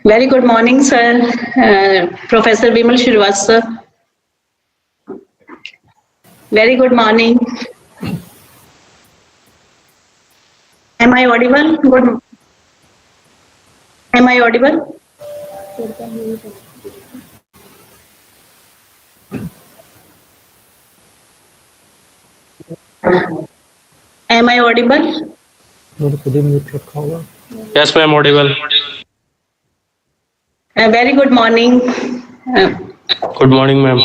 Very good morning, sir. Professor Vimal Srivastava. Very good morning. Am I audible? Good. Am I audible? Am I audible? Yes, ma'am, audible. Very good morning. Good morning, ma'am.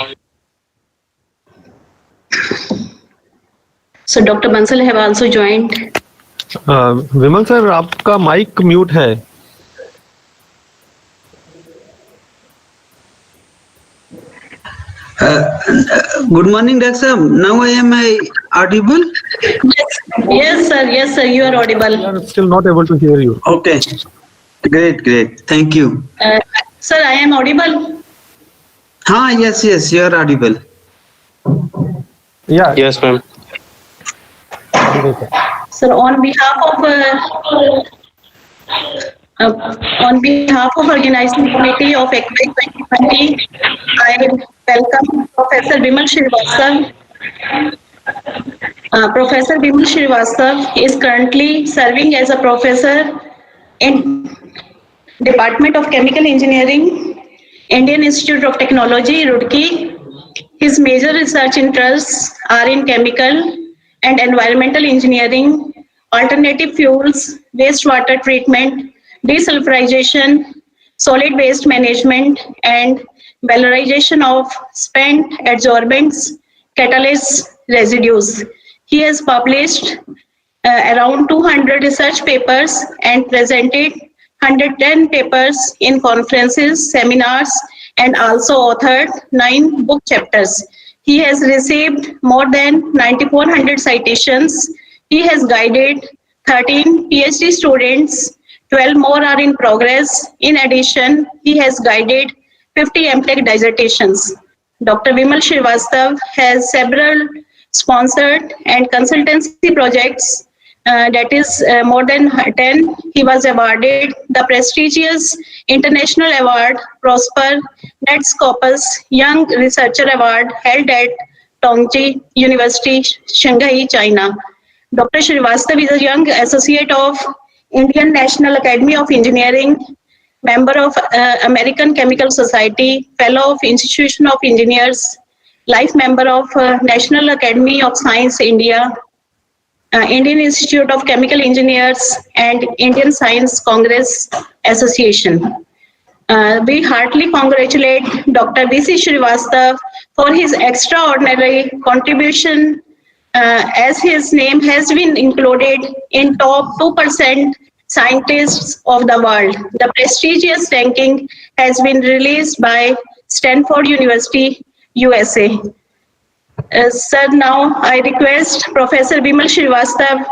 So Dr. Bansal have also joined. Vimal sir आपका mic mute है. Good morning, Dr. Sir. Now am I audible? Yes, sir. Yes, sir. You are audible. We are still not able to hear you. Okay. Great. Thank you. Sir, I am audible. Yes, you are audible. Yeah. Yes, ma'am. Sir, on behalf of Organizing Committee of ACBAI-2020, I welcome Professor Vimal Srivastava. Professor Vimal Srivastava is currently serving as a professor in Department of Chemical Engineering, Indian Institute of Technology, Roorkee. His major research interests are in chemical and environmental engineering, alternative fuels, wastewater treatment, desulfurization, solid waste management, and valorization of spent adsorbents, catalysts, residues. He has published around 200 research papers and presented 110 papers in conferences, seminars, and also authored 9 book chapters. He has received more than 9,400 citations. He has guided 13 PhD students, 12 more are in progress. In addition, he has guided 50 MTech dissertations. Dr. Vimal Srivastava has several sponsored and consultancy projects, that is more than 10. He was awarded the prestigious International Award Prosper Netscopus Young Researcher Award held at Tongji University, Shanghai, China. Dr. Srivastava is a young associate of Indian National Academy of Engineering, member of American Chemical Society, fellow of Institution of Engineers, life member of National Academy of Science, India, Indian Institute of Chemical Engineers, and Indian Science Congress Association. We heartily congratulate Dr. V.C. Srivastava for his extraordinary contribution, as his name has been included in top 2% scientists of the world. The prestigious ranking has been released by Stanford University, USA. Sir, now I request Professor Vimal Srivastava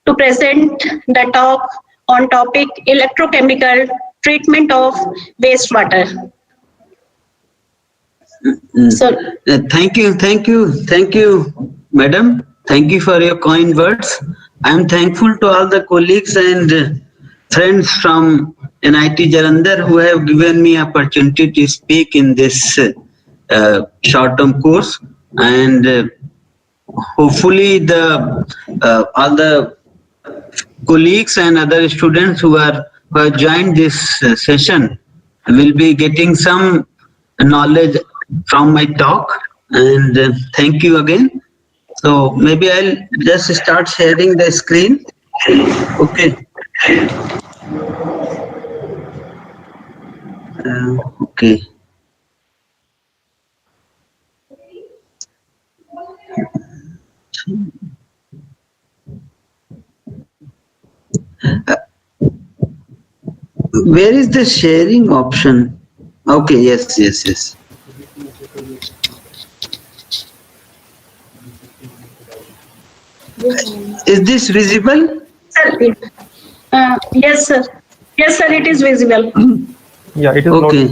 to present the talk on topic electrochemical treatment of wastewater. So, Thank you, madam. Thank you for your kind words. I am thankful to all the colleagues and friends from NIT Jalandhar who have given me opportunity to speak in this short-term course, and hopefully all the colleagues and other students who have joined this session will be getting some knowledge from my talk, and thank you again. So maybe I'll just start sharing the screen. Okay. Okay. Where is the sharing option? Okay, yes. Is this visible? yes, sir. Yes, sir, it is visible. Yeah, it is Okay.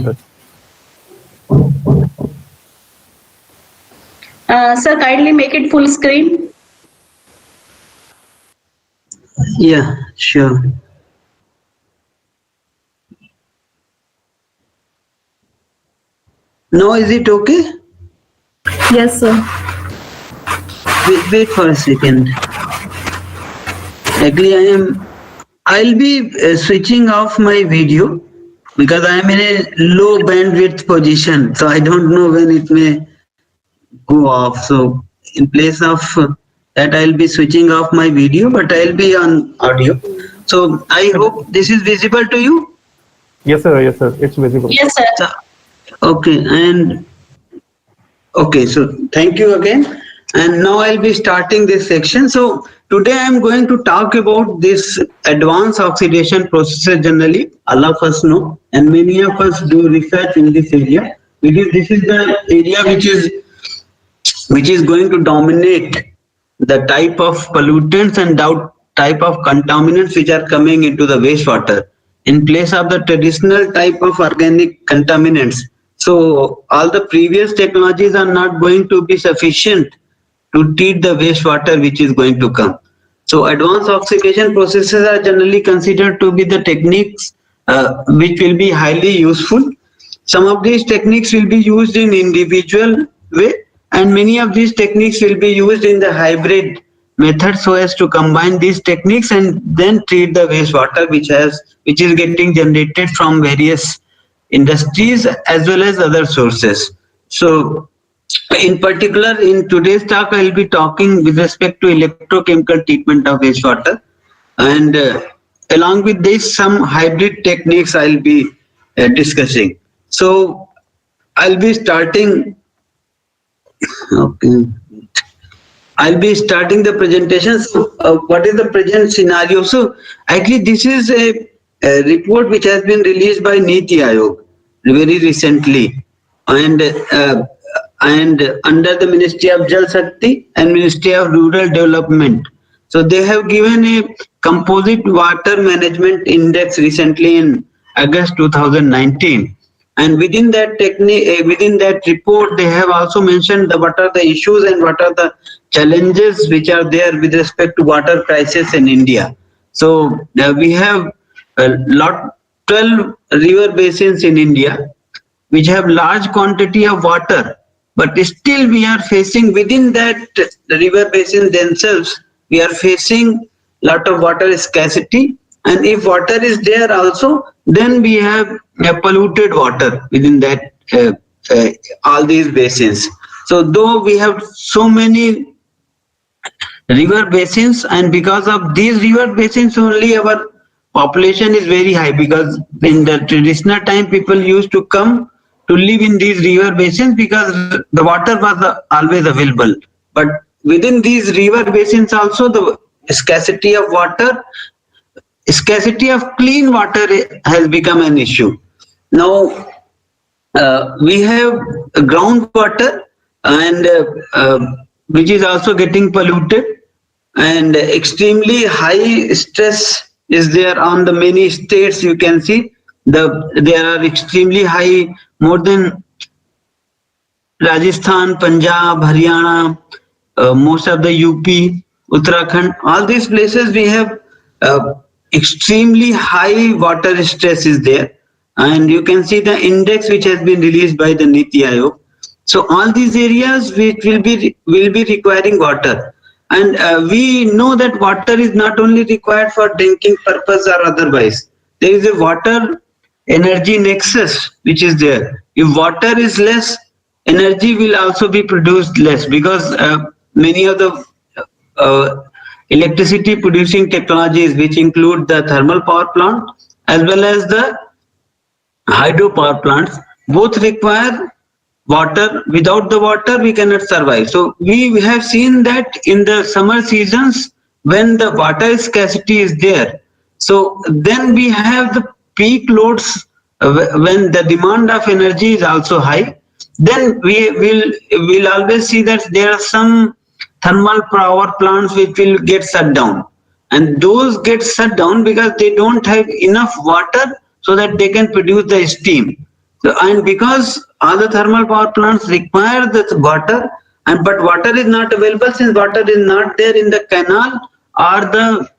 not. Sir, kindly make it full screen. Yeah, sure. Now is it okay? Yes, sir. Wait for a second. Actually, I'll be switching off my video because I am in a low bandwidth position. So I don't know when it may go off. So in place of that, I'll be switching off my video, but I'll be on audio. So I hope this is visible to you. Yes, sir. Yes, sir. It's visible. Yes, sir. Okay, and okay, so thank you again. And now I'll be starting this section. So today I'm going to talk about this advanced oxidation processes generally. All of us know, and many of us do research in this area. Because this is the area which is going to dominate the type of pollutants and type of contaminants which are coming into the wastewater in place of the traditional type of organic contaminants. So all the previous technologies are not going to be sufficient to treat the wastewater which is going to come. So advanced oxidation processes are generally considered to be the techniques which will be highly useful. Some of these techniques will be used in individual way, and many of these techniques will be used in the hybrid method so as to combine these techniques and then treat the wastewater which is getting generated from various industries as well as other sources. So in particular, in today's talk, I will be talking with respect to electrochemical treatment of wastewater, and along with this, some hybrid techniques I will be discussing. So I'll be starting. Okay. I'll be starting the presentation. So, what is the present scenario? So, actually, this is a report which has been released by Niti Aayog very recently, and under the Ministry of Jal Shakti and Ministry of Rural Development. So, they have given a composite water management index recently in August 2019. And within that within that report, they have also mentioned what are the issues and what are the challenges which are there with respect to water crisis in India. So we have 12 river basins in India which have large quantity of water, but still we are facing within that river basin themselves, we are facing lot of water scarcity. And if water is there also, then we have polluted water within that all these basins. So though we have so many river basins, and because of these river basins only our population is very high, because in the traditional time people used to come to live in these river basins because the water was always available. But within these river basins also the scarcity of water, scarcity of clean water has become an issue. Now we have groundwater, and which is also getting polluted, and extremely high stress is there on the many states. You can see there are extremely high, more than Rajasthan, Punjab, Haryana, most of the UP, Uttarakhand, all these places we have extremely high water stress is there, and you can see the index which has been released by the Niti Aayog. So all these areas which will be requiring water, and we know that water is not only required for drinking purpose or otherwise. There is a water energy nexus which is there. If water is less, energy will also be produced less, because many of the electricity producing technologies, which include the thermal power plant as well as the hydro power plants, both require water. Without the water we cannot survive. So we have seen that in the summer seasons, when the water scarcity is there, so then we have the peak loads when the demand of energy is also high. Then we will always see that there are some thermal power plants which will get shut down, and those get shut down because they don't have enough water so that they can produce the steam. So, and because all the thermal power plants require the water, and but water is not available, since water is not there in the canal or the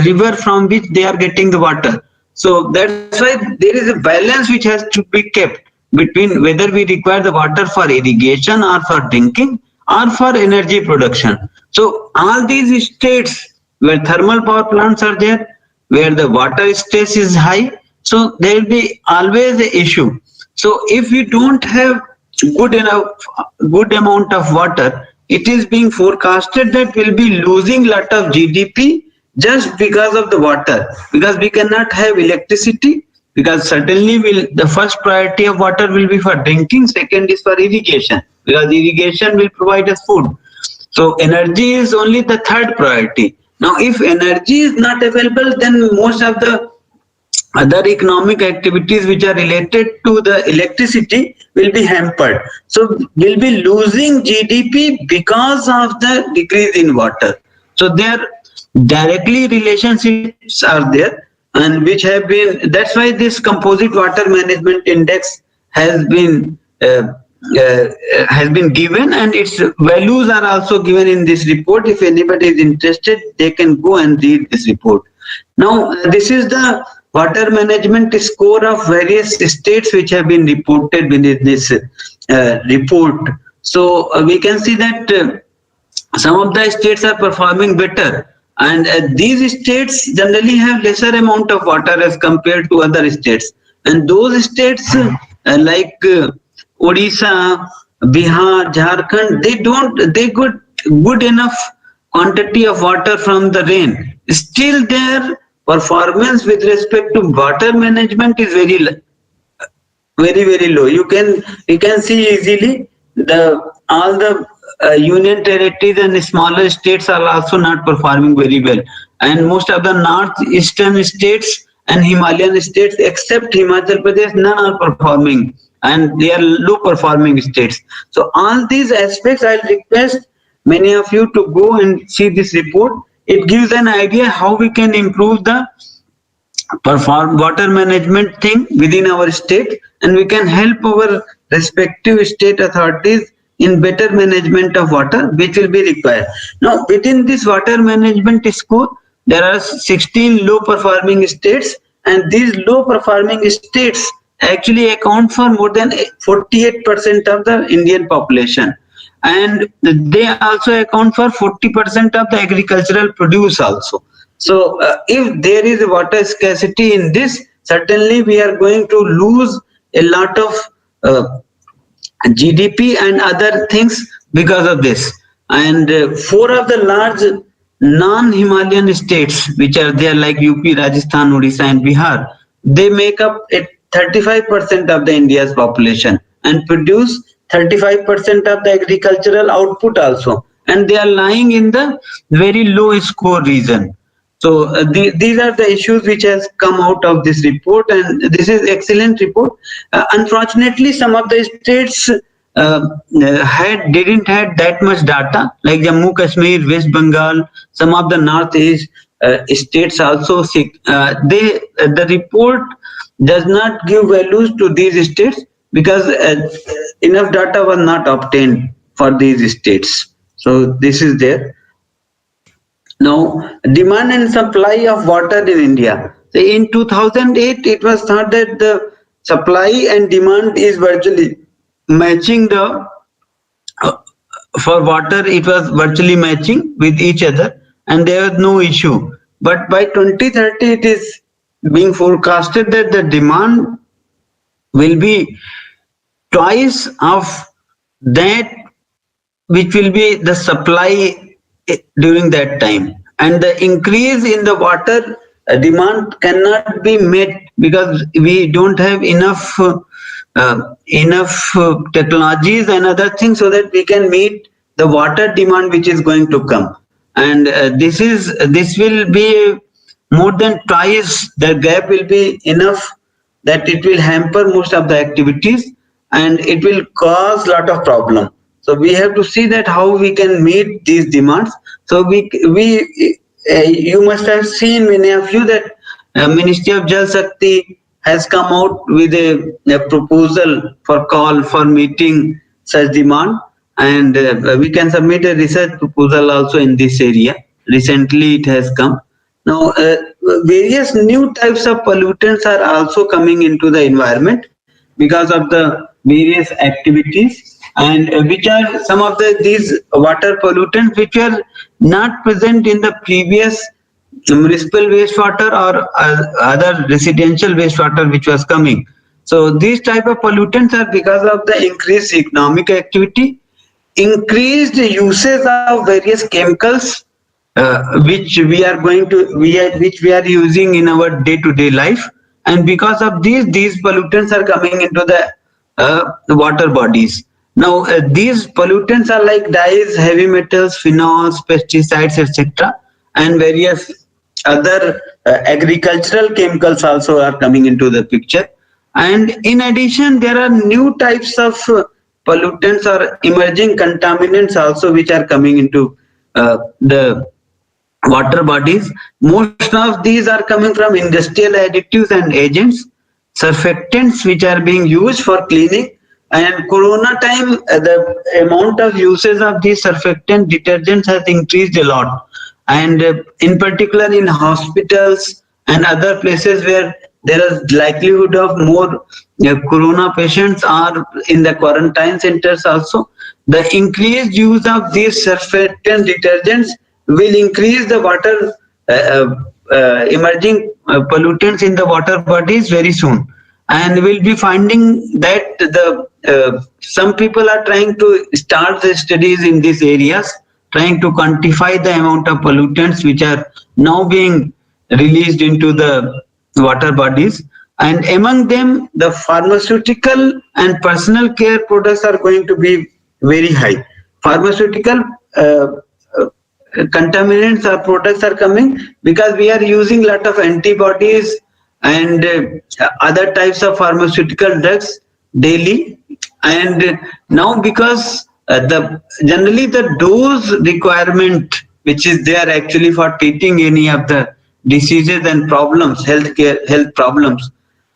river from which they are getting the water. So that's why there is a balance which has to be kept. between whether we require the water for irrigation or for drinking or for energy production. So all these states where thermal power plants are there, where the water stress is high, so there will be always an issue. So if we don't have good amount of water, it is being forecasted that we'll be losing lot of GDP just because of the water, because we cannot have electricity, because certainly the first priority of water will be for drinking, second is for irrigation, because irrigation will provide us food. So energy is only the third priority. Now if energy is not available, then most of the other economic activities which are related to the electricity will be hampered. So we'll be losing GDP because of the decrease in water. So there directly relationships are there, and which have been, that's why this composite water management index has been given, and its values are also given in this report. If anybody is interested, they can go and read this report. Now this is the water management score of various states which have been reported within this report. So we can see that some of the states are performing better, and these states generally have lesser amount of water as compared to other states, and those states like Odisha, Bihar, Jharkhand, they got good enough quantity of water from the rain. Still their performance with respect to water management is very low. You can see easily all the union territories and smaller states are also not performing very well, and most of the northeastern states and Himalayan states except Himachal Pradesh, none are performing, and they are low performing states. So all these aspects, I'll request many of you to go and see this report. It gives an idea how we can improve the water management thing within our state, and we can help our respective state authorities in better management of water, which will be required. Now within this water management score, there are 16 low performing states, and these low performing states actually account for more than 48% of the Indian population, and they also account for 40% of the agricultural produce also. So if there is water scarcity in this, certainly we are going to lose a lot of GDP and other things because of this. And four of the large non-Himalayan states which are there, like UP, Rajasthan, Odisha and Bihar, they make up 35% of the India's population and produce 35% of the agricultural output also, and they are lying in the very low score region. So these are the issues which has come out of this report, and this is excellent report. Unfortunately, some of the states didn't have that much data, like Jammu Kashmir, West Bengal, some of the northeast states also. The report does not give values to these states because enough data was not obtained for these states. So this is there. Now, demand and supply of water in India. So in 2008, it was thought that the supply and demand is virtually matching for water, it was virtually matching with each other, and there was no issue. But by 2030, it is being forecasted that the demand will be twice of that which will be the supply during that time, and the increase in the water demand cannot be met because we don't have enough technologies and other things so that we can meet the water demand which is going to come. And this will be more than twice. The gap will be enough that it will hamper most of the activities, and it will cause lot of problem. So we have to see that how we can meet these demands. So you must have seen, many of you, that Ministry of Jal Shakti has come out with a proposal for call for meeting such demand, and we can submit a research proposal also in this area. Recently it has come. Now various new types of pollutants are also coming into the environment, because of the various activities, and which are some of these water pollutants which were not present in the previous municipal wastewater or other residential wastewater which was coming. So these type of pollutants are because of the increased economic activity, increased usage of various chemicals, which we are going to which we are using in our day-to-day life, and because of these pollutants are coming into the water bodies. Now these pollutants are like dyes, heavy metals, phenols, pesticides, etc., and various other agricultural chemicals also are coming into the picture. And in addition, there are new types of pollutants or emerging contaminants also which are coming into the water bodies. Most of these are coming from industrial additives and agents, surfactants which are being used for cleaning. And corona time, the amount of usage of these surfactant detergents has increased a lot, and in particular in hospitals and other places where there is likelihood of more corona patients are in the quarantine centers also, the increased use of these surfactant detergents will increase the water emerging pollutants in the water bodies very soon. And we'll be finding that the some people are trying to start the studies in these areas, trying to quantify the amount of pollutants which are now being released into the water bodies. And among them, the pharmaceutical and personal care products are going to be very high. Pharmaceutical contaminants or products are coming because we are using lot of antibodies and other types of pharmaceutical drugs daily. And now because the generally the dose requirement which is there actually for treating any of the diseases and problems, health problems,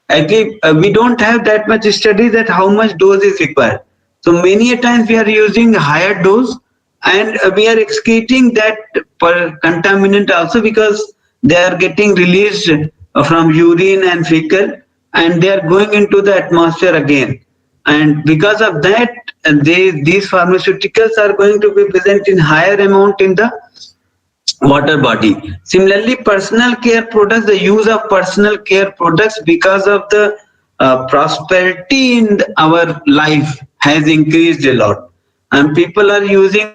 actually we don't have that much study that how much dose is required. So many a times we are using higher dose, and we are excreting that contaminant also because they are getting released from urine and fecal, and they are going into the atmosphere again. And because of that, these pharmaceuticals are going to be present in higher amount in the water body. Similarly, personal care products, the use of personal care products because of the prosperity in our life has increased a lot, and people are using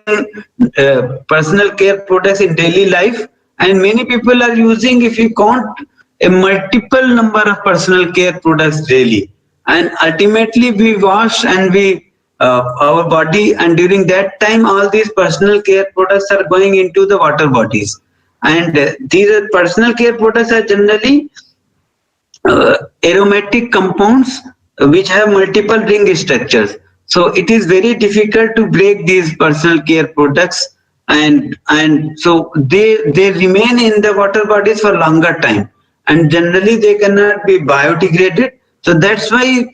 personal care products in daily life, and many people are using, if you count, a multiple number of personal care products daily. And ultimately we wash and we our body, and during that time all these personal care products are going into the water bodies. And these personal care products are generally aromatic compounds which have multiple ring structures. So it is very difficult to break these personal care products, and so they remain in the water bodies for longer time, and generally they cannot be biodegraded. So that's why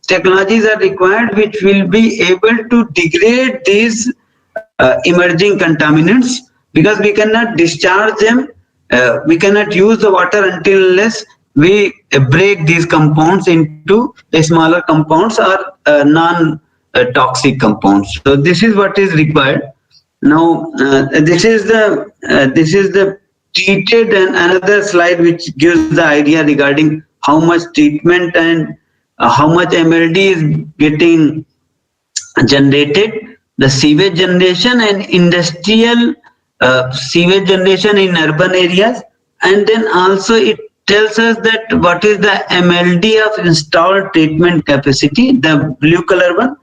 technologies are required which will be able to degrade these emerging contaminants, because we cannot discharge them, we cannot use the water until unless we break these compounds into smaller compounds or non-toxic compounds. So this is what is required. Now this is the treated, and another slide which gives the idea regarding how much treatment and how much MLD is getting generated, the sewage generation and industrial sewage generation in urban areas. And then also it tells us that what is the MLD of installed treatment capacity, the blue color one,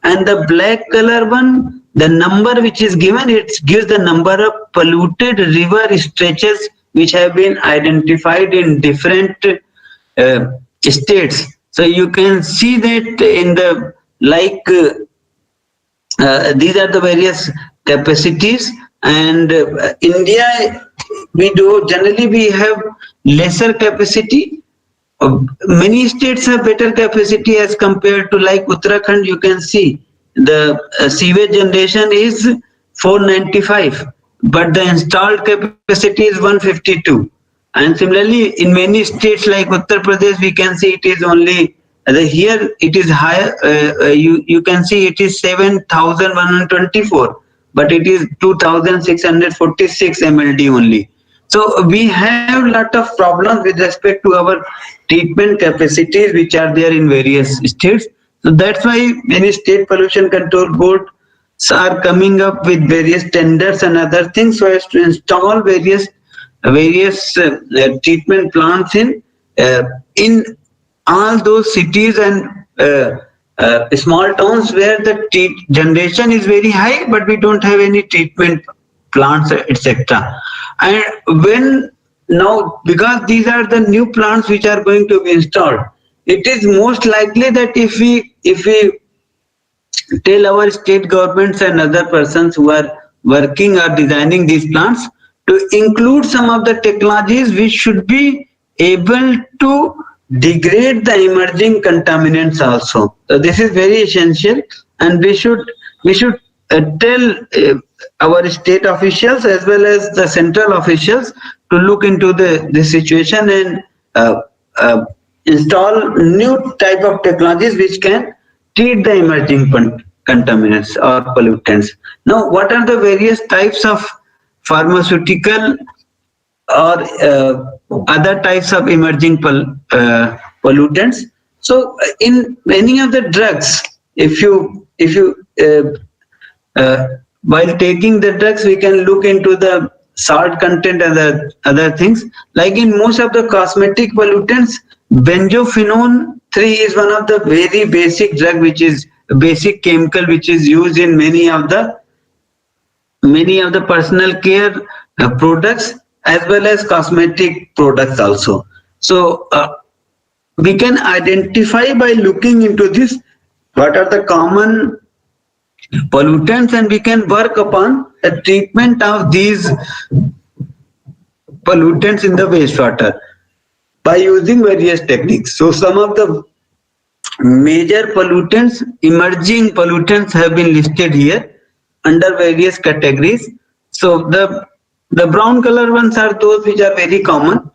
and the black color one, the number which is given, it gives the number of polluted river stretches which have been identified in different states. So you can see that in the these are the various capacities. And India, we have lesser capacity. Many states have better capacity as compared to like Uttarakhand. You can see the sewage generation is 495, but the installed capacity is 152. And similarly, in many states like Uttar Pradesh, we can see it is only here it is higher. You can see it is 7,124, but it is 2,646 MLD only. So we have lot of problems with respect to our treatment capacities, which are there in various states. So that's why many state pollution control boards are coming up with various tenders and other things so as to install various treatment plants in all those cities and small towns where the generation is very high, but we don't have any treatment plants, etc. And when now, because these are the new plants which are going to be installed, it is most likely that if we tell our state governments and other persons who are working or designing these plants to include some of the technologies which should be able to degrade the emerging contaminants also. So this is very essential, and we should tell our state officials as well as the central officials to look into the situation and install new type of technologies which can treat the emerging contaminants or pollutants. Now, what are the various types of pharmaceutical or other types of emerging pollutants? So, in many of the drugs, if you while taking the drugs, we can look into the salt content and the other things. Like in most of the cosmetic pollutants, benzophenone 3 is one of the very basic drug, which is a basic chemical which is used in many of the personal care products as well as cosmetic products also. So we can identify by looking into this what are the common pollutants, and we can work upon the treatment of these pollutants in the wastewater by using various techniques. So some of the major pollutants, emerging pollutants, have been listed here under various categories. So the brown color ones are those which are very common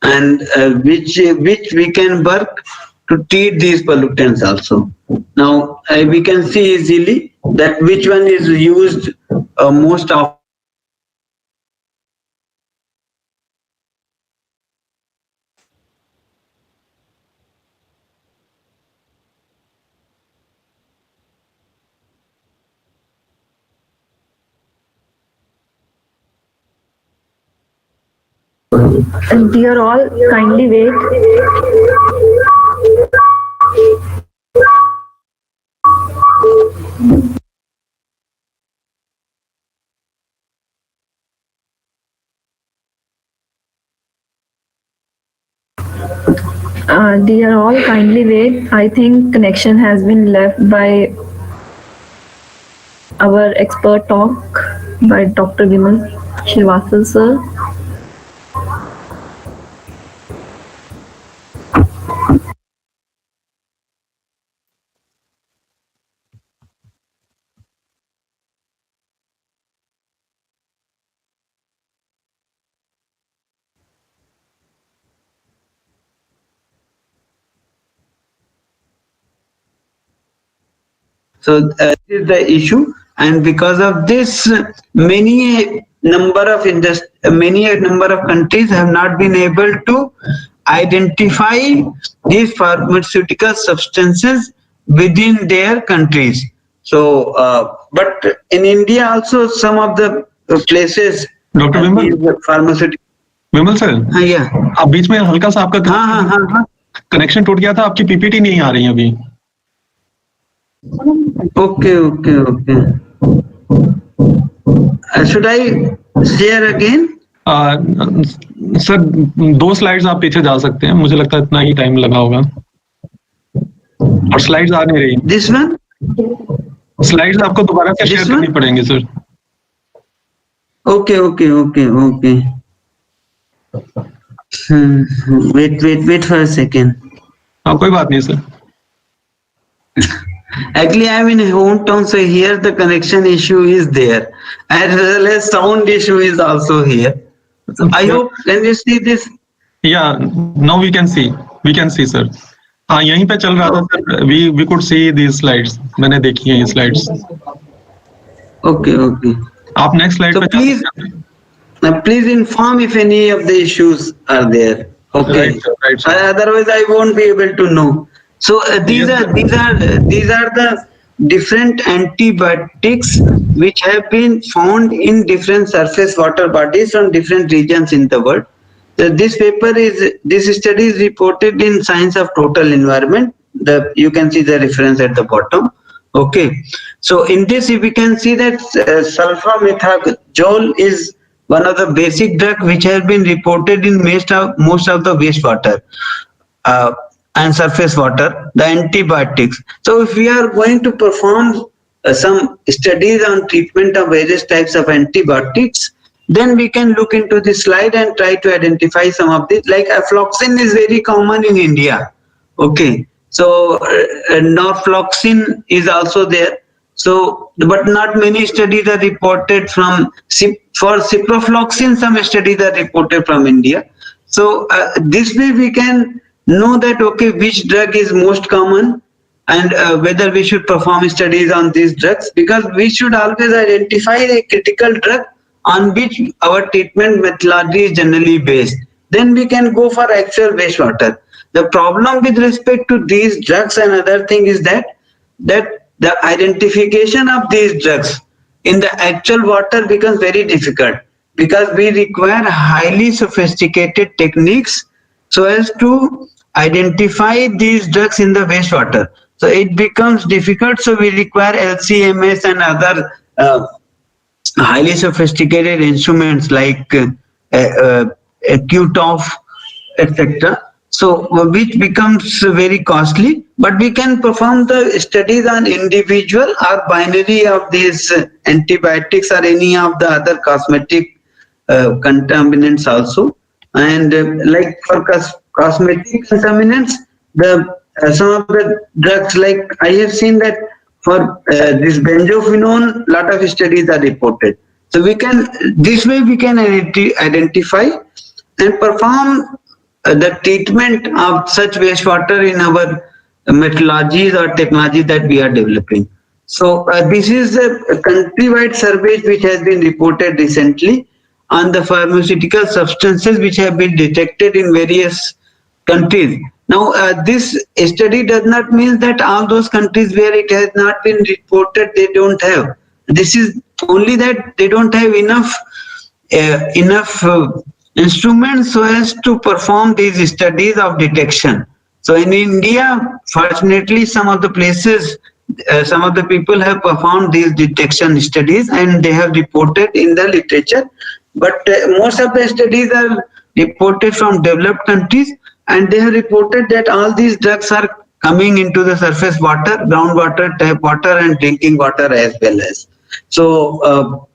and which we can work to treat these pollutants also. Now we can see easily that which one is used most often. Dear all, kindly wait. Dear all, kindly wait. I think connection has been left by our expert talk by Dr. Vimal Srivastava sir. So this is the issue, and because of this, many number of countries have not been able to identify these pharmaceutical substances within their countries. So, but in India also, some of the places. Doctor Vimal pharmaceutical. Vimal sir हाँ, yeah. आप बीच में हल्का सा आपका हाँ. Connection टूट गया था, आपकी पीपीटी नहीं आ रही है अभी. Okay. Should I share again? Sir 2 slides आप पीछे जा सकते हैं, मुझे लगता है इतना ही टाइम लगा होगा. और स्लाइड्स आ नहीं रही. This one? स्लाइड्स आपको दोबारा से शेयर करनी पड़ेंगे sir. Okay. Wait for a second. हाँ, कोई बात नहीं sir. Actually, I'm in hometown, so here the connection issue is there, as well as sound issue is also here. So I hope, can you see this? Yeah, now we can see. We can see, sir. हाँ यहीं पे चल रहा था sir, we could see these slides, मैंने देखी है ये स्लाइड्स। Okay, okay. आप नेक्स्ट स्लाइड So पे please, please inform if any of the issues are there. Okay. Right, sir. Otherwise, I won't be able to know. So these are the different antibiotics which have been found in different surface water bodies from different regions in the world. So this study is reported in Science of Total Environment. You can see the reference at the bottom. Okay, so in this we can see that sulfamethaxazole is one of the basic drug which has been reported in most of the wastewater and surface water, the antibiotics. So if we are going to perform some studies on treatment of various types of antibiotics, then we can look into this slide and try to identify some of these. Like afloxacin is very common in India. Okay, so norfloxacin is also there. So, but not many studies are reported from, for ciprofloxacin, some studies are reported from India. So this way we can know that, okay, which drug is most common and whether we should perform studies on these drugs, because we should always identify a critical drug on which our treatment methodology is generally based. Then we can go for actual wastewater. The problem with respect to these drugs and other thing is that the identification of these drugs in the actual water becomes very difficult, because we require highly sophisticated techniques so as to identify these drugs in the wastewater. So it becomes difficult, so we require LCMS and other highly sophisticated instruments like QTOF, etc. So which becomes very costly, but we can perform the studies on individual or binary of these antibiotics or any of the other cosmetic contaminants also. And like for cosmetic contaminants, some of the drugs, like I have seen that for this benzophenone, lot of studies are reported. So we can, this way we can identify and perform the treatment of such wastewater in our methodologies or technology that we are developing. So this is a countrywide survey which has been reported recently on the pharmaceutical substances which have been detected in various countries. Now this study does not mean that all those countries where it has not been reported, they don't have. This is only that they don't have enough instruments so as to perform these studies of detection. So in India, fortunately, some of the places, some of the people have performed these detection studies and they have reported in the literature. But most of the studies are reported from developed countries, and they have reported that all these drugs are coming into the surface water, groundwater, tap water, and drinking water as well as. So,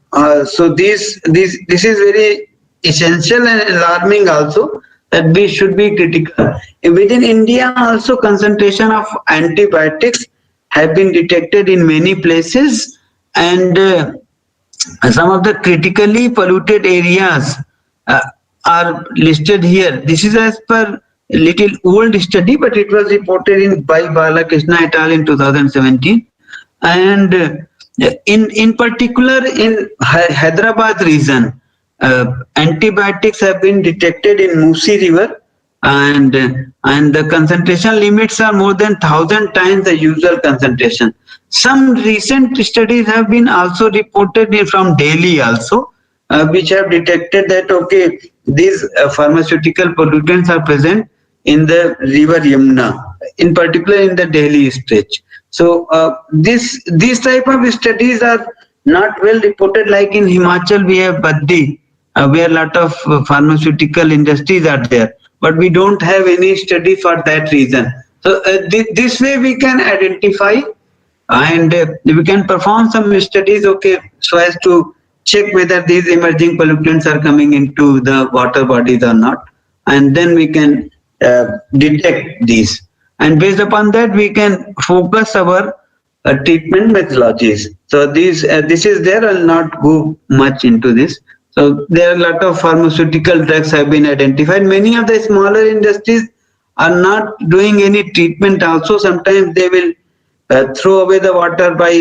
so this is very essential and alarming also, that we should be critical. Within India also, concentration of antibiotics have been detected in many places, and some of the critically polluted areas are listed here. This is as per a little old study, but it was reported by Balakrishna et al. In 2017. And in particular in Hyderabad region, antibiotics have been detected in Musi River, and the concentration limits are more than 1,000 times the usual concentration. Some recent studies have been also reported from Delhi also, which have detected that, okay, these pharmaceutical pollutants are present in the river Yamuna, in particular in the Delhi stretch. So these type of studies are not well reported. Like in Himachal, we have Baddi, where a lot of pharmaceutical industries are there, but we don't have any study for that reason. So this way we can identify and we can perform some studies, okay, so as to check whether these emerging pollutants are coming into the water bodies or not, and then we can detect these, and based upon that we can focus our treatment methodologies. So this is there. I'll not go much into this. So there are a lot of pharmaceutical drugs have been identified. Many of the smaller industries are not doing any treatment also. Sometimes they will throw away the water by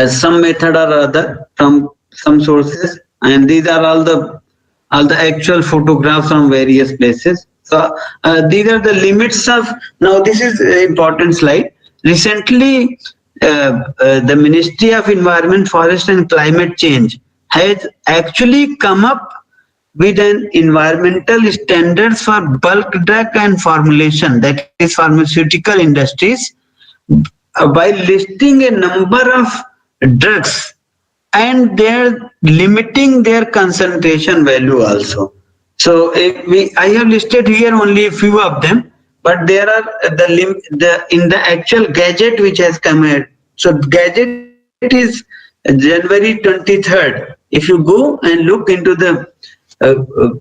some method or other from some sources, and these are all the actual photographs from various places. So these are the limits of. Now this is an important slide. Recently, the Ministry of Environment, Forest and Climate Change has actually come up with an environmental standards for bulk drug and formulation, that is pharmaceutical industries, by listing a number of drugs, and they're limiting their concentration value also. So I have listed here only a few of them, but there are in the actual gadget which has come here. So gadget is January 23rd. If you go and look into the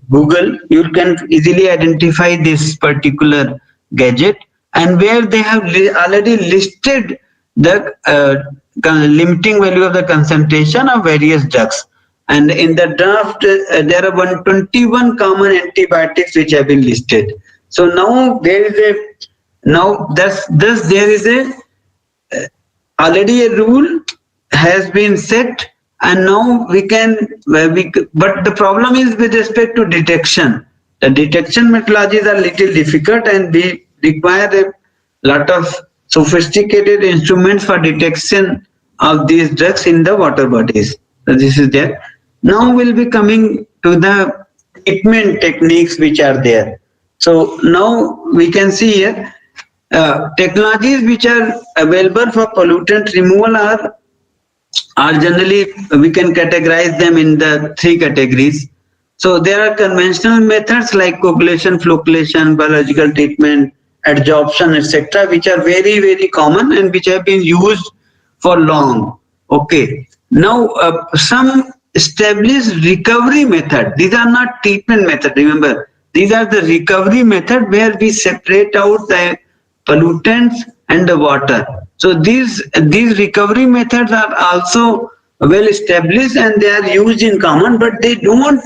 Google, you can easily identify this particular gadget, and where they have already listed the limiting value of the concentration of various drugs. And in the draft, there are 121 common antibiotics which have been listed. So now there is a already a rule has been set, and now we can, but the problem is with respect to detection. The detection methodologies are little difficult, and we require a lot of sophisticated instruments for detection of these drugs in the water bodies. So this is there. Now we'll be coming to the treatment techniques which are there. So now we can see here technologies which are available for pollutant removal are generally, we can categorize them in the three categories. So there are conventional methods like coagulation, flocculation, biological treatment, adsorption, etc., which are very, very common and which have been used for long. Okay. Now some established recovery method. These are not treatment method. Remember, these are the recovery method where we separate out the pollutants and the water. So these recovery methods are also well established and they are used in common, but they don't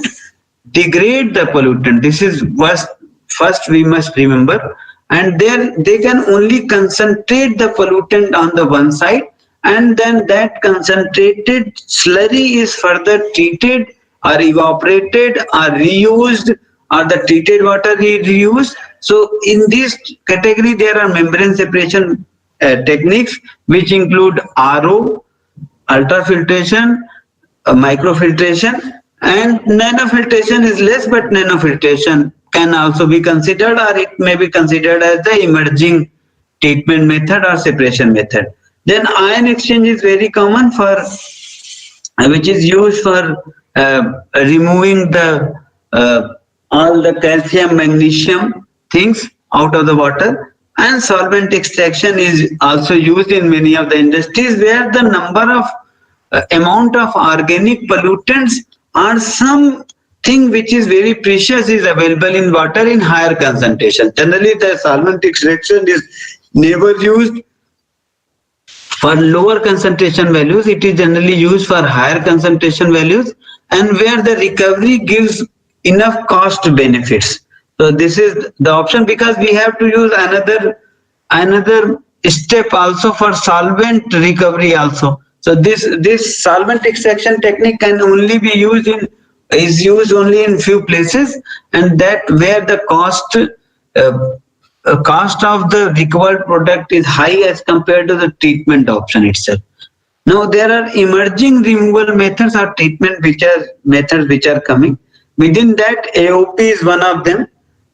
degrade the pollutant. This is what first we must remember. And then they can only concentrate the pollutant on the one side, and then that concentrated slurry is further treated or evaporated or reused, or the treated water is reused. So in this category there are membrane separation techniques which include RO, ultrafiltration, microfiltration, and nanofiltration is less, but nanofiltration can also be considered, or it may be considered as the emerging treatment method or separation method. Then ion exchange is very common for, which is used for removing the all the calcium, magnesium things out of the water. And solvent extraction is also used in many of the industries where the number of amount of organic pollutants or something which is very precious is available in water in higher concentration. Generally, the solvent extraction is never used for lower concentration values. It is generally used for higher concentration values, and where the recovery gives enough cost benefits. So this is the option, because we have to use another step also for solvent recovery also. So this solvent extraction technique can only be used is used only in few places, and that where the cost of the recovered product is high as compared to the treatment option itself. Now there are emerging removal methods or treatment methods which are coming. Within that, AOP is one of them.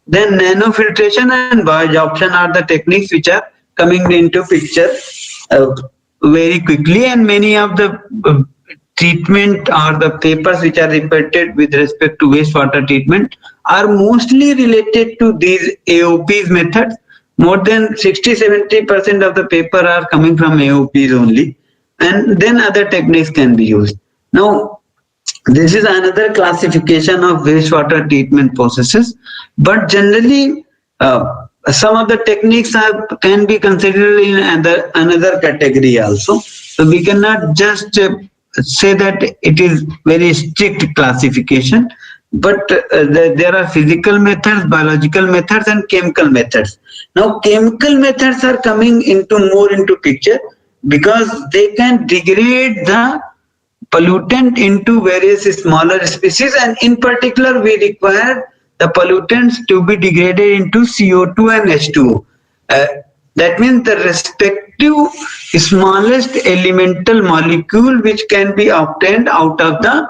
Then nanofiltration and bioabsorption are the techniques which are coming into picture very quickly, and many of the treatment or the papers which are reported with respect to wastewater treatment are mostly related to these AOPs methods. More than 60-70% of the paper are coming from AOPs only, and then other techniques can be used. Now, this is another classification of wastewater treatment processes, but generally some of the techniques can be considered in another category also. So we cannot just say that it is very strict classification. but there are physical methods, biological methods, and chemical methods. Now, chemical methods are coming more into picture because they can degrade the pollutant into various smaller species, and in particular, we require the pollutants to be degraded into CO2 and H2O. That means the respective smallest elemental molecule which can be obtained out of the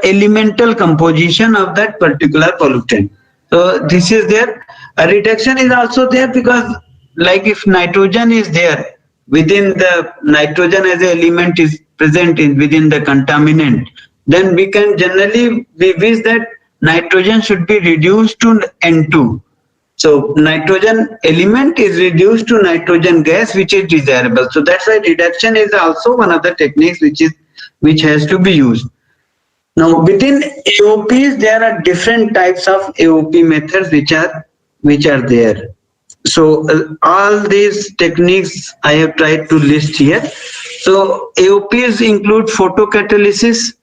elemental composition of that particular pollutant. So this is there. A reduction is also there because, like, if nitrogen is there within the nitrogen as an element is present within the contaminant, then we can generally we wish that nitrogen should be reduced to N2. So nitrogen element is reduced to nitrogen gas, which is desirable. So that's why reduction is also one of the techniques which has to be used. Now, within AOPs, there are different types of AOP methods which are there. So all these techniques I have tried to list here. So AOPs include photocatalysis,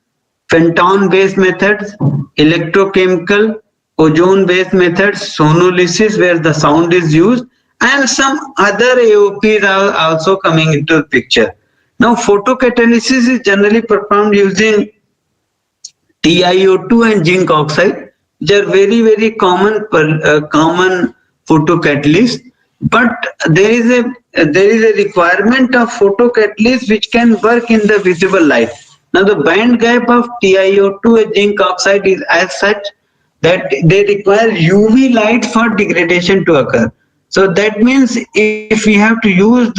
phenton-based methods, electrochemical, ozone-based methods, sonolysis where the sound is used, and some other AOPs are also coming into the picture. Now, photocatalysis is generally performed using TiO2 and zinc oxide, which are very, very common photocatalysts. But there is a requirement of photocatalysts which can work in the visible light. Now, the band gap of TiO2 and zinc oxide is as such that they require UV light for degradation to occur. So that means if we have to use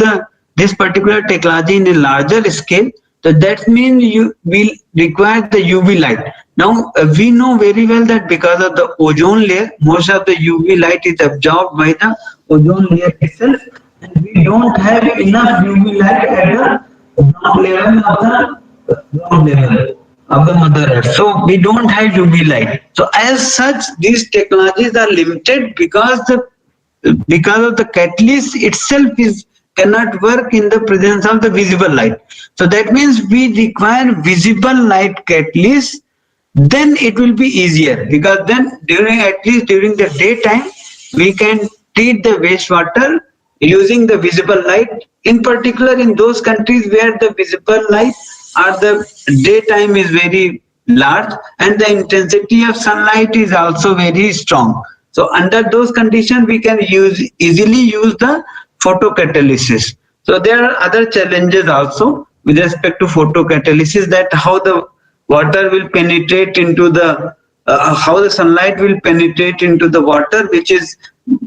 this particular technology in a larger scale, so that means you will require the UV light. Now, we know very well that because of the ozone layer, most of the UV light is absorbed by the ozone layer itself, and we don't have enough UV light at the ground level of the mother earth. So we don't have UV light. So as such, these technologies are limited because of the catalyst itself cannot work in the presence of the visible light. So that means we require visible light catalyst, then it will be easier, because then at least during the daytime we can treat the wastewater using the visible light, in particular in those countries where the visible light or the daytime is very large and the intensity of sunlight is also very strong. So under those conditions we can easily use the photocatalysis. So there are other challenges also with respect to photocatalysis, that how the water will penetrate into how the sunlight will penetrate into the water, which is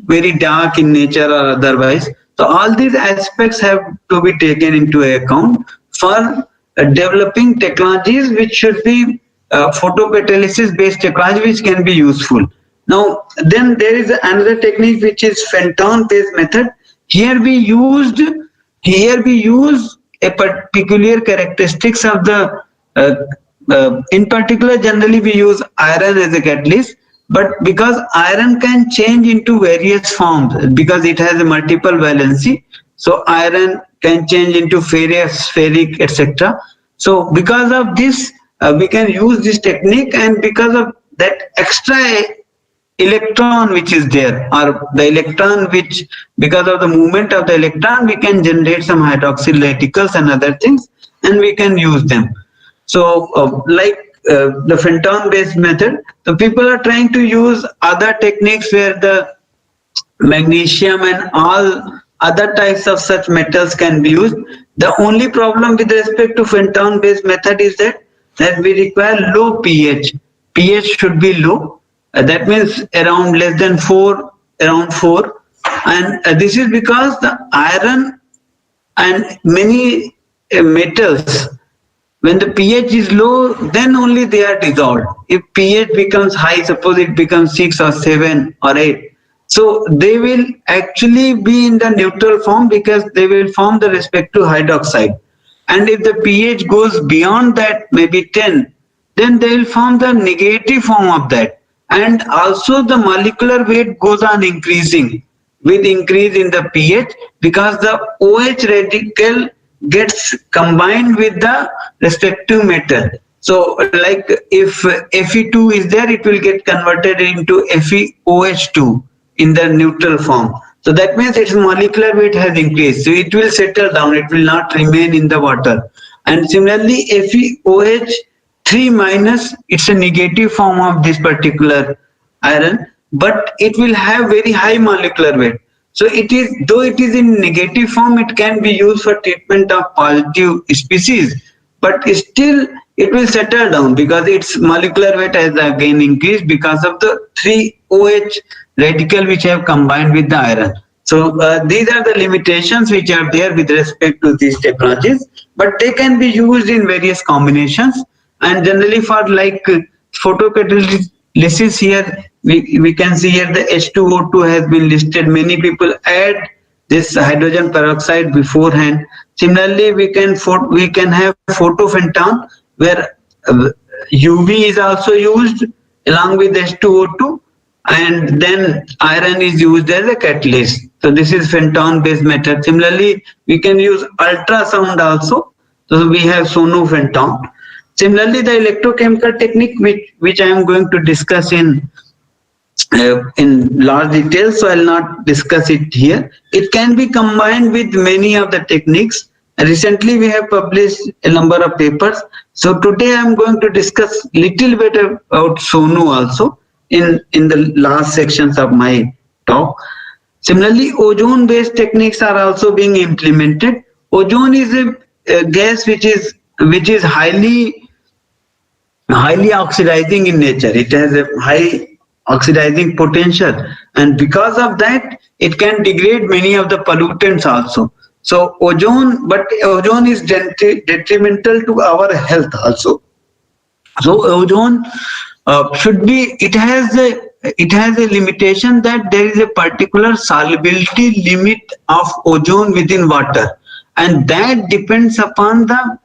very dark in nature or otherwise. So all these aspects have to be taken into account for developing technologies which should be photocatalysis based technology which can be useful. Now then there is another technique which is phenton based method. Here we use a peculiar characteristics of the in particular, generally we use iron as a catalyst, but because iron can change into various forms because it has a multiple valency, so iron can change into ferrous, ferric, etc. So because of this, we can use this technique, and because of that extra electron which is there, or the electron which, because of the movement of the electron, we can generate some hydroxyl radicals and other things, and we can use them. So like the phenton based method, the people are trying to use other techniques where the magnesium and all other types of such metals can be used. The only problem with respect to phenton based method is that we require low pH. pH should be low. That means around less than 4, around 4. And this is because the iron and many metals, when the pH is low, then only they are dissolved. If pH becomes high, suppose it becomes 6 or 7 or 8, so they will actually be in the neutral form because they will form the respective hydroxide. And if the pH goes beyond that, maybe 10, then they will form the negative form of that. And also the molecular weight goes on increasing with increase in the pH, because the OH radical gets combined with the respective metal. So like if Fe2 is there, it will get converted into FeOH2 in the neutral form. So that means its molecular weight has increased. So it will settle down. It will not remain in the water. And similarly, FeOH3 minus, it's a negative form of this particular iron, but it will have very high molecular weight. So it is, though it is in negative form, it can be used for treatment of positive species, but still it will settle down because its molecular weight has again increased because of the 3 OH radical which have combined with the iron. So these are the limitations which are there with respect to these technologies, but they can be used in various combinations, and generally for like photocatalysis here, we can see here the H2O2 has been listed. Many people add this hydrogen peroxide beforehand. Similarly, we can have photophenton where UV is also used along with H2O2, and then iron is used as a catalyst. So this is phenton based method. Similarly, we can use ultrasound also. So we have sonophenton. Similarly, the electrochemical technique which I am going to discuss in large detail, so I'll not discuss it here. It can be combined with many of the techniques. Recently, we have published a number of papers. So today I'm going to discuss little bit about Sonu also in the last sections of my talk. Similarly, ozone-based techniques are also being implemented. Ozone is a gas which is highly oxidizing in nature. It has a high oxidizing potential, and because of that it can degrade many of the pollutants also. So ozone is detrimental to our health also. So ozone it has a limitation that there is a particular solubility limit of ozone within water, and that depends upon the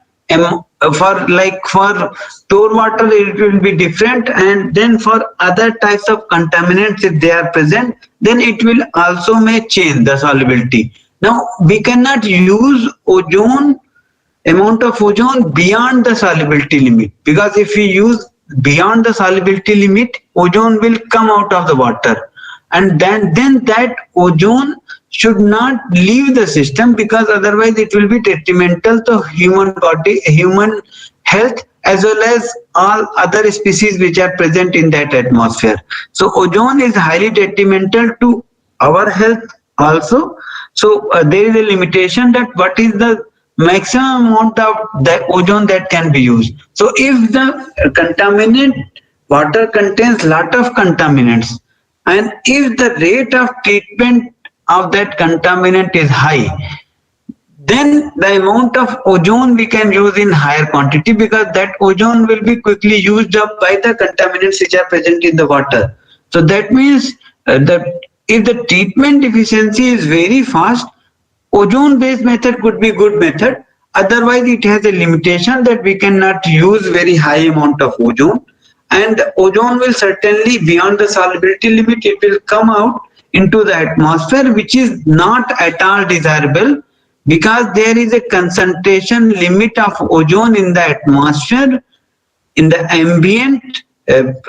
for pure water it will be different, and then for other types of contaminants, if they are present, then it will also may change the solubility. Now we cannot use amount of ozone beyond the solubility limit, because if we use beyond the solubility limit, ozone will come out of the water, and then that ozone should not leave the system, because otherwise it will be detrimental to human body, human health, as well as all other species which are present in that atmosphere. So ozone is highly detrimental to our health also. So there is a limitation that what is the maximum amount of the ozone that can be used. So if the water contains lot of contaminants, and if the rate of treatment of that contaminant is high, then the amount of ozone we can use in higher quantity, because that ozone will be quickly used up by the contaminants which are present in the water. So that means that if the treatment efficiency is very fast, ozone based method could be good method. Otherwise it has a limitation that we cannot use very high amount of ozone, and ozone will certainly beyond the solubility limit, it will come out into the atmosphere, which is not at all desirable, because there is a concentration limit of ozone in the atmosphere in the ambient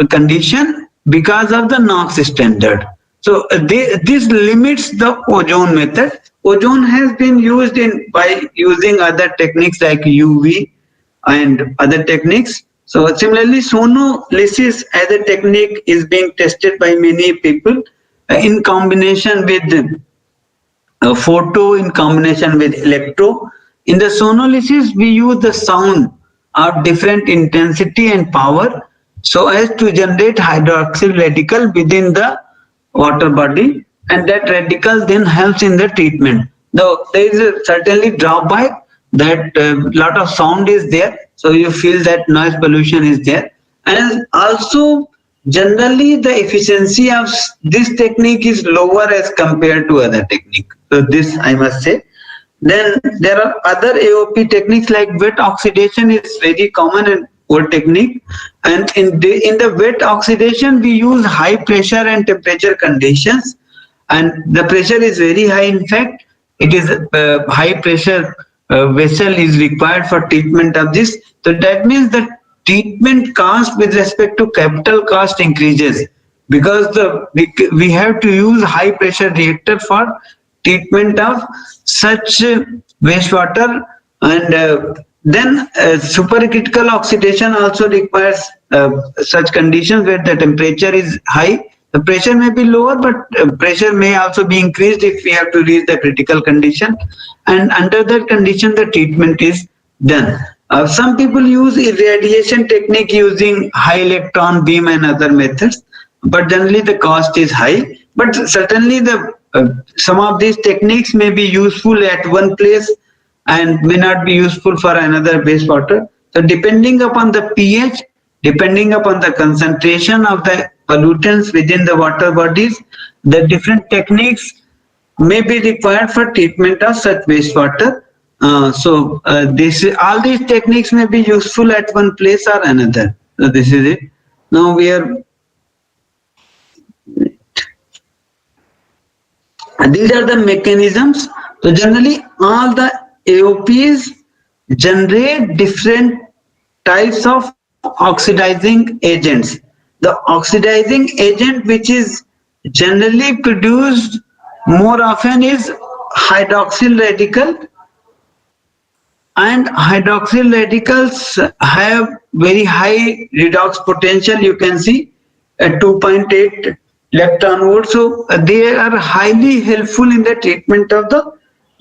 condition because of the NOx standard. So this limits the ozone method. Ozone has been used by using other techniques like UV and other techniques. So similarly, sonolysis as a technique is being tested by many people in combination with photo, in combination with electro. In the sonolysis, we use the sound of different intensity and power so as to generate hydroxyl radical within the water body, and that radical then helps in the treatment. Though there is a certainly drawback that lot of sound is there, so you feel that noise pollution is there, and also generally the efficiency of this technique is lower as compared to other technique. So this I must say. Then there are other AOP techniques like wet oxidation is very common and old technique, and in the wet oxidation we use high pressure and temperature conditions, and the pressure is very high. In fact, it is high pressure vessel is required for treatment of this. So that means the treatment cost with respect to capital cost increases, because we have to use high pressure reactor for treatment of such wastewater, and then supercritical oxidation also requires such conditions where the temperature is high. The pressure may be lower, but pressure may also be increased if we have to reach the critical condition, and under that condition the treatment is done. Some people use irradiation technique using high electron beam and other methods, but generally the cost is high. But certainly some of these techniques may be useful at one place and may not be useful for another wastewater. So depending upon the pH, depending upon the concentration of the pollutants within the water bodies, the different techniques may be required for treatment of such wastewater. All these techniques may be useful at one place or another. So this is it. Now these are the mechanisms. So generally all the AOPs generate different types of oxidizing agents. The oxidizing agent which is generally produced more often is hydroxyl radical, and hydroxyl radicals have very high redox potential. You can see at 2.8 electron volt. So they are highly helpful in the treatment of the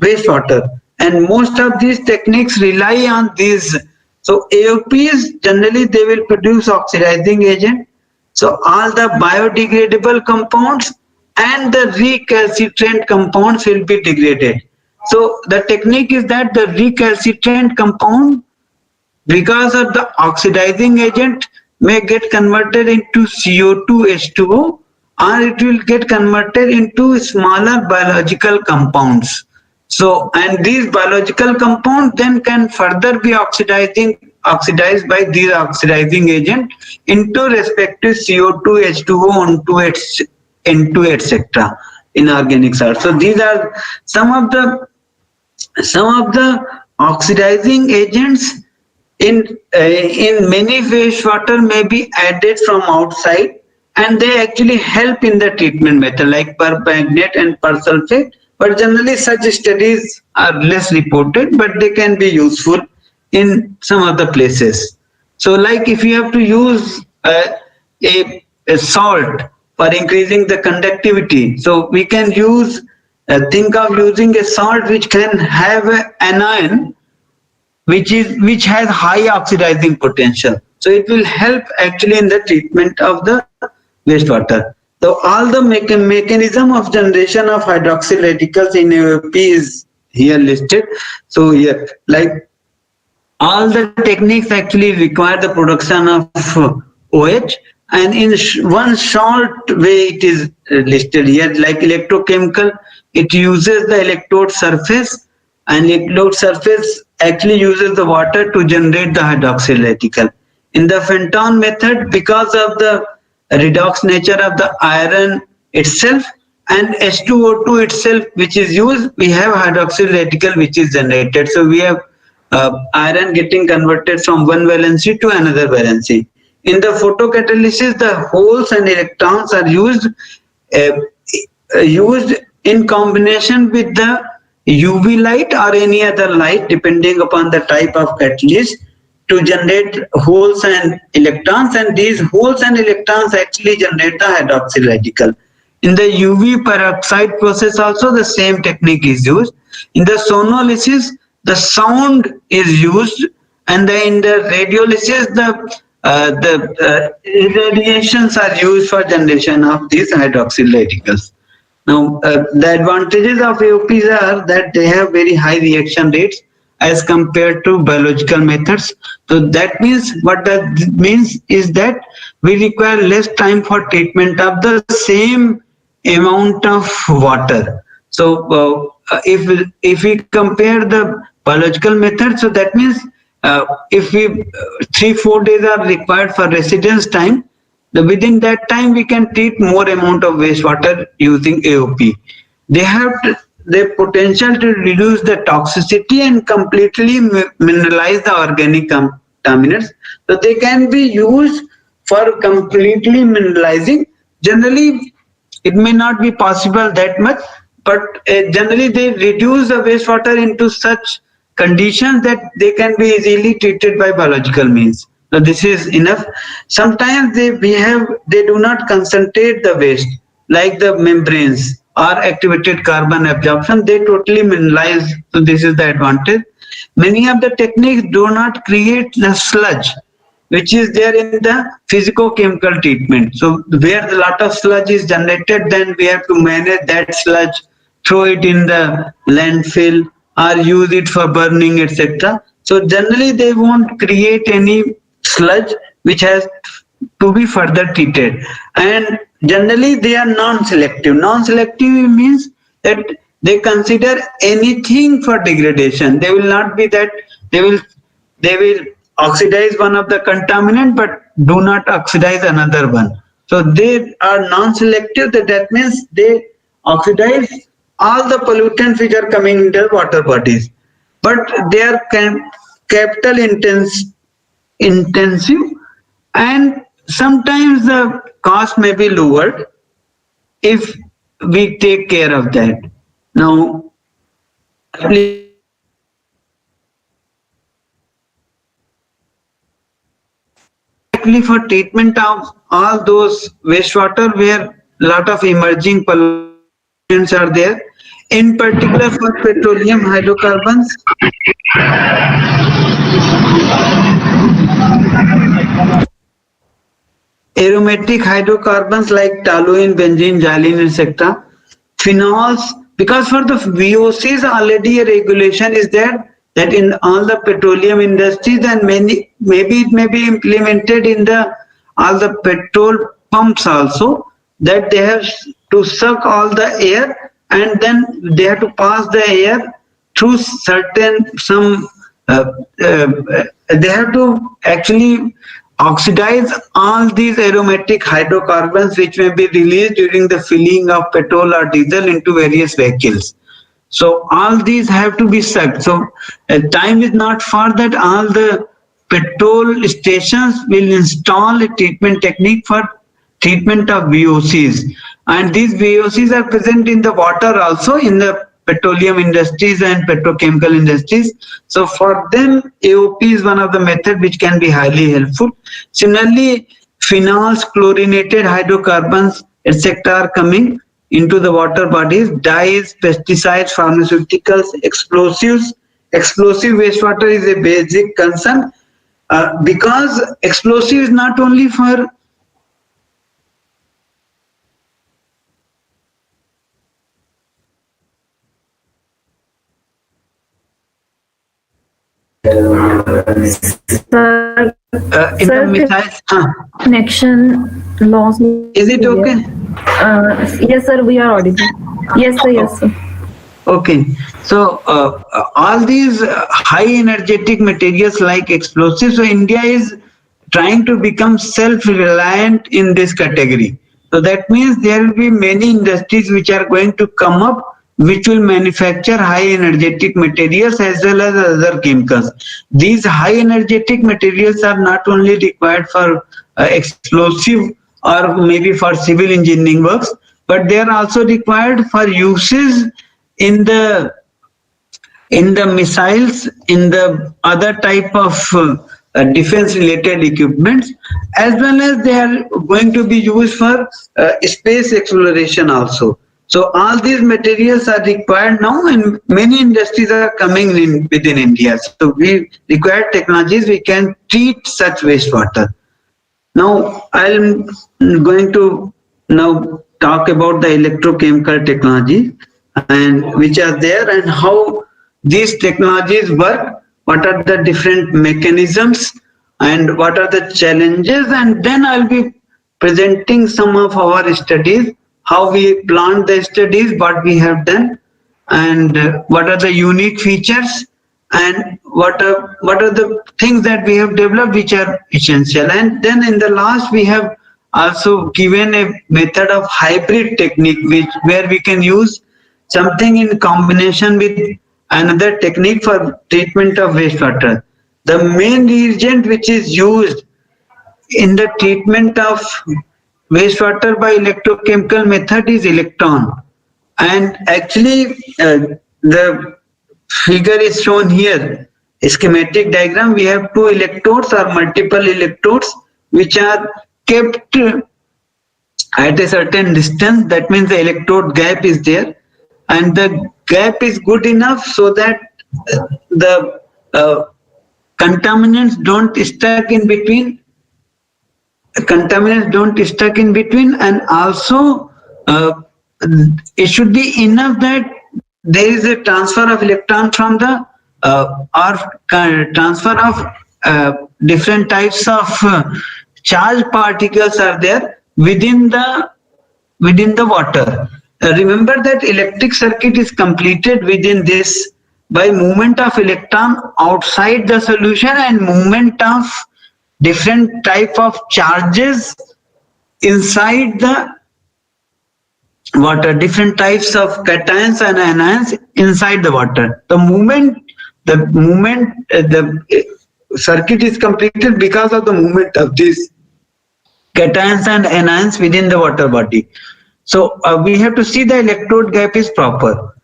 wastewater, and most of these techniques rely on these. So AOPs generally they will produce oxidizing agent. So all the biodegradable compounds and the recalcitrant compounds will be degraded. So the technique is that the recalcitrant compound, because of the oxidizing agent, may get converted into CO2 H2O, or it will get converted into smaller biological compounds. So, and these biological compounds then can further be oxidized by these oxidizing agent into respective CO2 H2O N2 etc. inorganic salts. So these are some of the oxidizing agents in many wastewater may be added from outside, and they actually help in the treatment method like permanganate and persulfate. But generally such studies are less reported, but they can be useful in some other places. So like if you have to use a salt for increasing the conductivity, so we can use think of using a salt which can have an anion which has high oxidizing potential. So it will help actually in the treatment of the wastewater. So all the mechanism of generation of hydroxyl radicals in AOP is here listed. So here, like all the techniques actually require the production of OH, and in one short way it is listed here. Like electrochemical, it uses the electrode surface, and electrode surface actually uses the water to generate the hydroxyl radical. In the Fenton method, because of the redox nature of the iron itself and H2O2 itself which is used, we have hydroxyl radical which is generated. So we have iron getting converted from one valency to another valency. In the photocatalysis, the holes and electrons are used in combination with the UV light or any other light depending upon the type of catalyst to generate holes and electrons, and these holes and electrons actually generate the hydroxyl radical. In the UV peroxide process also the same technique is used. In the sonolysis the sound is used, and in the radiolysis the irradiations are used for generation of these hydroxyl radicals. Now the advantages of AOPs are that they have very high reaction rates as compared to biological methods. So that means, what that means is that we require less time for treatment of the same amount of water. So if we compare the biological method, so that means if we 3-4 days are required for residence time, within that time we can treat more amount of wastewater using AOP. They have the potential to reduce the toxicity and completely mineralize the organic contaminants. So they can be used for completely mineralizing. Generally, it may not be possible that much, but generally they reduce the wastewater into such conditions that they can be easily treated by biological means. So this is enough. Sometimes they do not concentrate the waste like the membranes or activated carbon absorption. They totally mineralize. So this is the advantage. Many of the techniques do not create the sludge which is there in the physico-chemical treatment. So where a lot of sludge is generated, then we have to manage that sludge, throw it in the landfill or use it for burning, etc. So generally they won't create any sludge which has to be further treated. And generally they are non-selective. Non-selective means that they consider anything for degradation. They will not be that they will oxidize one of the contaminant but do not oxidize another one. So they are non-selective. That means they oxidize all the pollutants which are coming into the water bodies, but they are capital intensive, and sometimes the cost may be lowered if we take care of that. Now, for treatment of all those wastewater where a lot of emerging pollutants are there, in particular for petroleum hydrocarbons. Aromatic hydrocarbons like toluene, benzene, xylene, etc. Phenols, because for the VOCs already a regulation is there that in all the petroleum industries, and maybe it may be implemented in all the petrol pumps also, that they have to suck all the air and then they have to pass the air through they have to actually oxidize all these aromatic hydrocarbons which may be released during the filling of petrol or diesel into various vehicles. So all these have to be sucked. So time is not far that all the petrol stations will install a treatment technique for treatment of VOCs. And these VOCs are present in the water also, in the petroleum industries and petrochemical industries. So for them, AOP is one of the methods which can be highly helpful. Similarly, phenols, chlorinated hydrocarbons, etc. are coming into the water bodies, dyes, pesticides, pharmaceuticals, explosives. Explosive wastewater is a basic concern because explosive is not only for in the missiles. Connection loss. Is it okay? Yes, sir, we are audible. Yes, sir, yes, sir. Okay, so all these high energetic materials like explosives, so India is trying to become self-reliant in this category. So that means there will be many industries which are going to come up which will manufacture high energetic materials as well as other chemicals. These high energetic materials are not only required for explosive or maybe for civil engineering works, but they are also required for uses in the missiles, in the other type of defense related equipments, as well as they are going to be used for space exploration also. So all these materials are required now, and many industries are coming in within India. So we require technologies we can treat such wastewater. Now I'm going to now talk about the electrochemical technology and which are there and how these technologies work, what are the different mechanisms and what are the challenges, and then I'll be presenting some of our studies, how we planned the studies, what we have done, and what are the unique features, and what are the things that we have developed which are essential. And then in the last we have also given a method of hybrid technique where we can use something in combination with another technique for treatment of wastewater. the main reagent which is used in the treatment of wastewater by electrochemical method is electron. And actually the figure is shown here, a schematic diagram. We have two electrodes or multiple electrodes which are kept at a certain distance. That means the electrode gap is there, and the gap is good enough so that the contaminants don't stuck in between. And also it should be enough that there is a transfer of electron from the or transfer of different types of charged particles are there within the water. Remember that electric circuit is completed within this by movement of electron outside the solution and movement of different type of charges inside the water, different types of cations and anions inside the water. The movement the circuit is completed because of the movement of these cations and anions within the water body. So we have to see the electrode gap is proper.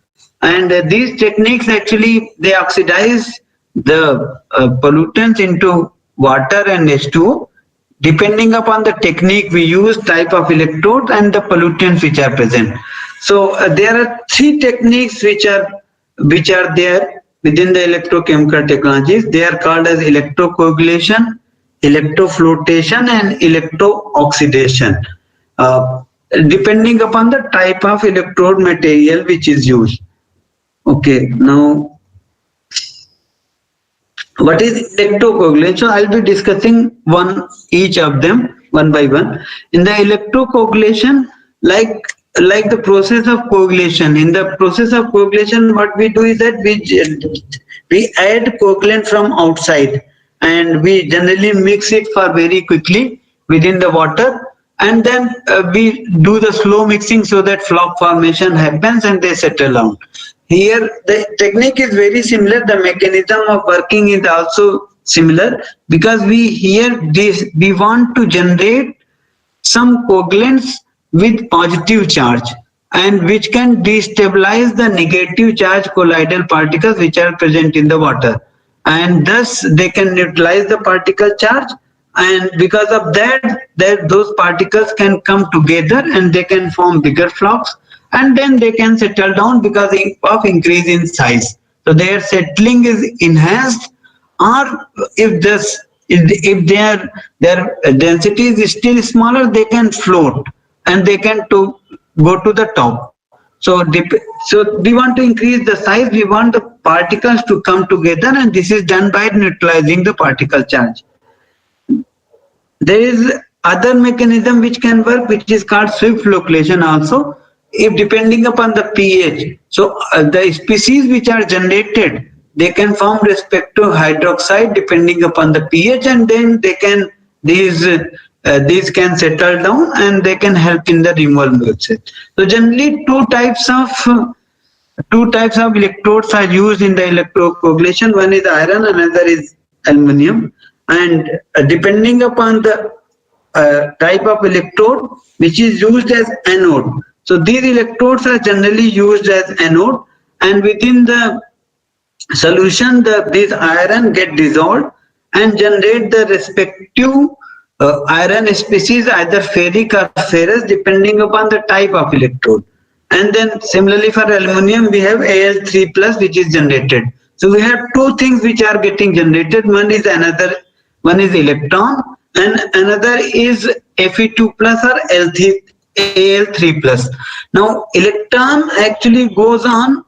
And these techniques actually, they oxidize the pollutants into water and H2O. Depending upon the technique we use, type of electrode and the pollutants which are present. So there are three techniques which are there within the electrochemical technologies. They are called as electrocoagulation, electroflotation and electrooxidation, depending upon the type of electrode material which is used. Okay, now what is electrocoagulation? So I'll be discussing each of them one by one. In the electrocoagulation, like the process of coagulation, in the process of coagulation, what we do is that we add coagulant from outside, and we generally mix it for very quickly within the water, and then we do the slow mixing so that flock formation happens and they settle down. Here the technique is very similar. The mechanism of working is also similar, because we want to generate some coagulants with positive charge and which can destabilize the negative charge colloidal particles which are present in the water, and thus they can neutralize the particle charge, and because of that those particles can come together and they can form bigger flocks, and then they can settle down because of increase in size. So their settling is enhanced, or if their density is still smaller, they can float and they can go to the top. So we want to increase the size, we want the particles to come together, and this is done by neutralizing the particle charge. There is other mechanism which can work, which is called swift flocculation also, if depending upon the pH. So the species which are generated, they can form respective hydroxide depending upon the pH, and then these can settle down and they can help in the removal process. So generally two types of electrodes are used in the electrocoagulation. One is iron, another is aluminum, and depending upon the type of electrode which is used as anode. So these electrodes are generally used as anode, and within the solution this iron get dissolved and generate the respective iron species, either ferric or ferrous, depending upon the type of electrode. And then similarly for aluminum we have Al3+ which is generated. So we have two things which are getting generated. One is electron and another is Fe2+ or Al3+. Now electron actually goes on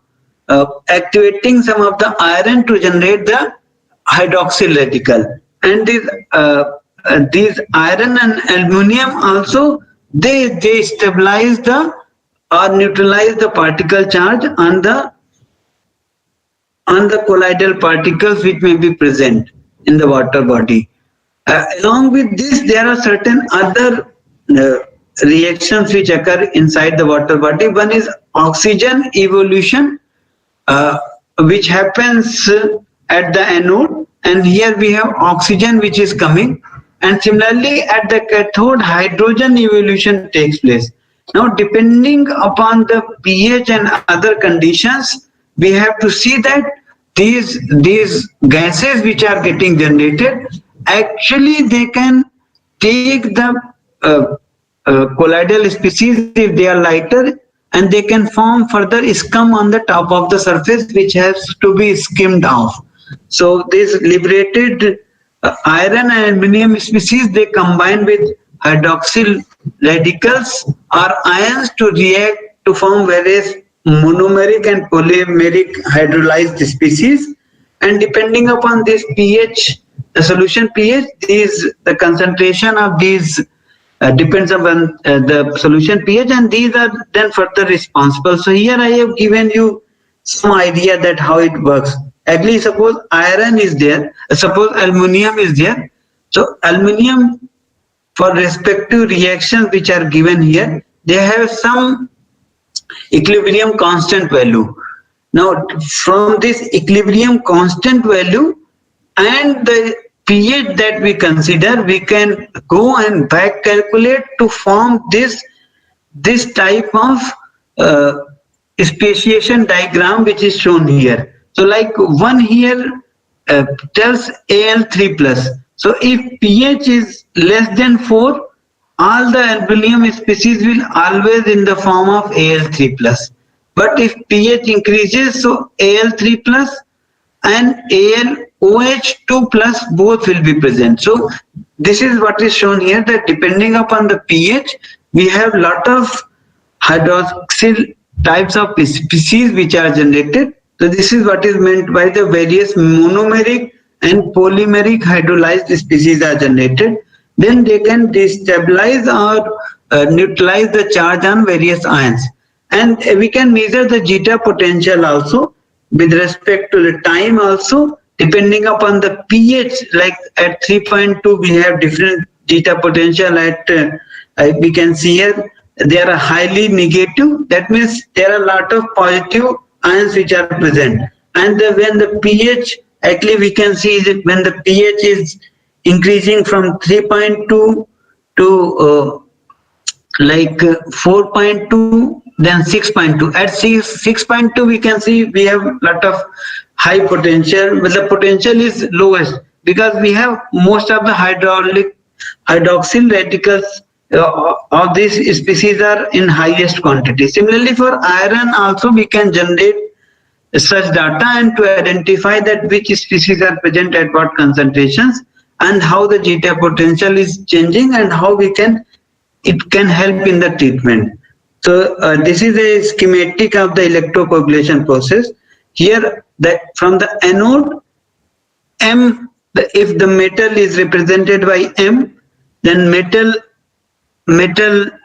activating some of the iron to generate the hydroxyl radical, and these iron and aluminum also they stabilize or neutralize the particle charge on the colloidal particles which may be present in the water body. Along with this, there are certain other reactions which occur inside the water body. One is oxygen evolution, which happens at the anode, and here we have oxygen which is coming, and similarly at the cathode hydrogen evolution takes place. Now depending upon the pH and other conditions, we have to see that these gases which are getting generated, actually they can take the colloidal species if they are lighter, and they can form further scum on the top of the surface which has to be skimmed off. So this liberated iron and aluminum species, they combine with hydroxyl radicals or ions to react to form various monomeric and polymeric hydrolyzed species, and depending upon this pH, the solution pH, the concentration of these depends upon the solution pH, and these are then further responsible. So here I have given you some idea that how it works. Actually, suppose iron is there, suppose aluminium is there. So aluminium, for respective reactions which are given here, they have some equilibrium constant value. Now from this equilibrium constant value and the pH that we consider, we can go and back calculate to form this type of speciation diagram which is shown here. So like one here tells Al3 plus. So if pH is less than 4, all the aluminium species will always in the form of Al3 plus. But if pH increases, so Al3 plus and AlOH2 plus both will be present. So this is what is shown here, that depending upon the pH, we have lot of hydroxyl types of species which are generated. So this is what is meant by the various monomeric and polymeric hydrolyzed species are generated. Then they can destabilize or neutralize the charge on various ions. And we can measure the zeta potential also with respect to the time also, depending upon the pH. Like at 3.2 we have different zeta potential. At we can see here they are highly negative. That means there are a lot of positive ions which are present. And when the pH, actually we can see that when the pH is increasing from 3.2 to like 4.2, then 6.2. At 6.2 we can see we have lot of high potential, but the potential is lowest because we have most of the hydroxyl radicals of these species are in highest quantity. Similarly for iron also we can generate such data and to identify that which species are present at what concentrations and how the zeta potential is changing and how it can help in the treatment. So this is a schematic of the electrocoagulation process. Here that from the anode, M, if the metal is represented by M, then metal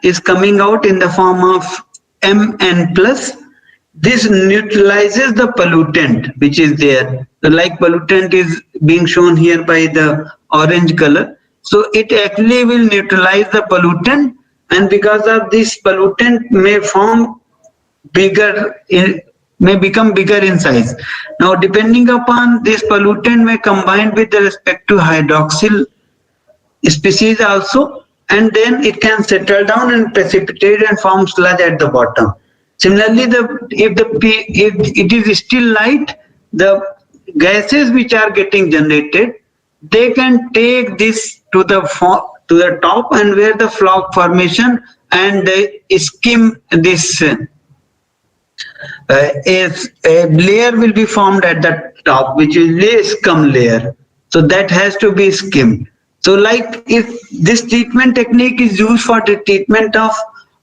is coming out in the form of Mn plus. This neutralizes the pollutant which is there. The like pollutant is being shown here by the orange color. So it actually will neutralize the pollutant, and because of this pollutant may form bigger, may become bigger in size. Now depending upon this pollutant may combine with the respective hydroxyl species also, and then it can settle down and precipitate and form sludge at the bottom. Similarly, if it is still light, the gases which are getting generated, they can take this to the top, and where the flock formation and they skim this a layer will be formed at the top, which is a scum layer. So that has to be skimmed. So like if this treatment technique is used for the treatment of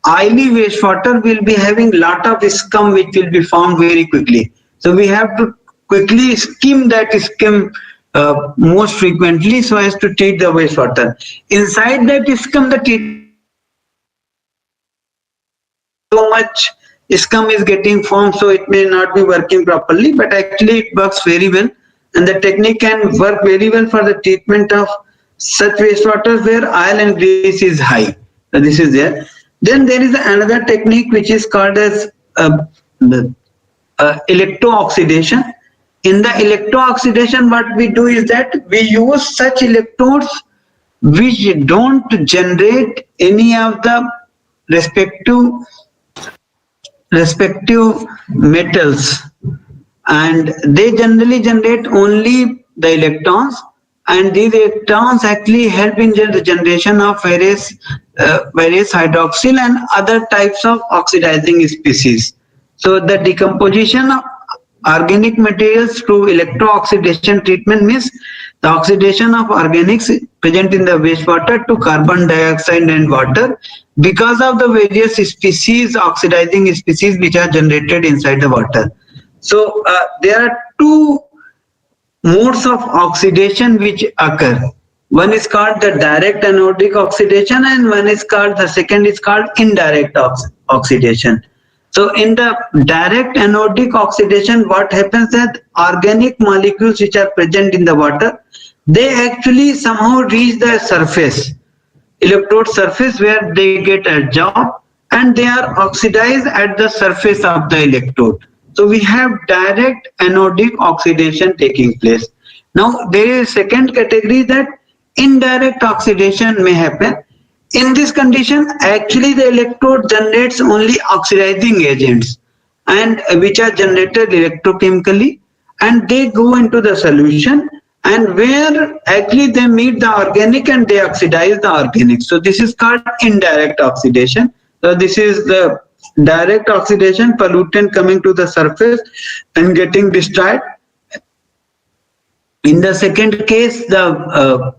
oily wastewater, will be having lot of scum which will be formed very quickly. So we have to quickly skim that scum most frequently so as to treat the wastewater. Inside that scum, so much scum is getting formed, so it may not be working properly, but actually it works very well, and the technique can work very well for the treatment of such wastewater where oil and grease is high. So this is there. Then there is another technique which is called as electro-oxidation. in the electro-oxidation, what we do is that we use such electrodes which don't generate any of the respective metals, and they generally generate only the electrons, and these electrons actually help in the generation of various hydroxyl and other types of oxidizing species. So the decomposition of organic materials through electro-oxidation treatment means the oxidation of organics present in the wastewater to carbon dioxide and water because of the various species, oxidizing species which are generated inside the water. So there are two modes of oxidation which occur. One is called the direct anodic oxidation, and one is called, the second is called indirect oxidation. So in the direct anodic oxidation, what happens that organic molecules which are present in the water, they actually somehow reach the surface, electrode surface, where they get absorbed and they are oxidized at the surface of the electrode. So we have direct anodic oxidation taking place. Now there is a second category, that indirect oxidation may happen. In this condition, actually the electrode generates only oxidizing agents, and which are generated electrochemically, and they go into the solution, and where actually they meet the organic and they oxidize the organic. So this is called indirect oxidation. So this is the direct oxidation, pollutant coming to the surface and getting destroyed. In the second case, the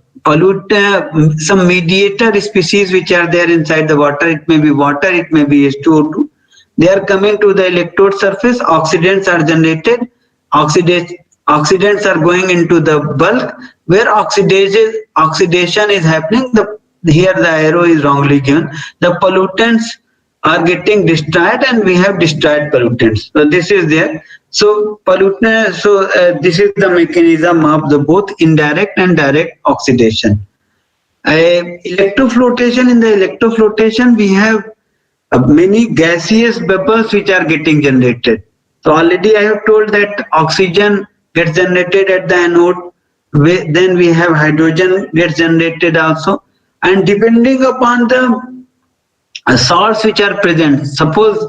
some mediator species which are there inside the water, it may be water, it may be H2O2, they are coming to the electrode surface, oxidants are generated, oxidants are going into the bulk, where oxidation is happening. Here the arrow is wrongly given. The pollutants are getting destroyed, and we have destroyed pollutants. So this is there. So pollutant. So this is the mechanism of the both indirect and direct oxidation. Electroflotation. In the electroflotation, we have many gaseous bubbles which are getting generated. So already I have told that oxygen gets generated at the anode. Then we have hydrogen gets generated also, and depending upon the salts which are present, suppose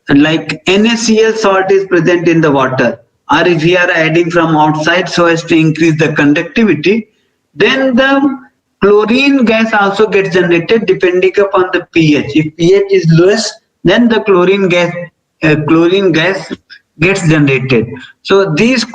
like NaCl salt is present in the water, or if we are adding from outside so as to increase the conductivity, then the chlorine gas also gets generated depending upon the pH. If pH is lowest, then the chlorine gas gets generated. So these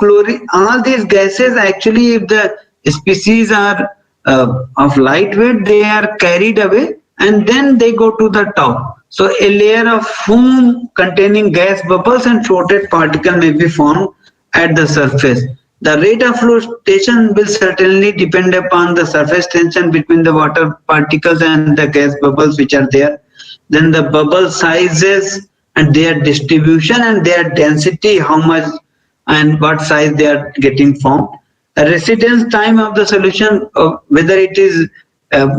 all these gases, actually, if the species are of lightweight, they are carried away and then they go to the top. So a layer of foam containing gas bubbles and floated particle may be formed at the surface. The rate of flotation will certainly depend upon the surface tension between the water particles and the gas bubbles which are there. Then the bubble sizes and their distribution and their density, how much and what size they are getting formed. A residence time of the solution, whether it is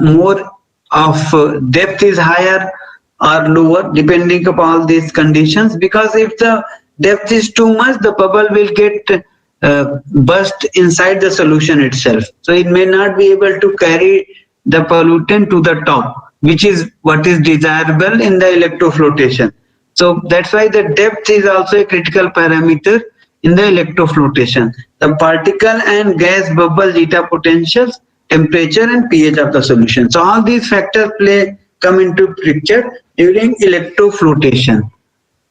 more of depth is higher or lower, depending upon these conditions, because if the depth is too much, the bubble will get burst inside the solution itself. So it may not be able to carry the pollutant to the top, which is what is desirable in the electroflotation. So that's why the depth is also a critical parameter in the electroflotation. The particle and gas bubble zeta potentials, temperature and pH of the solution. So all these factors come into picture during electroflotation.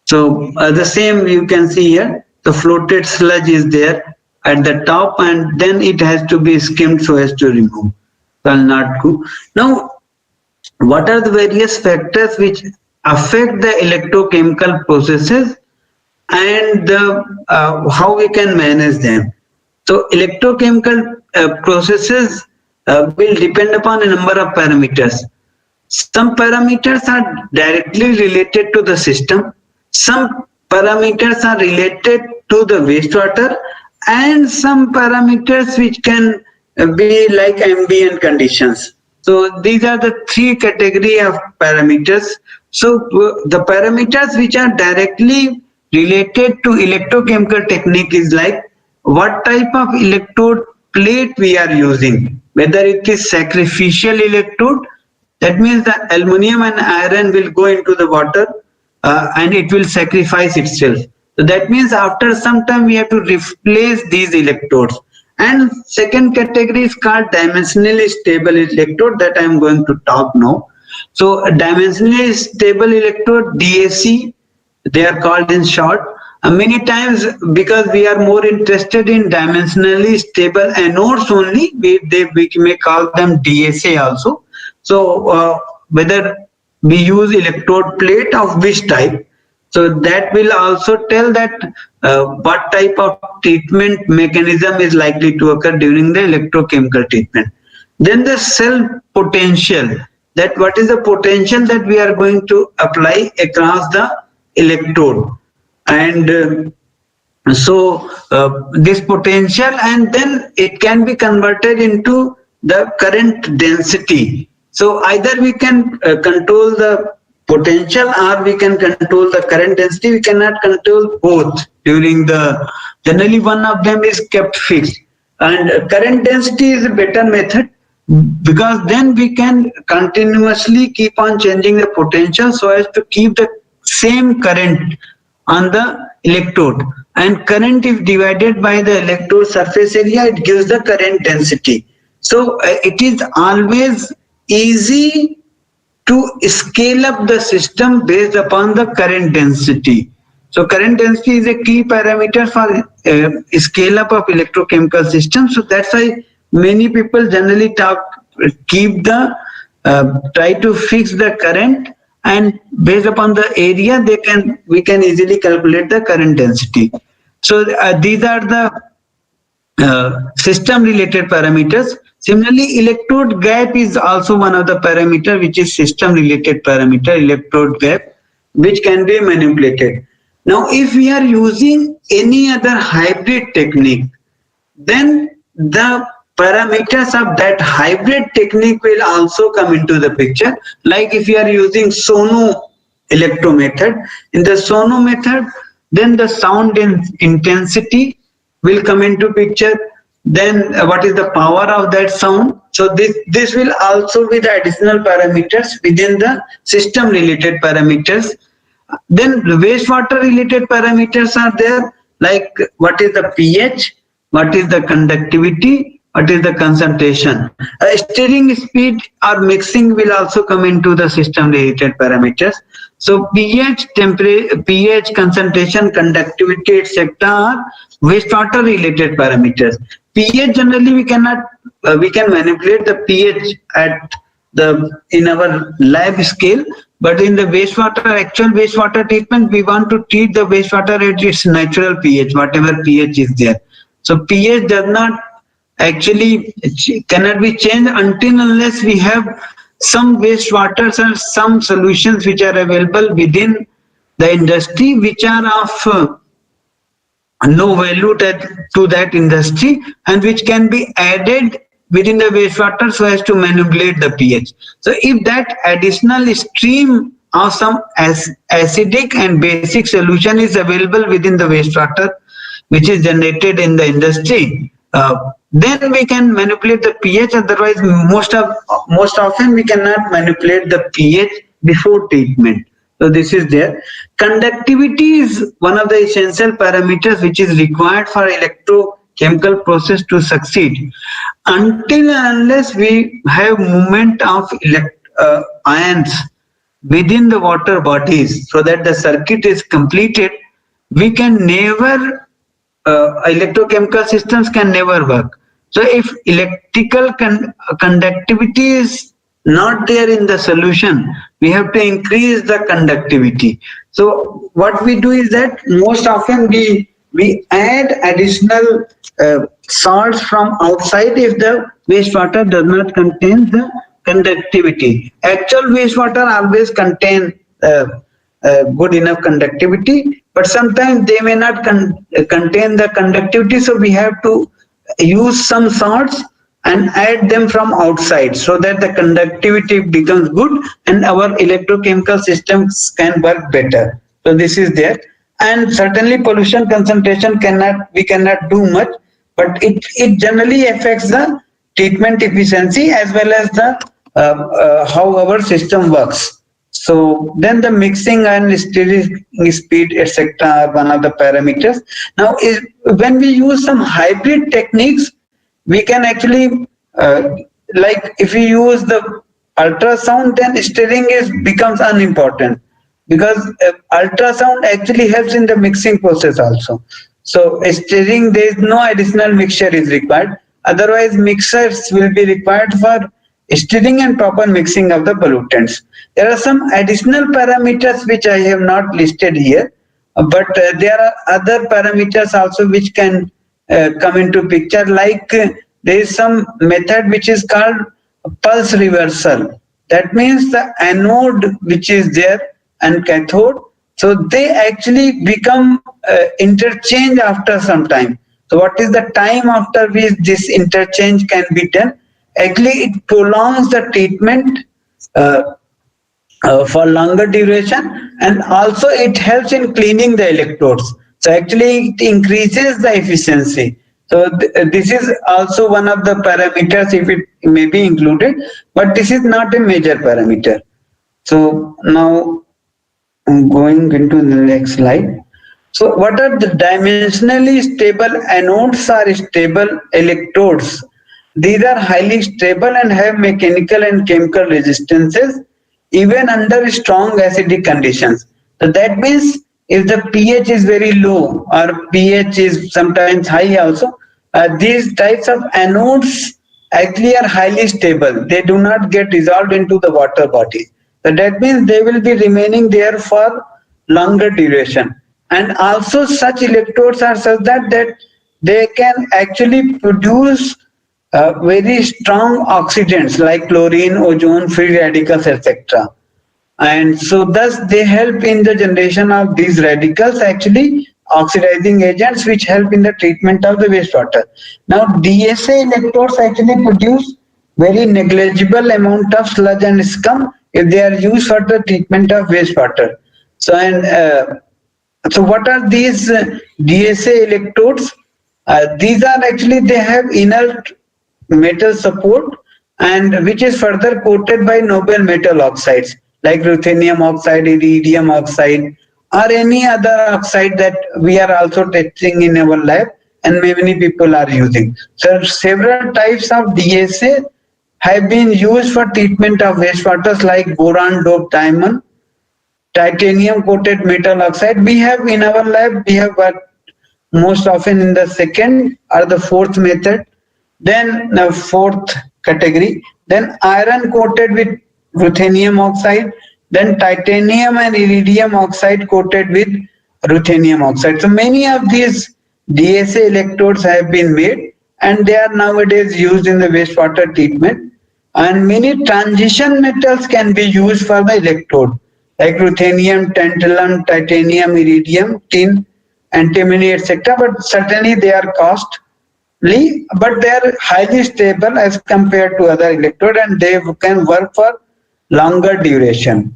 So the same you can see here, the floated sludge is there at the top, and then it has to be skimmed so as to remove. So I'll not go. Now, what are the various factors which affect the electrochemical processes and how we can manage them? So electrochemical processes will depend upon a number of parameters. Some parameters are directly related to the system. Some parameters are related to the wastewater, and some parameters which can be like ambient conditions. So these are the three categories of parameters. So the parameters which are directly related to electrochemical technique is like what type of electrode plate we are using, whether it is sacrificial electrode, that means the aluminum and iron will go into the water and it will sacrifice itself. So that means after some time we have to replace these electrodes. And second category is called dimensionally stable electrode, that I am going to talk now. So a dimensionally stable electrode, DAC, they are called in short. Many times, because we are more interested in dimensionally stable anodes only, we may call them DSA also. So whether we use electrode plate of which type, so that will also tell that what type of treatment mechanism is likely to occur during the electrochemical treatment. Then the cell potential, that what is the potential that we are going to apply across the electrode. And so this potential, and then it can be converted into the current density. So either we can control the potential or we can control the current density. We cannot control both during the, generally one of them is kept fixed, and current density is a better method, because then we can continuously keep on changing the potential so as to keep the same current on the electrode, and current if divided by the electrode surface area, it gives the current density. So it is always easy to scale up the system based upon the current density. So current density is a key parameter for scale up of electrochemical systems. So that's why many people generally keep the try to fix the current, and based upon the area we can easily calculate the current density. So these are the system related parameters. Similarly, electrode gap is also one of the parameter which is system related parameter, electrode gap, which can be manipulated. Now if we are using any other hybrid technique, then the parameters of that hybrid technique will also come into the picture. Like if you are using sono electro method, in the sono method, then the sound intensity will come into picture. Then what is the power of that sound? So this will also be the additional parameters within the system related parameters. Then the wastewater related parameters are there, like what is the pH, what is the conductivity, what is the concentration. Stirring speed or mixing will also come into the system related parameters. So pH, temperature, pH, concentration, conductivity, etc. are wastewater related parameters. pH generally we can manipulate the pH at in our lab scale, but in the actual wastewater treatment, we want to treat the wastewater at its natural pH, whatever pH is there. So pH does not actually cannot be changed until unless we have some wastewaters or some solutions which are available within the industry which are of no value to that industry, and which can be added within the wastewater so as to manipulate the pH. So if that additional stream of some acidic and basic solution is available within the wastewater which is generated in the industry, then we can manipulate the pH. Otherwise, most often we cannot manipulate the pH before treatment. So this is there. Conductivity is one of the essential parameters which is required for electrochemical process to succeed. Until and unless we have movement of ions within the water bodies so that the circuit is completed, we can never, electrochemical systems can never work. So if electrical conductivity is not there in the solution, we have to increase the conductivity. So what we do is that most often we add additional salts from outside if the wastewater does not contain the conductivity. Actual wastewater always contain good enough conductivity, but sometimes they may not contain the conductivity, so we have to use some salts and add them from outside so that the conductivity becomes good and our electrochemical systems can work better. So this is there. and certainly pollution concentration we cannot do much, but it generally affects the treatment efficiency as well as the how our system works. So then the mixing and stirring speed, etc., are one of the parameters. Now, when we use some hybrid techniques, we can actually, like if we use the ultrasound, then stirring becomes unimportant, because ultrasound actually helps in the mixing process also. So stirring, there is no additional mixture is required. Otherwise, mixers will be required for stirring and proper mixing of the pollutants. There are some additional parameters which I have not listed here, but there are other parameters also which can come into picture, like there is some method which is called pulse reversal. That means the anode which is there and cathode, so they actually become interchange after some time. So what is the time after which this interchange can be done? Actually, it prolongs the treatment for longer duration, and also it helps in cleaning the electrodes. So actually it increases the efficiency. So this is also one of the parameters if it may be included, but this is not a major parameter. So now I'm going into the next slide. So what are the dimensionally stable anodes or stable electrodes? These are highly stable and have mechanical and chemical resistances even under strong acidic conditions. So that means if the pH is very low or pH is sometimes high also, these types of anodes actually are highly stable. They do not get dissolved into the water body. So that means they will be remaining there for longer duration. And also such electrodes are such that they can actually produce very strong oxidants like chlorine, ozone, free radicals, etc. And so thus they help in the generation of these radicals, actually oxidizing agents, which help in the treatment of the wastewater. Now DSA electrodes actually produce very negligible amount of sludge and scum if they are used for the treatment of wastewater. So so what are these DSA electrodes? These are actually, they have inert metal support, and which is further coated by noble metal oxides like ruthenium oxide, iridium oxide, or any other oxide that we are also testing in our lab and many people are using. So several types of DSA have been used for treatment of wastewaters like boron doped diamond, titanium coated metal oxide. We have in our lab, we have worked most often in the second or the fourth method, then the fourth category, then iron coated with ruthenium oxide, then titanium and iridium oxide coated with ruthenium oxide. So many of these DSA electrodes have been made and they are nowadays used in the wastewater treatment, and many transition metals can be used for the electrode like ruthenium, tantalum, titanium, iridium, tin, antimony, etc. But certainly they are costly, but they are highly stable as compared to other electrode, and they can work for longer duration.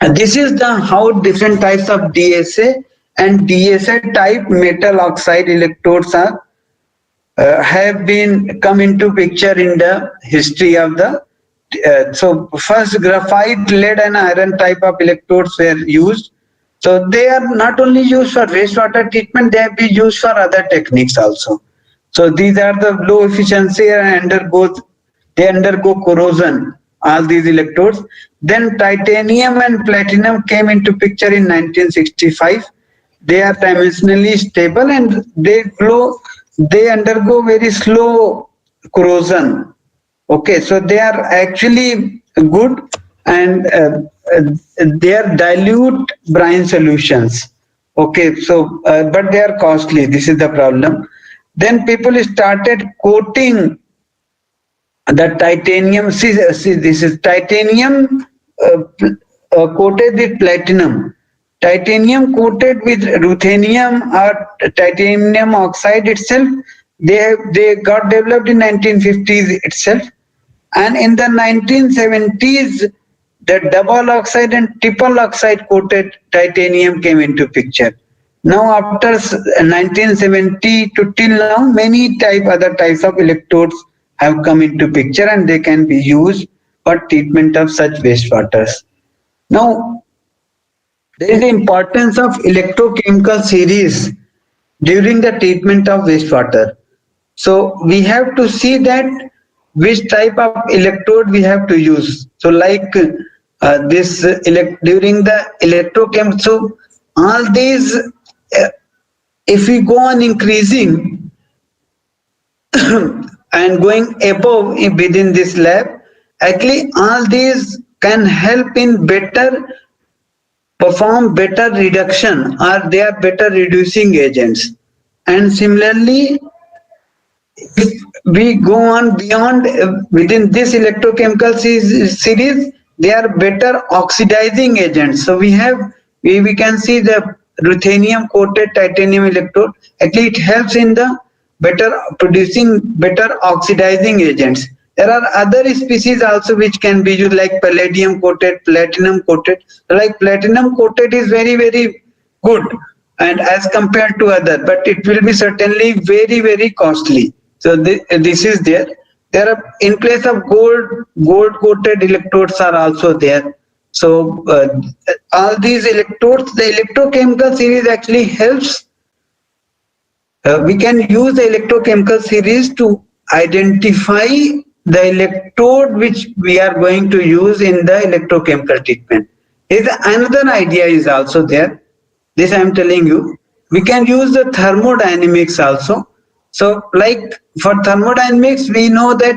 And this is the how different types of DSA and DSA type metal oxide electrodes are have been come into picture in the history of the so first graphite, lead and iron type of electrodes were used. So they are not only used for wastewater treatment, they have been used for other techniques also. So these are the low efficiency and they undergo corrosion, all these electrodes. Then titanium and platinum came into picture in 1965. They are dimensionally stable and they undergo very slow corrosion. Okay, so they are actually good, and they are dilute brine solutions. Okay, so but they are costly. This is the problem. Then people started coating the titanium. See this is titanium coated with platinum. Titanium coated with ruthenium or titanium oxide itself. They got developed in 1950s itself. And in the 1970s, the double oxide and triple oxide coated titanium came into picture. Now after 1970 to till now, many other types of electrodes have come into picture and they can be used for treatment of such wastewaters. Now there is the importance of electrochemical series during the treatment of wastewater. So we have to see that which type of electrode we have to use. So like during the electrochem, so all these, if we go on increasing and going above within this lab, actually all these can help in perform better reduction, or they are better reducing agents. And similarly, if we go on beyond within this electrochemical series, they are better oxidizing agents. So we can see the ruthenium coated titanium electrode. Actually, it helps in the producing better oxidizing agents. There are other species also which can be used, like palladium coated, platinum coated. Like platinum coated is very, very good and as compared to other, but it will be certainly very, very costly. So this is there. There are, in place of gold coated electrodes are also there. So all these electrodes, the electrochemical series actually helps. We can use the electrochemical series to identify the electrode which we are going to use in the electrochemical treatment. Another idea is also there. This I am telling you. We can use the thermodynamics also. So like for thermodynamics, we know that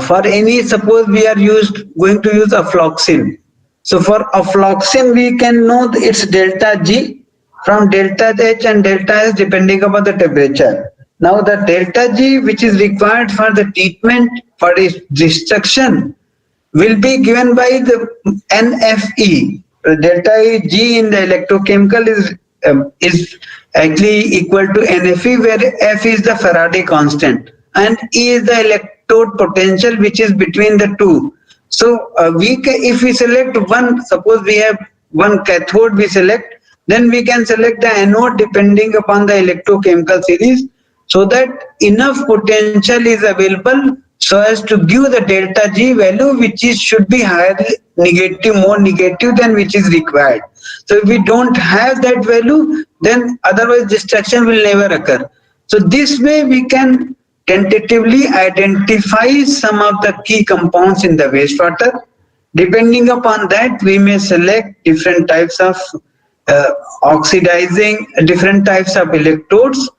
for any, suppose we are going to use afloxacin. So for afloxacin, we can know its delta G from delta H and delta S depending upon the temperature. Now the delta G which is required for the treatment for its destruction will be given by the NFE. Delta G in the electrochemical is actually equal to NFE, where F is the Faraday constant and E is the electrode potential which is between the two. So if we select one, suppose we have one cathode we select, then we can select the anode depending upon the electrochemical series, so that enough potential is available so as to give the delta G value which should be highly negative, more negative than which is required. So if we don't have that value, then otherwise destruction will never occur. So this way we can tentatively identify some of the key compounds in the wastewater. Depending upon that, we may select different types of oxidizing, different types of electrodes.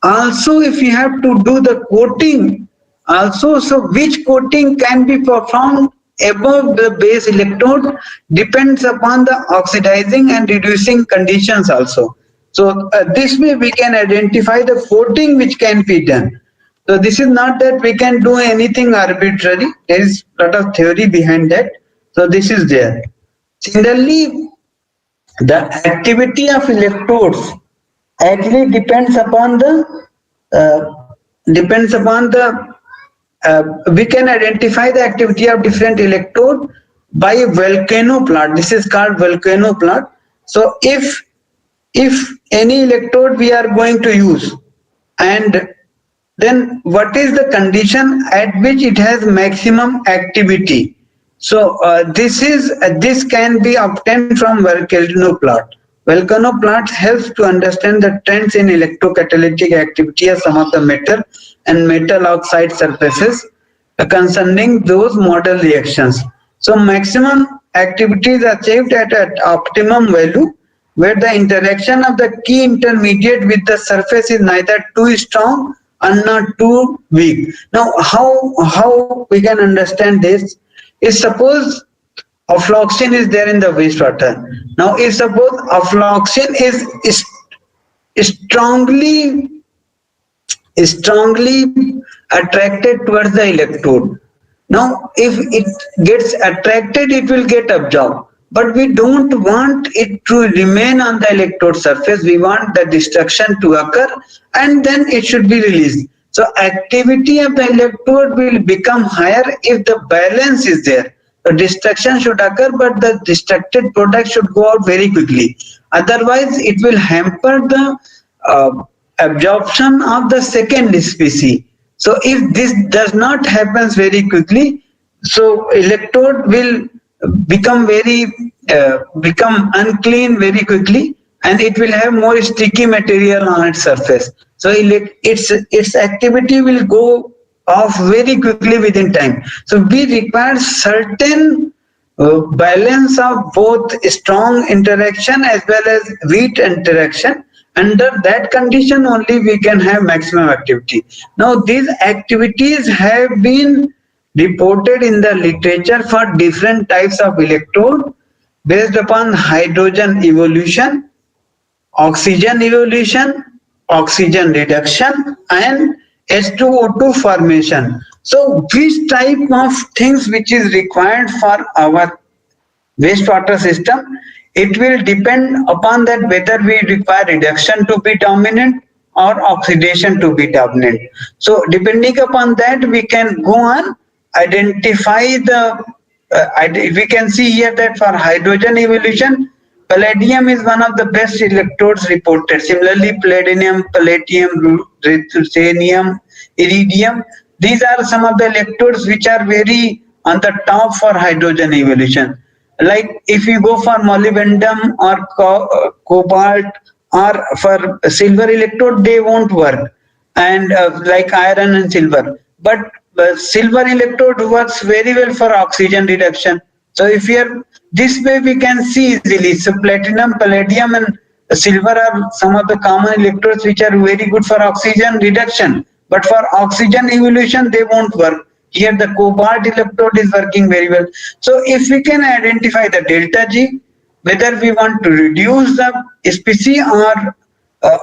Also, if you have to do the coating, also, so which coating can be performed above the base electrode depends upon the oxidizing and reducing conditions also. So this way we can identify the coating which can be done. So this is not that we can do anything arbitrary. There is a lot of theory behind that. So this is there. Similarly, the activity of electrodes actually depends upon we can identify the activity of different electrode by volcano plot. This is called volcano plot. So if any electrode we are going to use, and then what is the condition at which it has maximum activity. So this can be obtained from volcano plot. Volcano plot helps to understand the trends in electrocatalytic activity of some of the metal and metal oxide surfaces concerning those model reactions. So maximum activity is achieved at an optimum value where the interaction of the key intermediate with the surface is neither too strong and not too weak. Now how we can understand this is, suppose afloxacin is there in the wastewater. Now if suppose afloxacin is strongly attracted towards the electrode. Now if it gets attracted, it will get absorbed, but we don't want it to remain on the electrode surface. We want the destruction to occur and then it should be released. So activity of the electrode will become higher if the balance is there. destruction should occur, but the destructed product should go out very quickly. Otherwise, it will hamper the absorption of the second species. So if this does not happen very quickly, so electrode will become unclean very quickly, and it will have more sticky material on its surface. So its activity will go off very quickly within time. So we require certain balance of both strong interaction as well as weak interaction. Under that condition only we can have maximum activity. Now these activities have been reported in the literature for different types of electrode based upon hydrogen evolution, oxygen evolution, oxygen reduction, and H2O2 formation. So which type of things which is required for our wastewater system, it will depend upon that whether we require reduction to be dominant or oxidation to be dominant. So depending upon that, we can go on identify the we can see here that for hydrogen evolution, palladium is one of the best electrodes reported. Similarly, platinum, palladium, ruthenium, iridium, these are some of the electrodes which are very on the top for hydrogen evolution. Like if you go for molybdenum or cobalt or for silver electrode, they won't work, and like iron and silver. But silver electrode works very well for oxygen reduction. So if you are this way, we can see easily. So platinum, palladium, and silver are some of the common electrodes which are very good for oxygen reduction. But for oxygen evolution, they won't work. Here the cobalt electrode is working very well. So if we can identify the delta G, whether we want to reduce the species or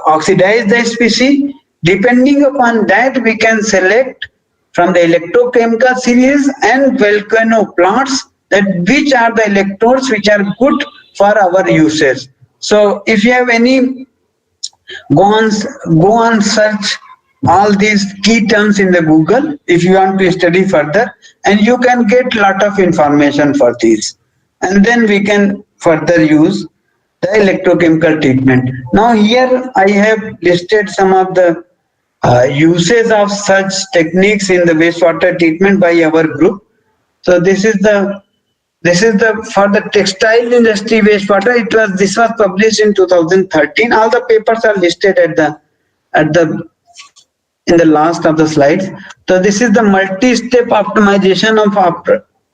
oxidize the species, depending upon that we can select from the electrochemical series and volcano plots that which are the electrodes which are good for our uses. So if you have any, go on search all these key terms in the Google if you want to study further, and you can get lot of information for these, and then we can further use the electrochemical treatment. Now here I have listed some of the uses of such techniques in the wastewater treatment by our group. So this is the for the textile industry wastewater. This was published in 2013. All the papers are listed at the in the last of the slides. So this is the multi-step optimization of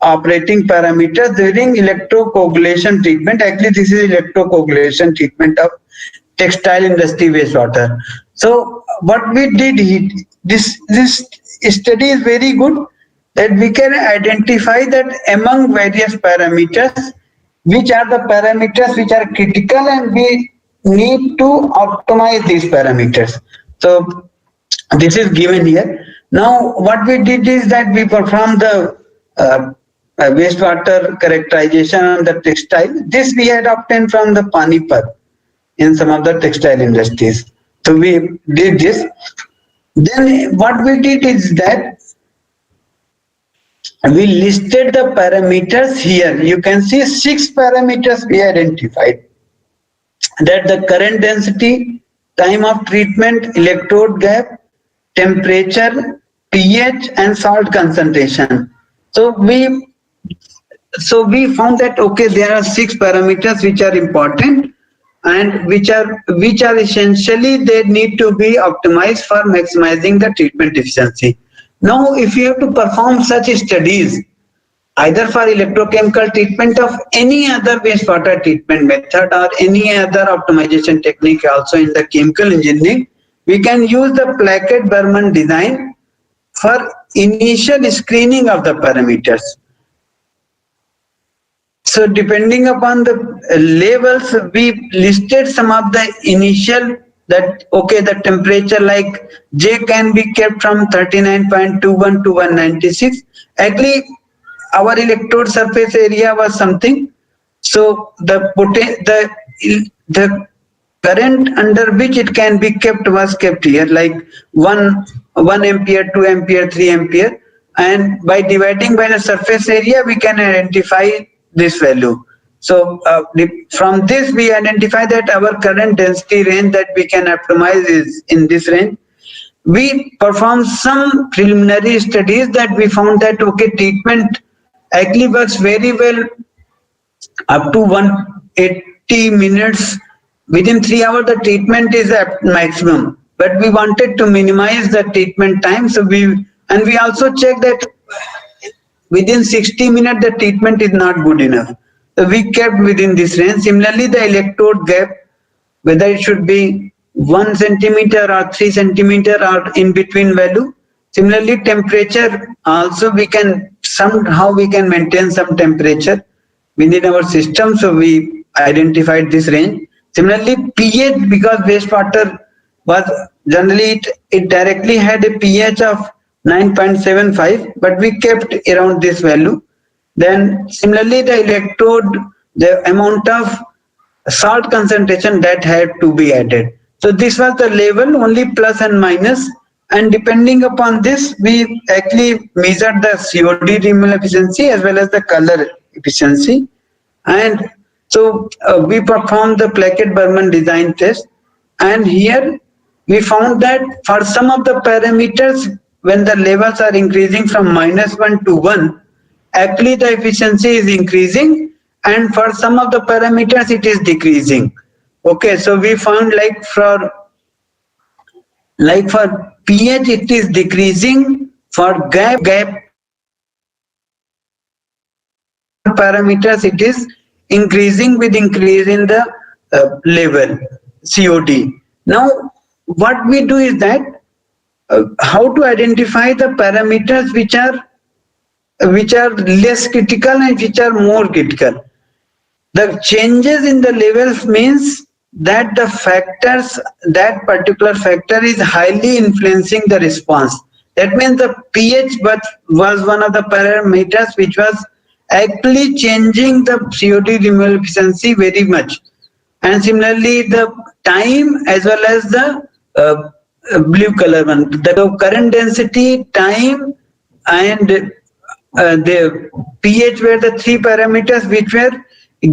operating parameters during electrocoagulation treatment. Actually, this is electrocoagulation treatment of textile industry wastewater. So what we did, this study is very good, that we can identify that among various parameters, which are the parameters which are critical, and we need to optimize these parameters. So this is given here. Now what we did is that we performed the wastewater characterization on the textile. This we had obtained from the Panipat in some of the textile industries. So we did this. Then what we did is that we listed the parameters here. You can see 6 parameters we identified. That the current density, time of treatment, electrode gap, temperature, pH, and salt concentration. So we found that okay, there are 6 parameters which are important and which are essentially they need to be optimized for maximizing the treatment efficiency. Now if you have to perform such studies either for electrochemical treatment of any other wastewater treatment method or any other optimization technique also in the chemical engineering, we can use the Plackett-Berman design for initial screening of the parameters. So depending upon the levels, we listed some of the initial, that okay, the temperature like J can be kept from 39.21 to 196. Actually, our electrode surface area was something. So the current under which it can be kept was kept here, like 1 ampere, 2 ampere, 3 ampere, and by dividing by the surface area we can identify this value. So from this we identify that our current density range that we can optimize is in this range. We performed some preliminary studies that we found that okay, treatment actually works very well up to 180 minutes. Within 3 hours the treatment is at maximum, but we wanted to minimize the treatment time, so we also checked that within 60 minutes the treatment is not good enough, so we kept within this range. Similarly, the electrode gap, whether it should be 1 centimeter or 3 centimeter or in between value. Similarly, temperature also we can somehow maintain some temperature within our system, so we identified this range. Similarly, pH, because wastewater was generally it directly had a pH of 9.75, but we kept around this value. Then similarly, the electrode, the amount of salt concentration that had to be added. So this was the level, only plus and minus, and depending upon this we actually measured the COD removal efficiency as well as the color efficiency. And so we performed the Plackett-Berman design test, and here we found that for some of the parameters, when the levels are increasing from -1 to 1, actually the efficiency is increasing, and for some of the parameters it is decreasing. Okay, so we found like for pH it is decreasing, for gap parameters it is increasing with increase in the level COD. Now what we do is that how to identify the parameters which are less critical and which are more critical. The changes in the levels means that the factors, that particular factor is highly influencing the response. That means the pH was one of the parameters which was actually changing the COD removal efficiency very much. And similarly, the time as well as the blue color one, the current density, time, and the pH were the three parameters which were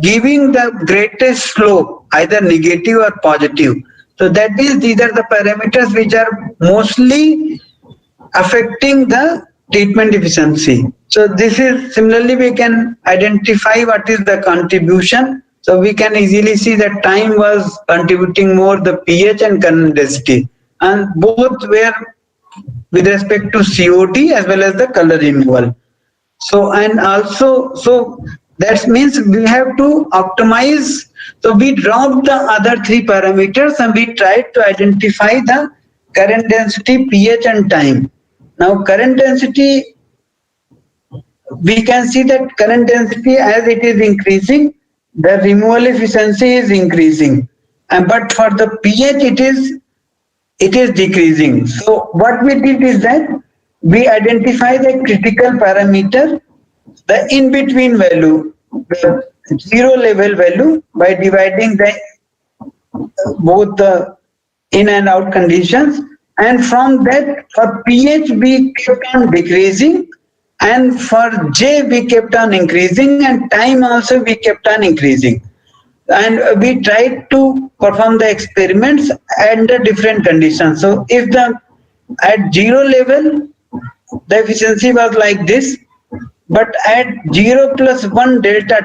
giving the greatest slope, either negative or positive. So that means these are the parameters which are mostly affecting the treatment efficiency. So this is similarly we can identify what is the contribution. So we can easily see that time was contributing more, the pH and current density, and both were with respect to COD as well as the color removal. So and also, so that means we have to optimize. So we dropped the other three parameters and we tried to identify the current density, pH and time. Now current density, we can see that current density as it is increasing, the removal efficiency is increasing, and but for the pH it is decreasing. So what we did is that we identify the critical parameter, the in-between value, the zero level value, by dividing the both the in and out conditions, and from that for pH we kept on decreasing, and for J we kept on increasing, and time also we kept on increasing. And we tried to perform the experiments under different conditions. So if at zero level the efficiency was like this, but at 0 plus 1 delta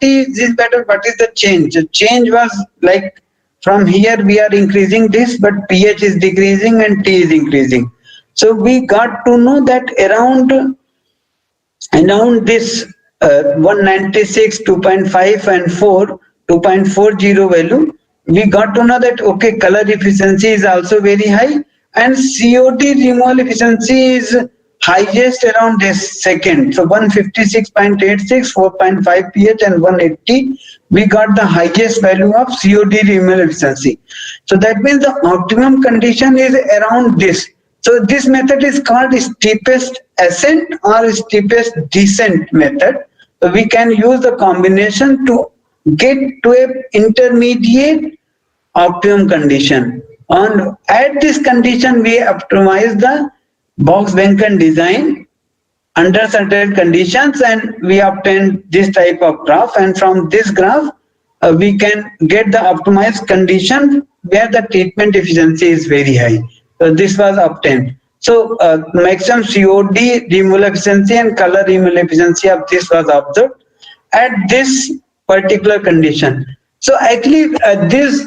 t is better. What is the change? The change was like from here we are increasing this, but pH is decreasing and T is increasing. So we got to know that around this 196, 2.5 and 4, 2.40 value, we got to know that okay, color efficiency is also very high, and COD removal efficiency is highest around this second. So 156.86, 4.5 pH and 180, we got the highest value of COD removal efficiency. So that means the optimum condition is around this. So this method is called steepest ascent or steepest descent method. So we can use the combination to get to an intermediate optimum condition. And at this condition we optimize the box Benken design, under certain conditions, and we obtain this type of graph, and from this graph we can get the optimized condition where the treatment efficiency is very high. So this was obtained. So maximum COD removal efficiency and color removal efficiency of this was observed at this particular condition. So actually this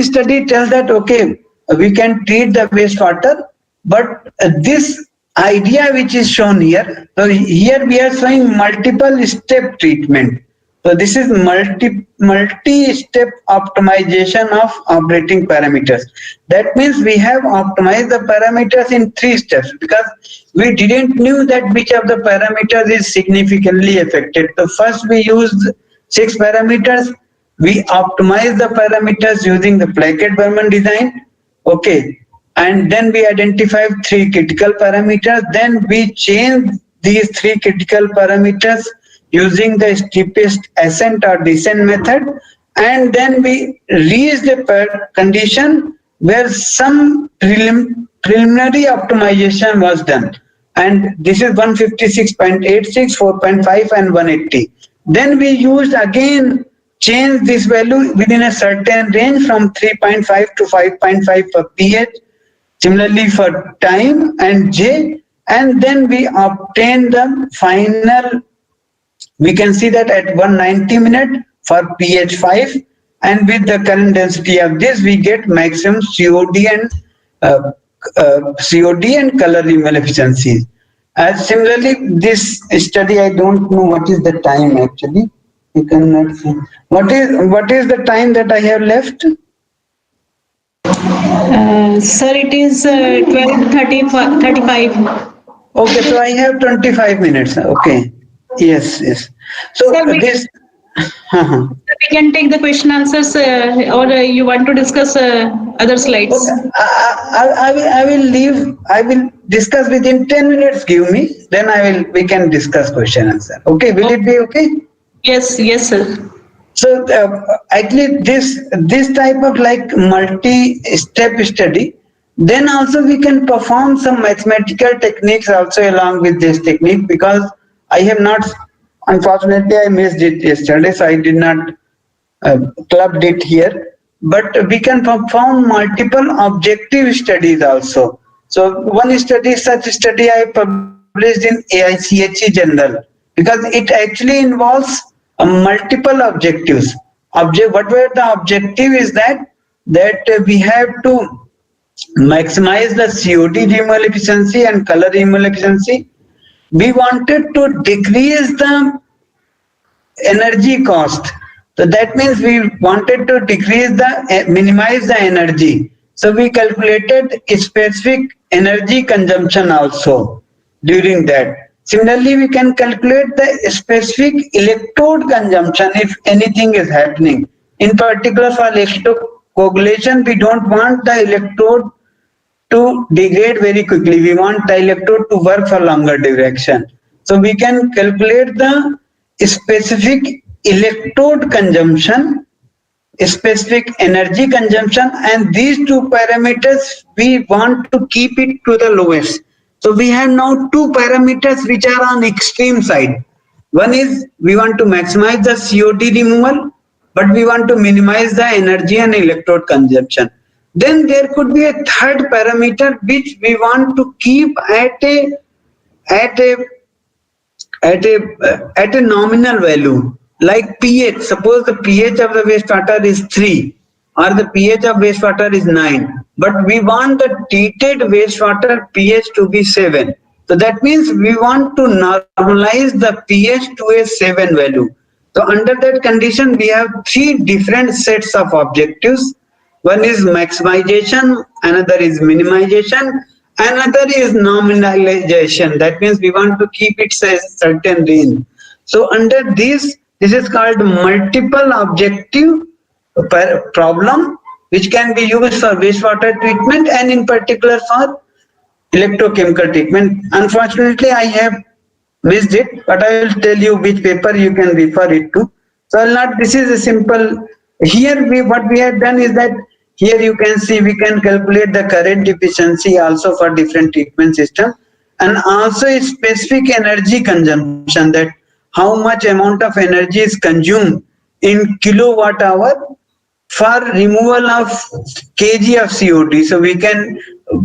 study tells that okay, we can treat the wastewater, but this idea which is shown here, so here we are showing multiple step treatment. So this is multi-step optimization of operating parameters. That means we have optimized the parameters in 3 steps because we didn't knew that which of the parameters is significantly affected. So first we used 6 parameters. We optimized the parameters using the Plackett-Berman design. Okay. And then we identified 3 critical parameters. Then we changed these 3 critical parameters using the steepest ascent or descent method, and then we reached a condition where some preliminary optimization was done, and this is 156.86, 4.5 and 180. Then we used again change this value within a certain range from 3.5 to 5.5 for pH, similarly for time and J, and then we obtain the final. We can see that at 190 minutes for pH 5, and with the current density of this, we get maximum COD and color removal efficiency. Similarly, this study, I don't know what is the time actually. You cannot see. What is the time that I have left? Sir, it is 12:35. Okay, so I have 25 minutes. Okay. Yes. So Sir, this. We can take the question answers, or you want to discuss other slides? Okay. I will leave. I will discuss within 10 minutes. Give me. Then we can discuss question answer. Okay. Will it be okay? Yes, sir. So actually, this type of like multi-step study. Then also we can perform some mathematical techniques also along with this technique, because I have not, unfortunately I missed it yesterday, so I did not clubbed it here, but we can perform multiple objective studies also. So one study, such study I published in AICHE journal, because it actually involves multiple objectives. What were the objective is that we have to maximize the COD removal efficiency and color removal efficiency. We wanted to decrease the energy cost. So that means we wanted to minimize the energy. So we calculated specific energy consumption also during that. Similarly, we can calculate the specific electrode consumption if anything is happening. In particular, for electrocoagulation, we don't want the electrode to degrade very quickly. We want the electrode to work for longer duration. So we can calculate the specific electrode consumption, specific energy consumption, and these 2 parameters we want to keep it to the lowest. So we have now 2 parameters which are on extreme side. One is we want to maximize the COD removal, but we want to minimize the energy and electrode consumption. Then there could be a third parameter which we want to keep at a nominal value, like pH. Suppose the pH of the wastewater is 3 or the pH of wastewater is 9, but we want the treated wastewater pH to be 7. So that means we want to normalize the pH to a 7 value. So under that condition, we have 3 different sets of objectives. One is maximization, another is minimization, another is nominalization. That means we want to keep it a certain range. So under this is called multiple objective problem, which can be used for wastewater treatment and in particular for electrochemical treatment. Unfortunately, I have missed it, but I will tell you which paper you can refer it to. So this is a simple. Here what we have done is that here you can see we can calculate the current efficiency also for different treatment systems, and also a specific energy consumption, that how much amount of energy is consumed in kilowatt hour for removal of kg of CO2. So we can,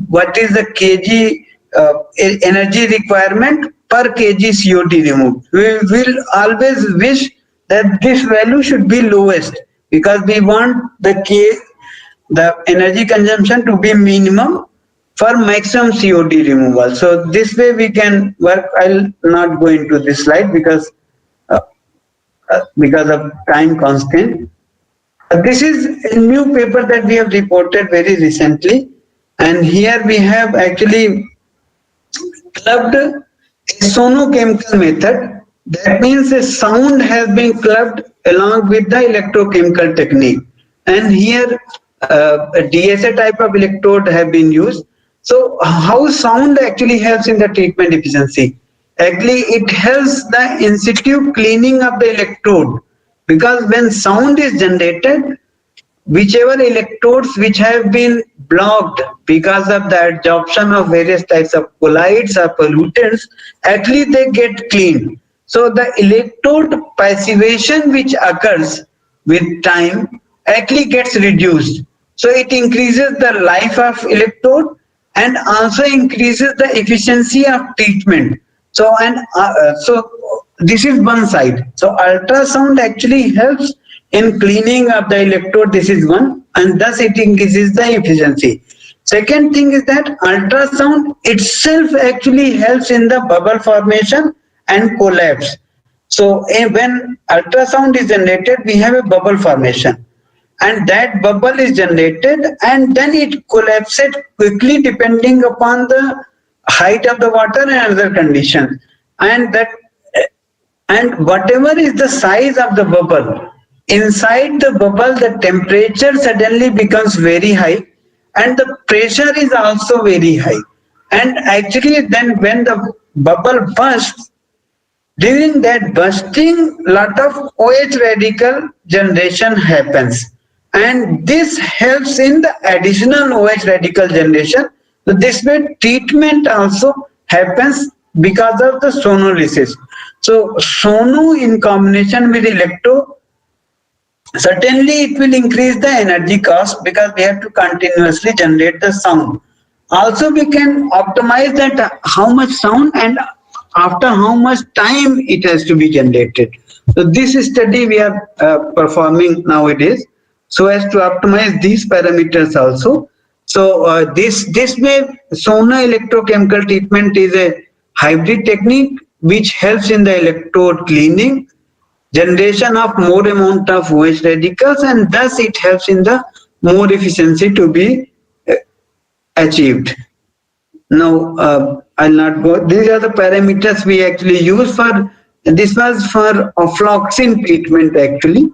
what is the kg energy requirement per kg CO2 removed. We will always wish that this value should be lowest, because we want the energy consumption to be minimum for maximum CO2 removal. So this way we can work. I'll not go into this slide because of time constraint. This is a new paper that we have reported very recently, and here we have actually clubbed a sonochemical method. That means a sound has been clubbed along with the electrochemical technique, and here a DSA type of electrode have been used. So how sound actually helps in the treatment efficiency? Actually, it helps the in situ cleaning of the electrode, because when sound is generated, whichever electrodes which have been blocked because of the absorption of various types of pollutants or pollutants, actually they get cleaned. So the electrode passivation which occurs with time actually gets reduced. So it increases the life of electrode and also increases the efficiency of treatment. So this is one side. So ultrasound actually helps in cleaning of the electrode. This is one, and thus it increases the efficiency. Second thing is that ultrasound itself actually helps in the bubble formation and collapse. So when ultrasound is generated, we have a bubble formation, and that bubble is generated and then it collapses quickly depending upon the height of the water and other conditions. And whatever is the size of the bubble, inside the bubble the temperature suddenly becomes very high and the pressure is also very high. And actually then when the bubble bursts, during that bursting, lot of OH radical generation happens, and this helps in the additional OH radical generation. So this way treatment also happens because of the sonolysis. So sono in combination with electro, certainly it will increase the energy cost because we have to continuously generate the sound. Also we can optimize that how much sound and after how much time it has to be generated. So this study we are performing nowadays so as to optimize these parameters also. So this way sono electrochemical treatment is a hybrid technique which helps in the electrode cleaning, generation of more amount of OH radicals, and thus it helps in the more efficiency to be achieved. Now I'll not go. These are the parameters we actually use for. This was for aflatoxin treatment actually,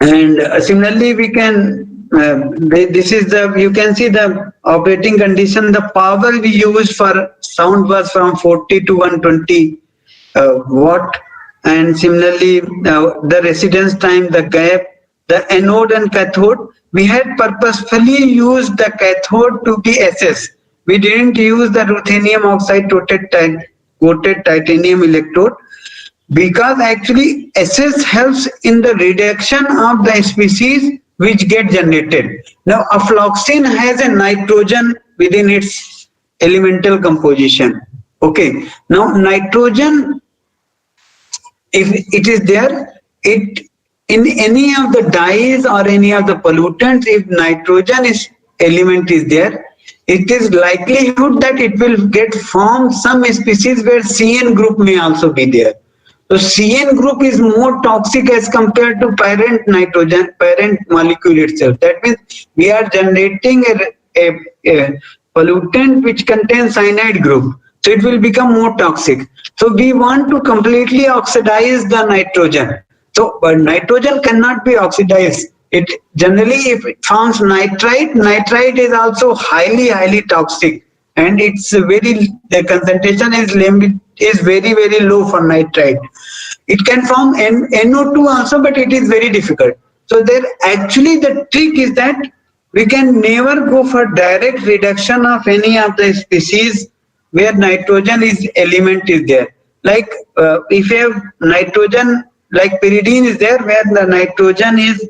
and similarly we can. This is the, you can see the operating condition. The power we used for sound was from 40 to 120 watt, and similarly the residence time, the gap, the anode and cathode. We had purposefully used the cathode to be SS. We didn't use the ruthenium oxide coated titanium electrode because actually SS helps in the reduction of the species which get generated. Now aflatoxin has a nitrogen within its elemental composition. Okay, now nitrogen, if it is there, it in any of the dyes or any of the pollutants, if nitrogen element is there, it is likelihood that it will get formed some species where CN group may also be there. So CN group is more toxic as compared to parent molecule itself. That means we are generating a pollutant which contains cyanide group. So it will become more toxic. So we want to completely oxidize the nitrogen. So but nitrogen cannot be oxidized. It generally, if it forms nitrite is also highly toxic, and it's the concentration is very low for nitrite. It can form NO2 also, but it is very difficult. So there actually the trick is that we can never go for direct reduction of any of the species where nitrogen is element is there. Like if you have nitrogen, like pyridine is there where the nitrogen is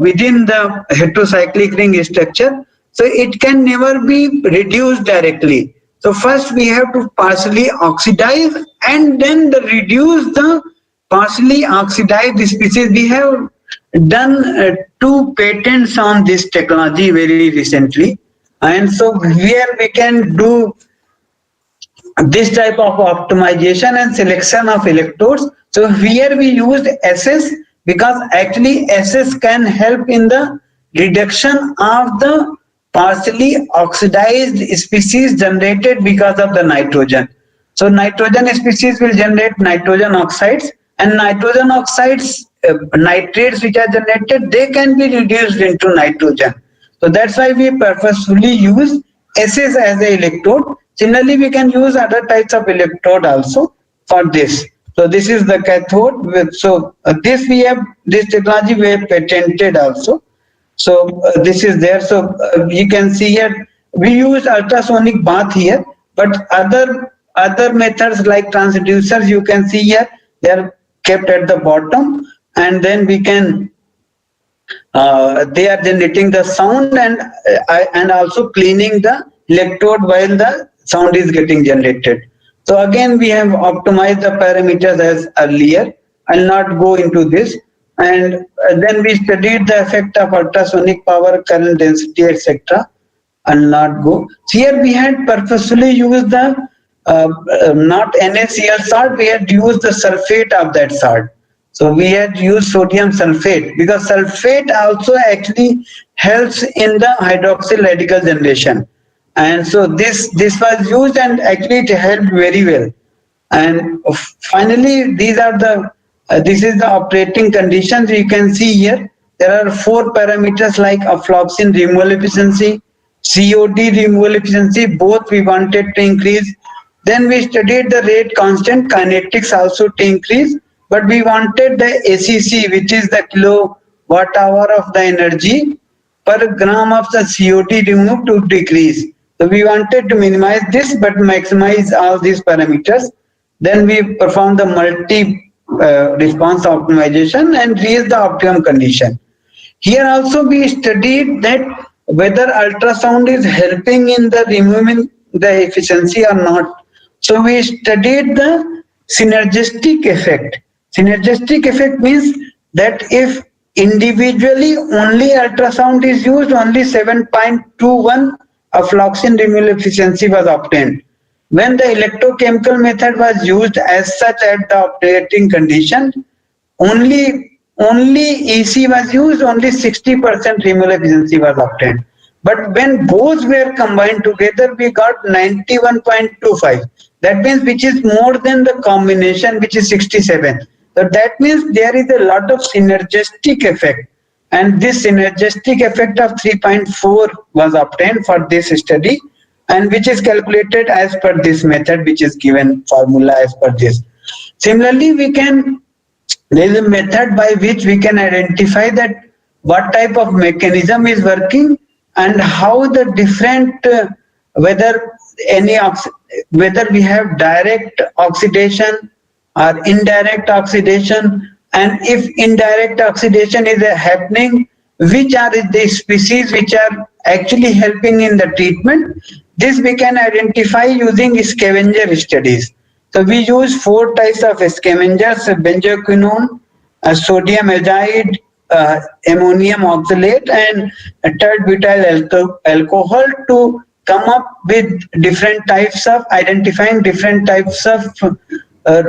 within the heterocyclic ring structure, so it can never be reduced directly. So first we have to partially oxidize and then reduce the partially oxidized species. We have done 2 patents on this technology very recently, and so here we can do this type of optimization and selection of electrodes. So here we used SS because actually SS can help in the reduction of the partially oxidized species generated because of the nitrogen. So nitrogen species will generate nitrogen oxides, and nitrogen oxides, nitrates which are generated, they can be reduced into nitrogen. So that's why we purposefully use SS as a electrode. Similarly, we can use other types of electrode also for this. So this is the cathode. So this technology we have patented also. So this is there. So you can see here we use ultrasonic bath here, but other methods like transducers, you can see here they are kept at the bottom, and then we can they are generating the sound and also cleaning the electrode while the sound is getting generated. So again we have optimized the parameters as earlier. I'll not go into this. And then we studied the effect of ultrasonic power, current density, etc. I'll not go. So here we had purposefully used the not NaCl salt, we had used the sulfate of that salt. So we had used sodium sulfate because sulfate also actually helps in the hydroxyl radical generation. And so this was used and actually it helped very well. And finally, these are the this is the operating conditions. You can see here there are 4 parameters like afloxacin removal efficiency, COD removal efficiency, both we wanted to increase. Then we studied the rate constant, kinetics also to increase, but we wanted the ACC, which is the kilowatt hour of the energy per gram of the COD removed, to decrease. So we wanted to minimize this but maximize all these parameters. Then we performed the multi-response optimization and reached the optimum condition. Here also we studied that whether ultrasound is helping in the removing the efficiency or not. So we studied the synergistic effect. Synergistic effect means that if individually only ultrasound is used, only 7.21 afloxacin removal efficiency was obtained. When the electrochemical method was used as such at the operating condition, only EC was used, only 60% removal efficiency was obtained. But when both were combined together, we got 91.25. That means which is more than the combination, which is 67. So that means there is a lot of synergistic effect. And this synergistic effect of 3.4 was obtained for this study, and which is calculated as per this method, which is given formula as per this. Similarly, there is a method by which we can identify that what type of mechanism is working and how the different whether we have direct oxidation or indirect oxidation, and if indirect oxidation is happening, which are the species which are actually helping in the treatment. This we can identify using scavenger studies. So we use 4 types of scavengers: benzoquinone, sodium azide, ammonium oxalate, and tert-butyl alcohol to come up with different types of identifying different types of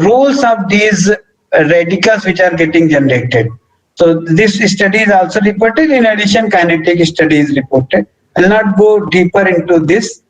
roles of these radicals which are getting generated. So this study is also reported. In addition, kinetic study is reported. I will not go deeper into this.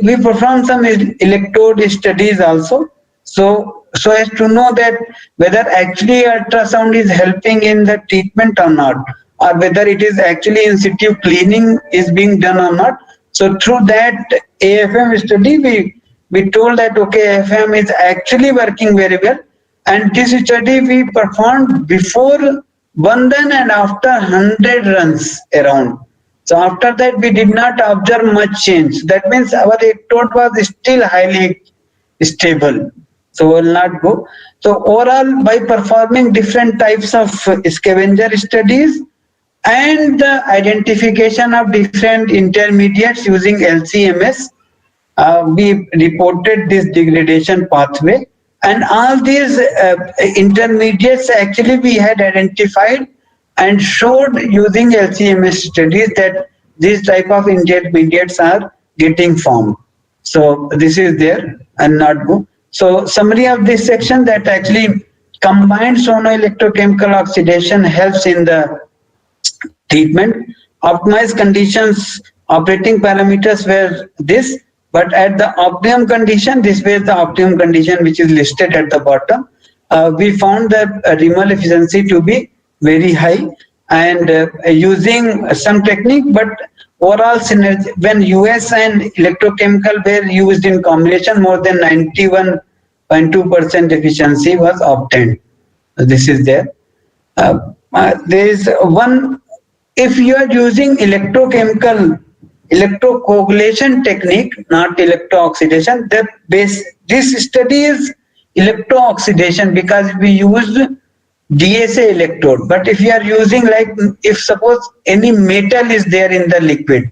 We perform some electrode studies also, so as to know that whether actually ultrasound is helping in the treatment or not, or whether it is actually in situ cleaning is being done or not. So through that AFM study, we told that okay, AFM is actually working very well, and this study we performed before 1 run and after 100 runs around. So after that, we did not observe much change. That means our electrode was still highly stable. So will not go. So overall, by performing different types of scavenger studies and the identification of different intermediates using LCMS, we reported this degradation pathway, and all these intermediates actually we had identified and showed using LCMS studies that these type of intermediates are getting formed. So this is there and not go. So summary of this section, that actually combined sono-electrochemical oxidation helps in the treatment. Optimized conditions, operating parameters were this, but at the optimum condition, this was the optimum condition which is listed at the bottom. We found the removal efficiency to be very high, and using some technique, but overall synergy, when US and electrochemical were used in combination, more than 91.2% efficiency was obtained. This is there. There is one, if you are using electrochemical electrocoagulation technique, not electrooxidation, this study is electrooxidation because we used DSA electrode. But if you are using, like, if suppose any metal is there in the liquid,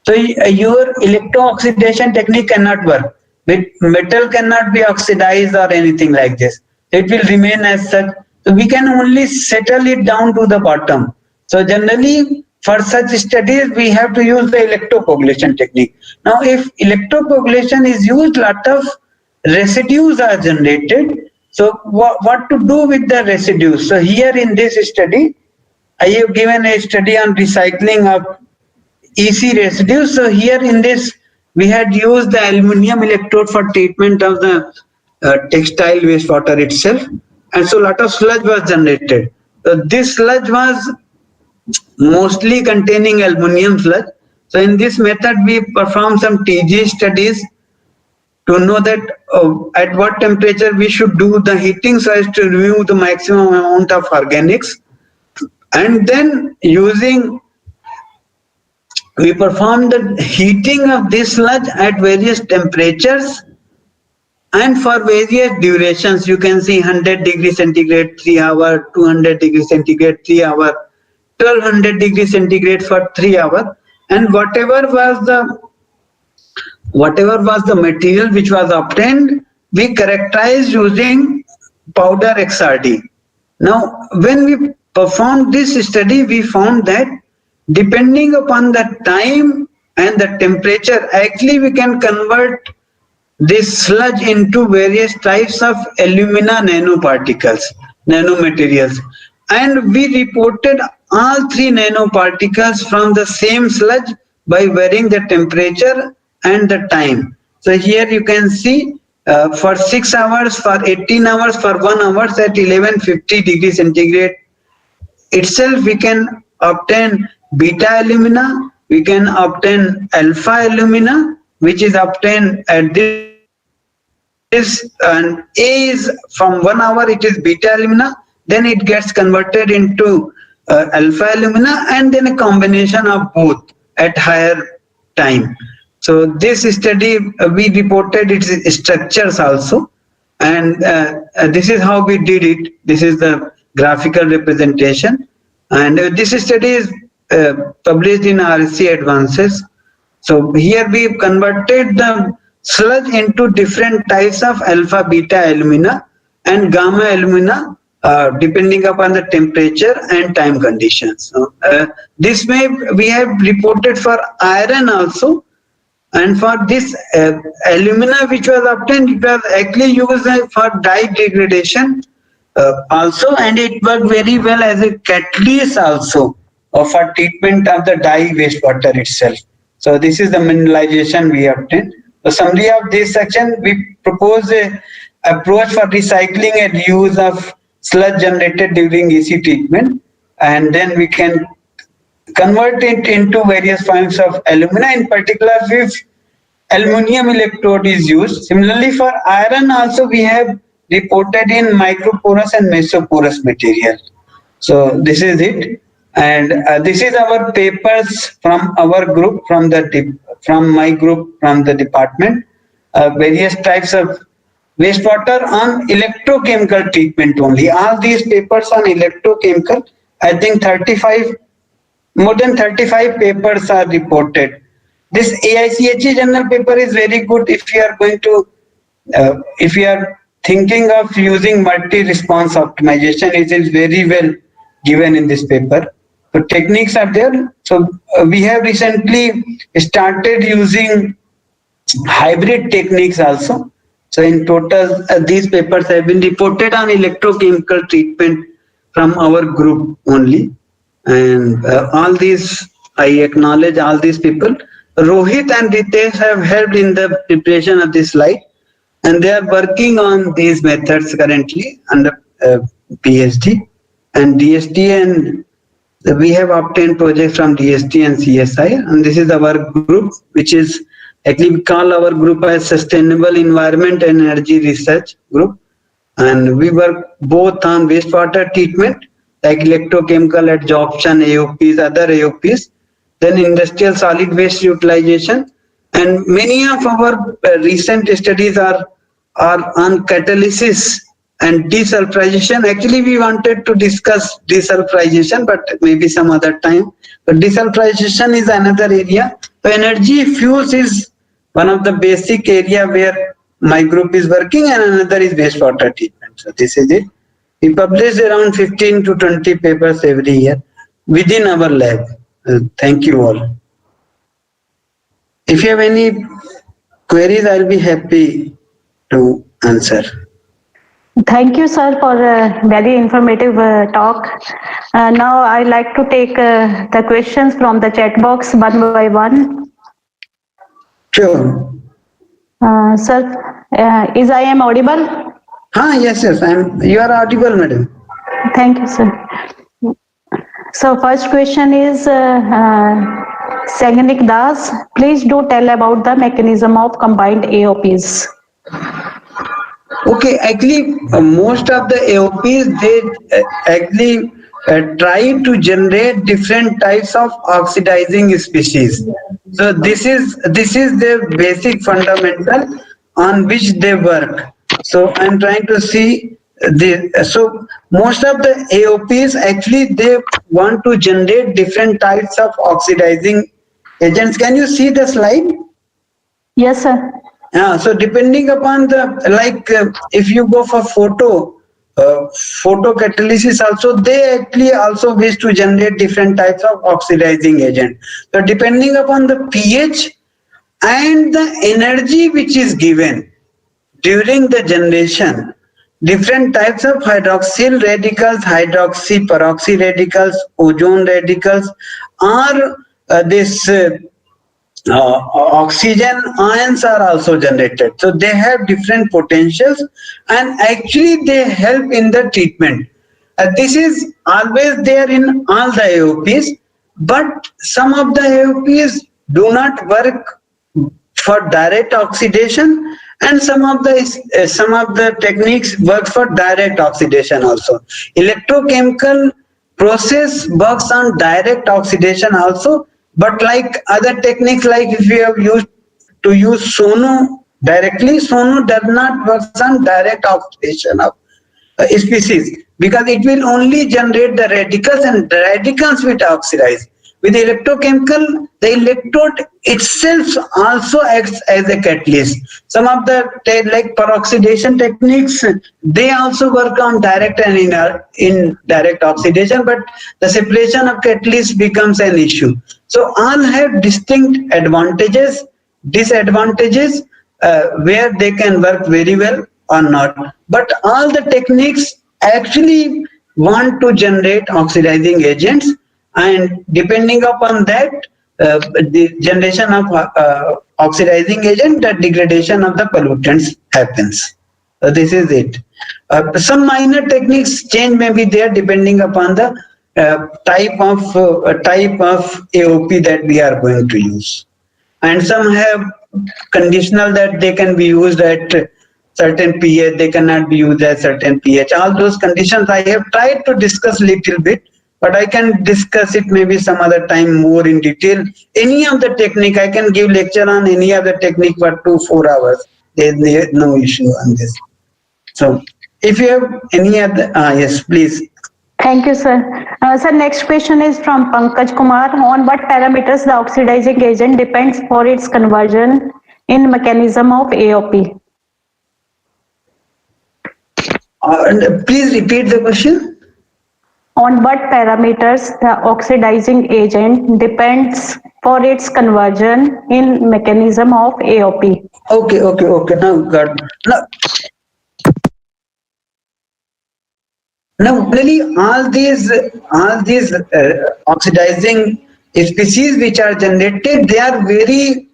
so your electrooxidation technique cannot work. Metal cannot be oxidized or anything like this. It will remain as such. So we can only settle it down to the bottom. So generally, for such studies, we have to use the electrocoagulation technique. Now, if electrocoagulation is used, lot of residues are generated. So what to do with the residues? So here in this study, I have given a study on recycling of EC residues. So here in this, we had used the aluminum electrode for treatment of the textile wastewater itself. And so a lot of sludge was generated. So this sludge was mostly containing aluminum sludge. So in this method, we performed some TG studies to know that at what temperature we should do the heating so as to remove the maximum amount of organics. And then we performed the heating of this sludge at various temperatures and for various durations. You can see 100 degrees centigrade 3 hours, 200 degrees centigrade 3 hours, 1200 degrees centigrade for 3 hours, and whatever was the material which was obtained, we characterized using powder XRD. Now, when we performed this study, we found that depending upon the time and the temperature, actually we can convert this sludge into various types of alumina nanomaterials. And we reported all 3 nanoparticles from the same sludge by varying the temperature and the time. So here you can see for 6 hours, for 18 hours, for 1 hour at 1150 degrees centigrade itself, we can obtain beta alumina, we can obtain alpha alumina, which is obtained at this, and A is from 1 hour, it is beta alumina, then it gets converted into alpha alumina, and then a combination of both at higher time. So this study, we reported its structures also, and this is how we did it. This is the graphical representation, and this study is published in RSC Advances. So here we converted the sludge into different types of alpha beta alumina and gamma alumina depending upon the temperature and time conditions. So, this way we have reported for iron also, and for this alumina which was obtained, it was actually used for dye degradation also, and it worked very well as a catalyst also for treatment of the dye wastewater itself. So this is the mineralization we obtained. The summary of this section, we propose a approach for recycling and reuse of sludge generated during EC treatment, and then we can convert it into various forms of alumina, in particular if aluminum electrode is used. Similarly for iron also we have reported in microporous and mesoporous material. So this is it. And this is our papers from our group, from my group, from the department. Various types of wastewater on electrochemical treatment only. All these papers on electrochemical, I think 35, more than 35 papers are reported. This AICHE journal paper is very good if you are going to, if you are thinking of using multi-response optimization. It is very well given in this paper. So techniques are there. So we have recently started using hybrid techniques also. So in total, these papers have been reported on electrochemical treatment from our group only. And all these, I acknowledge all these people. Rohit and Ritesh have helped in the preparation of this slide, and they are working on these methods currently under PhD and DST, and we have obtained projects from DST and CSI, and this is our group, which is actually we call our group as Sustainable Environment and Energy Research Group, and we work both on wastewater treatment like electrochemical adsorption, AOPs, other AOPs, then industrial solid waste utilization, and many of our recent studies are on catalysis and desulfurization. Actually, we wanted to discuss desulfurization, but maybe some other time. But desulfurization is another area. So energy fuels is one of the basic area where my group is working, and another is wastewater treatment. So this is it. We publish around 15 to 20 papers every year within our lab. Thank you all. If you have any queries, I'll be happy to answer. Thank you, sir, for a very informative talk. Now I'd like to take the questions from the chat box one by one. Sure. Sir, is I am audible? Yes, you are audible, madam. Thank you, sir. So first question is Sagnik Das. Please do tell about the mechanism of combined AOPs. Okay, actually, most of the AOPs, they actually try to generate different types of oxidizing species. So this is their basic fundamental on which they work. So I'm trying to see so most of the AOPs actually they want to generate different types of oxidizing agents. Can you see the slide? Yes, sir. So depending upon the, if you go for photocatalysis also, they actually also wish to generate different types of oxidizing agent. So depending upon the pH and the energy which is given during the generation, different types of hydroxyl radicals, hydroxy peroxy radicals, ozone radicals, or oxygen ions are also generated. So they have different potentials, and actually they help in the treatment. This is always there in all the AOPs, but some of the AOPs do not work for direct oxidation, and some of the techniques work for direct oxidation also. Electrochemical process works on direct oxidation also, but like other techniques, like if you have used sono directly, sono does not work on direct oxidation of species, because it will only generate the radicals, and the radicals will oxidize. With electrochemical, the electrode itself also acts as a catalyst. Some of the like peroxidation techniques, they also work on direct and indirect oxidation, but the separation of catalyst becomes an issue. So all have distinct advantages, disadvantages, where they can work very well or not. But all the techniques actually want to generate oxidizing agents, and depending upon that, the generation of oxidizing agent, the degradation of the pollutants happens. This is it. Some minor techniques change may be there depending upon the type of AOP that we are going to use. And some have conditional that they can be used at certain pH, they cannot be used at certain pH. All those conditions I have tried to discuss little bit, but I can discuss it maybe some other time more in detail. Any of the technique, I can give lecture on any of the technique for 2-4 hours. There is no issue on this. So if you have any other, yes, please. Thank you, sir. Sir, next question is from Pankaj Kumar. On what parameters the oxidizing agent depends for its conversion in mechanism of AOP? Please repeat the question. On what parameters the oxidizing agent depends for its conversion in mechanism of AOP? Okay. Now, got now, really, all these oxidizing species which are generated, they are very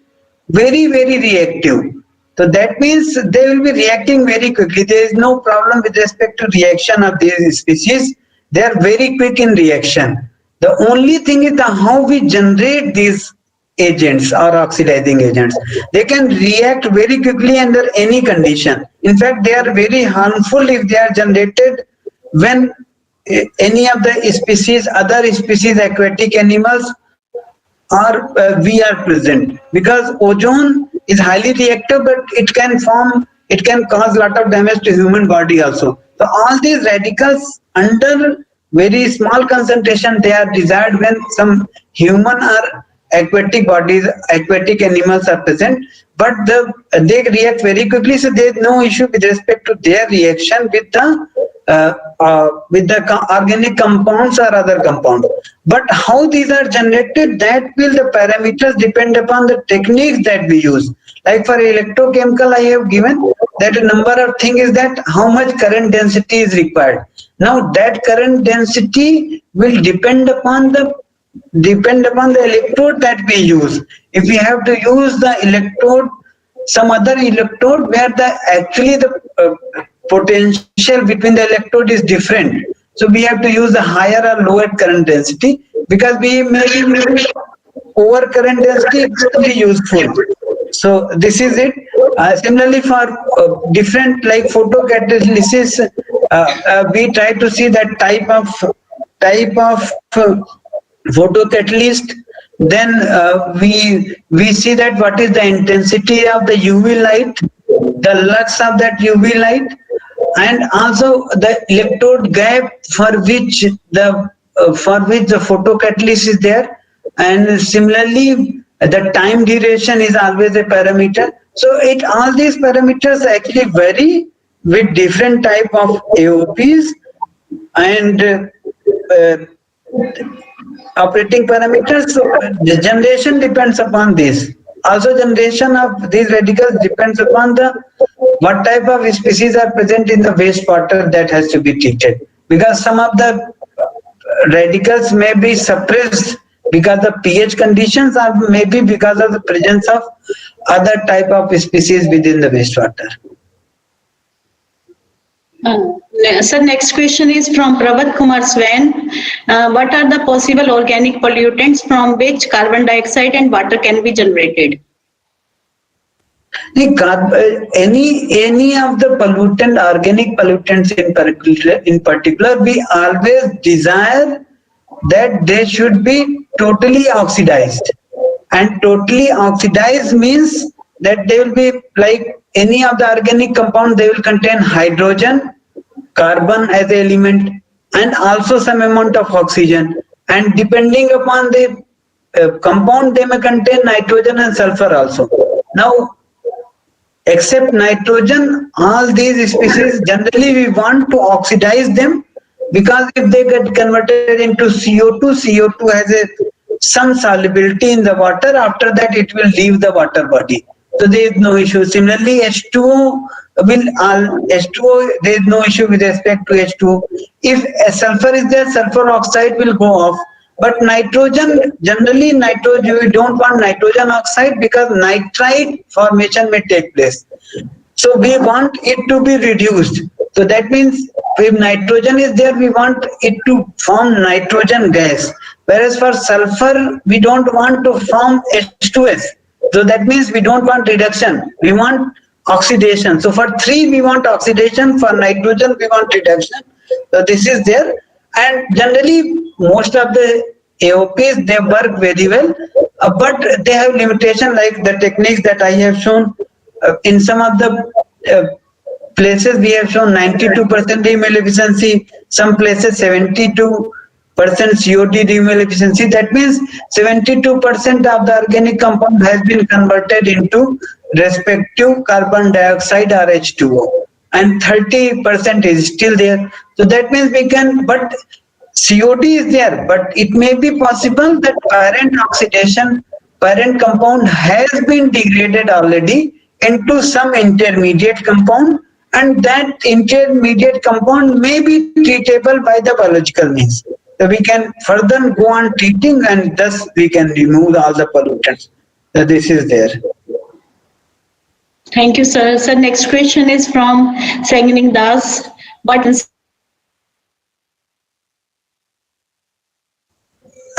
reactive. So that means they will be reacting very quickly. There is no problem with respect to reaction of these species. They are very quick in reaction. The only thing is how we generate these agents or oxidizing agents. They can react very quickly under any condition. In fact, they are very harmful if they are generated when any of the species, other species, aquatic animals, or we are present, because ozone is highly reactive, but it can cause a lot of damage to human body also. So all these radicals under very small concentration, they are desired when some human or aquatic animals are present, but they react very quickly, so there is no issue with respect to their reaction with the organic compounds or other compounds. But how these are generated, that will the parameters depend upon the techniques that we use. Like for electrochemical, I have given that a number of things is that how much current density is required. Now that current density will depend upon the electrode that we use. If we have to use the electrode, some other electrode where the potential between the electrode is different, so we have to use a higher or lower current density, because we maybe over current density is very useful. So this is it. Similarly, for different like photocatalysis, we try to see that type of photocatalyst. Then we see that what is the intensity of the UV light, the lux of that UV light, and also the electrode gap for which the photocatalyst is there. And similarly, the time duration is always a parameter. So all these parameters actually vary with different type of AOPs and operating parameters. So the generation depends upon this. Also, generation of these radicals depends upon what type of species are present in the wastewater that has to be treated, because some of the radicals may be suppressed because of pH conditions, or maybe because of the presence of other type of species within the wastewater. Sir, next question is from Pravat Kumar Swain. What are the possible organic pollutants from which carbon dioxide and water can be generated? Any of the organic pollutants in particular, we always desire that they should be totally oxidized. And totally oxidized means that they will be like any of the organic compound, they will contain hydrogen, carbon as an element, and also some amount of oxygen. And depending upon the compound, they may contain nitrogen and sulfur also. Now, except nitrogen, all these species, generally we want to oxidize them, because if they get converted into CO2 has some solubility in the water. After that, it will leave the water body. So there is no issue. Similarly, H2O, there is no issue with respect to H2O. If sulfur is there, sulfur oxide will go off. But nitrogen, generally we don't want nitrogen oxide, because nitride formation may take place. So we want it to be reduced. So that means if nitrogen is there, we want it to form nitrogen gas. Whereas for sulfur, we don't want to form H2S. So that means we don't want reduction. We want oxidation. So for 3, we want oxidation. For nitrogen, we want reduction. So this is there. and generally most of the AOPs, they work very well, but they have limitation like the techniques that I have shown. In some of the places we have shown 92% remel efficiency, some places 72% COD remel efficiency. That means 72% of the organic compound has been converted into respective carbon dioxide or H2O, and 30% is still there. So that means we can, but COD is there, but it may be possible that parent compound has been degraded already into some intermediate compound, and that intermediate compound may be treatable by the biological means. So we can further go on treating, and thus we can remove all the pollutants. So this is there. Thank you, sir. Sir, next question is from Sanghaning Das. But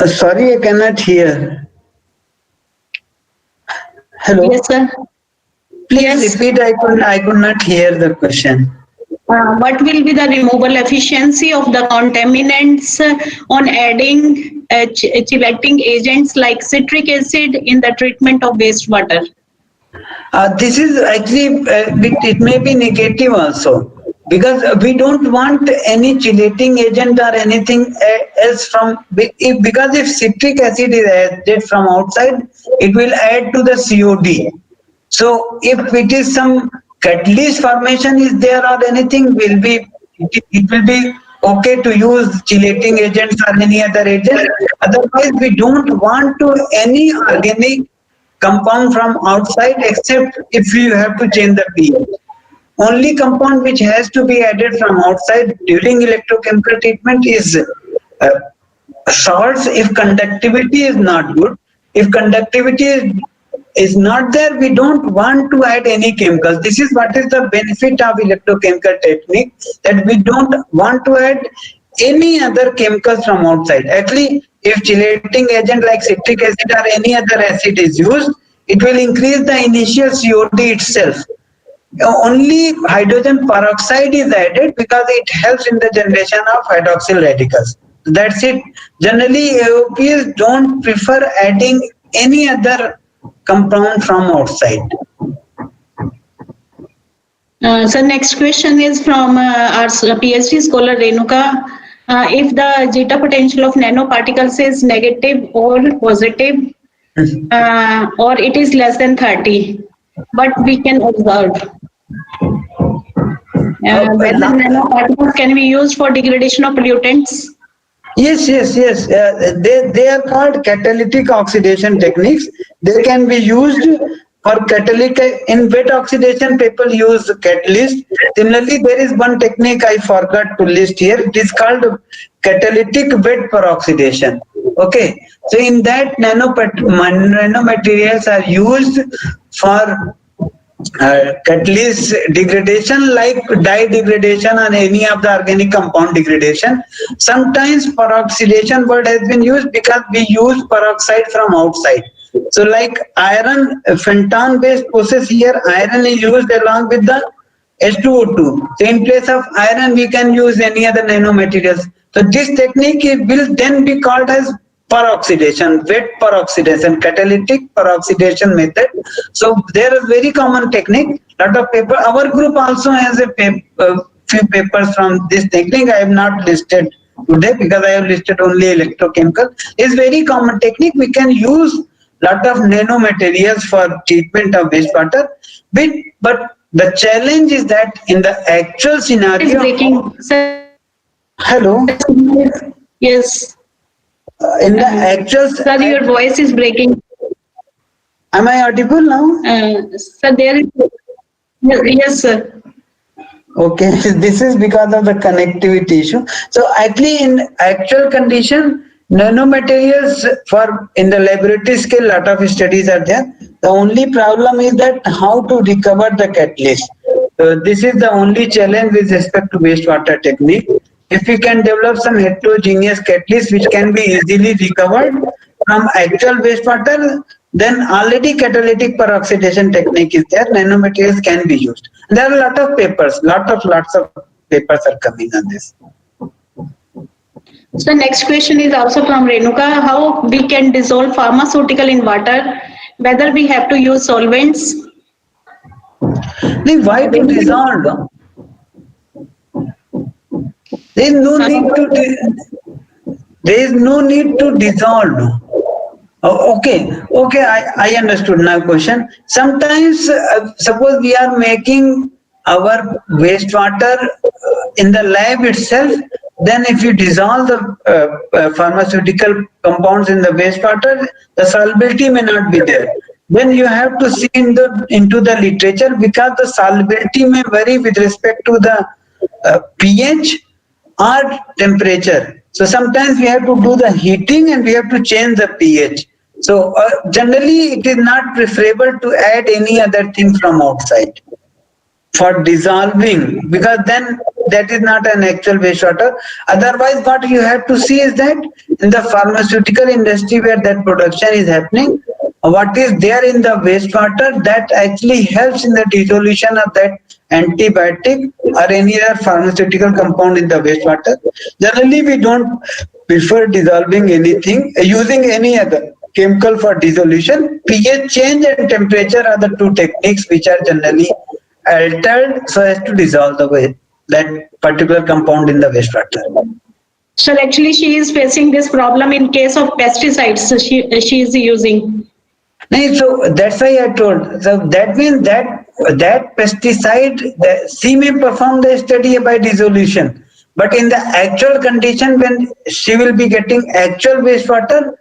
Sorry, I cannot hear. Hello. yes, sir. Please Yes. repeat. I could not hear the question. What will be the removal efficiency of the contaminants on adding chelating agents like citric acid in the treatment of wastewater? This is actually, it may be negative also, because we don't want any chelating agent or anything else from, because if citric acid is added from outside, it will add to the COD. So if it is some catalyst formation is there or anything, it will be okay to use chelating agents or any other agent. Otherwise, we don't want to any organic compound from outside, except if you have to change the pH. Only compound which has to be added from outside during electrochemical treatment is salts if conductivity is not good. If conductivity is not there, we don't want to add any chemicals. This is what is the benefit of electrochemical technique, that we don't want to add any other chemicals from outside. Actually, if chelating agent like citric acid or any other acid is used, it will increase the initial COD itself. Only hydrogen peroxide is added because it helps in the generation of hydroxyl radicals. That's it. Generally, AOPs don't prefer adding any other compound from outside. So next question is from our PhD scholar Renuka. If the zeta potential of nanoparticles is negative or positive, or it is less than 30, but we can observe whether nanoparticles can be used for degradation of pollutants. Yes. They are called catalytic oxidation techniques. They can be used for catalytic. In wet oxidation, people use catalyst. Similarly, there is one technique I forgot to list here. It is called catalytic wet peroxidation. Okay, so in that nanomaterials are used for catalyst degradation, like dye degradation or any of the organic compound degradation. Sometimes peroxidation word has been used because we use peroxide from outside. So like iron, phenton based process here, iron is used along with the H2O2. So in place of iron, we can use any other nanomaterials. So this technique will then be called as peroxidation, wet peroxidation, catalytic peroxidation method. So there is very common technique. Lot of paper. Our group also has a few papers from this technique. I have not listed today because I have listed only electrochemical. It's very common technique. We can use lot of nanomaterials for treatment of wastewater. But the challenge is that in the actual scenario. It's breaking. Sir. Hello. Yes. In the actual. Sir, your voice is breaking. Am I audible now? Sir, there is. Yes, sir. Okay, this is because of the connectivity issue. So actually, in actual condition, nanomaterials for in the laboratory scale, lot of studies are there. The only problem is that how to recover the catalyst. This is the only challenge with respect to wastewater technique. If we can develop some heterogeneous catalyst which can be easily recovered from actual wastewater, then already catalytic peroxidation technique is there. Nanomaterials can be used. There are a lot of papers, lots of papers are coming on this. So next question is also from Renuka. How we can dissolve pharmaceutical in water? Whether we have to use solvents? Why to dissolve? There is no need to. There is no need to dissolve. Oh, okay, I understood now question. Sometimes, suppose we are making our wastewater in the lab itself, then if you dissolve the pharmaceutical compounds in the wastewater, the solubility may not be there. Then you have to see into the literature, because the solubility may vary with respect to the pH or temperature. So sometimes we have to do the heating and we have to change the pH. So generally it is not preferable to add any other thing from outside for dissolving, because then that is not an actual wastewater. Otherwise what you have to see is that in the pharmaceutical industry where that production is happening, what is there in the wastewater that actually helps in the dissolution of that antibiotic or any other pharmaceutical compound in the wastewater. Generally we don't prefer dissolving anything using any other chemical for dissolution. pH change and temperature are the two techniques which are generally altered so as to dissolve that particular compound in the wastewater. So actually she is facing this problem in case of pesticides she is using. So that's why I told. So that means that pesticide, she may perform the study by dissolution, but in the actual condition when she will be getting actual wastewater,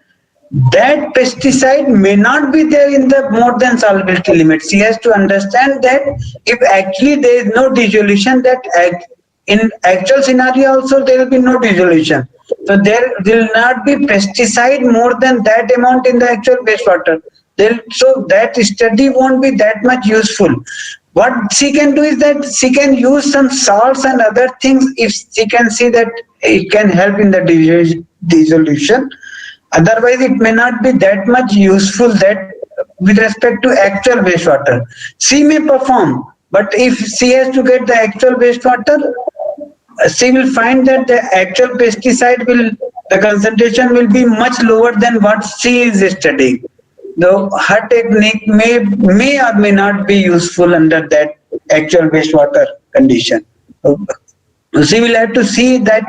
that pesticide may not be there in the more than solubility limit. She has to understand that if actually there is no dissolution, that in actual scenario also there will be no dissolution. So there will not be pesticide more than that amount in the actual wastewater. So that study won't be that much useful. What she can do is that she can use some salts and other things if she can see that it can help in the dissolution. Otherwise, it may not be that much useful that with respect to actual wastewater. She may perform, but if she has to get the actual wastewater, she will find that the actual pesticide the concentration will be much lower than what she is studying. Though her technique may or may not be useful under that actual wastewater condition. She will have to see that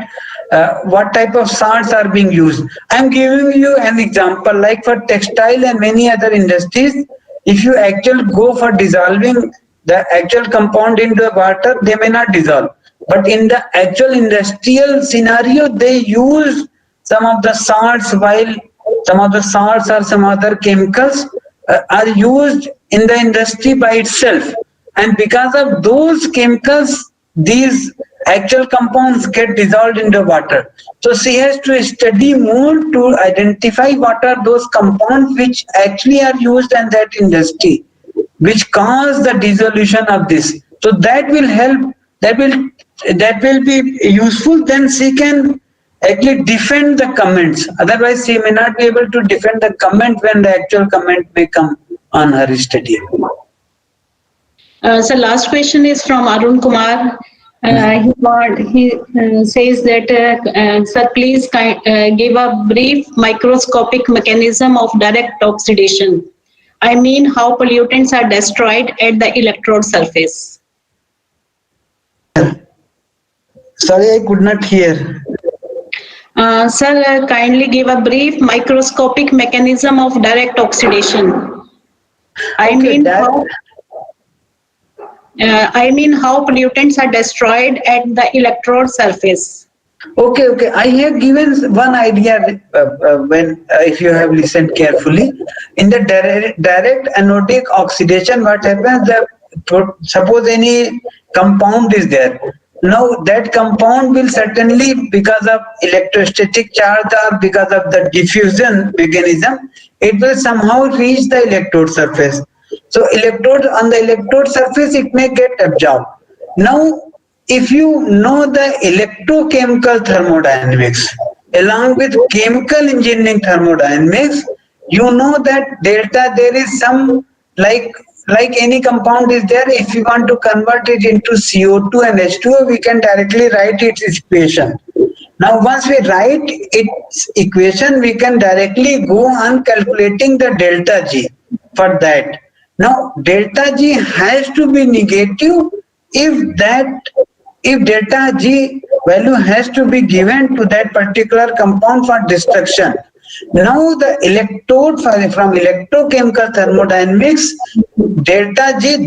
what type of salts are being used. I am giving you an example, like for textile and many other industries, if you actually go for dissolving the actual compound into the water, they may not dissolve. But in the actual industrial scenario, they use some of the salts, while some of the salts or some other chemicals are used in the industry by itself. And because of those chemicals, these actual compounds get dissolved into water. So she has to study more to identify what are those compounds which actually are used in that industry, which cause the dissolution of this. So that will help, that will be useful. Then she can actually defend the comments. Otherwise she may not be able to defend the comment when the actual comment may come on her study. So last question is from Arun Kumar. He says that, sir, please give a brief microscopic mechanism of direct oxidation. I mean, how pollutants are destroyed at the electrode surface. Sorry, I could not hear. Sir, kindly give a brief microscopic mechanism of direct oxidation. I mean how pollutants are destroyed at the electrode surface. Okay. I have given one idea when if you have listened carefully. In the direct anodic oxidation, what happens? Suppose any compound is there. Now that compound will certainly, because of electrostatic charge or because of the diffusion mechanism, it will somehow reach the electrode surface. So on the electrode surface, it may get absorbed. Now, if you know the electrochemical thermodynamics along with chemical engineering thermodynamics, you know that delta, there is some, like any compound is there, if you want to convert it into CO2 and H2O, we can directly write its equation. Now once we write its equation, we can directly go on calculating the delta G for that. Now delta G has to be negative if delta G value has to be given to that particular compound for destruction. Now the electrode from electrochemical thermodynamics, delta G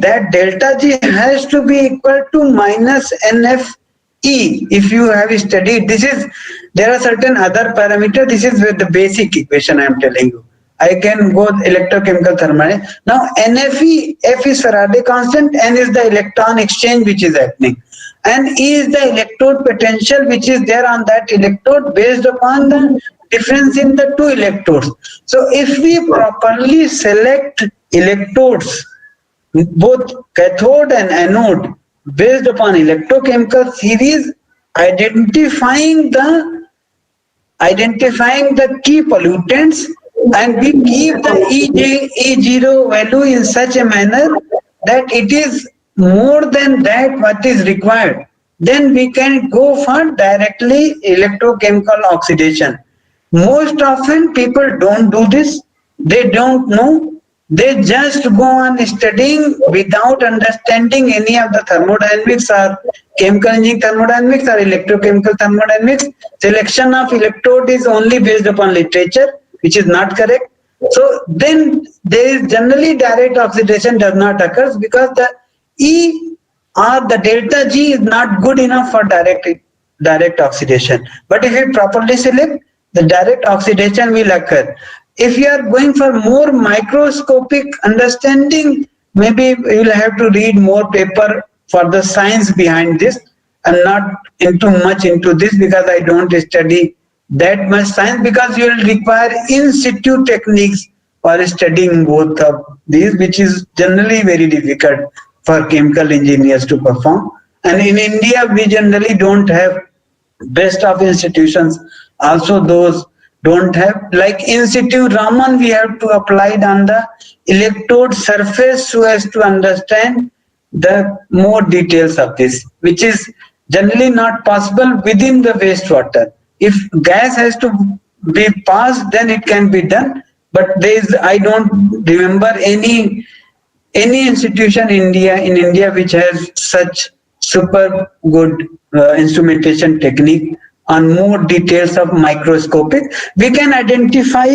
has to be equal to minus NF if you have studied this is, there are certain other parameters. This is with the basic equation I am telling you. I can go electrochemical thermodynamics. Now NFE, F is Faraday constant, N is the electron exchange which is happening, and E is the electrode potential which is there on that electrode based upon the difference in the two electrodes. So if we properly select electrodes, both cathode and anode, based upon electrochemical series, identifying the key pollutants, and we keep the E0 value in such a manner that it is more than that what is required, then we can go for directly electrochemical oxidation. Most often people don't do this, they don't know, they just go on studying without understanding any of the thermodynamics or chemical engineering thermodynamics or electrochemical thermodynamics. Selection of electrode is only based upon literature, which is not correct. So then there is generally direct oxidation does not occur because the E or the delta G is not good enough for direct oxidation. But if you properly select, the direct oxidation will occur. If you are going for more microscopic understanding, maybe you will have to read more paper for the science behind this. I'm not much into this because I don't study that much science, because you will require in situ techniques for studying both of these, which is generally very difficult for chemical engineers to perform. And in India, we generally don't have best of institutions. Also those don't have, like in situ Raman, we have to apply it on the electrode surface so as to understand the more details of this, which is generally not possible within the wastewater. If gas has to be passed, then it can be done, but I don't remember any institution in India which has such super good instrumentation technique on more details of microscopic. We can identify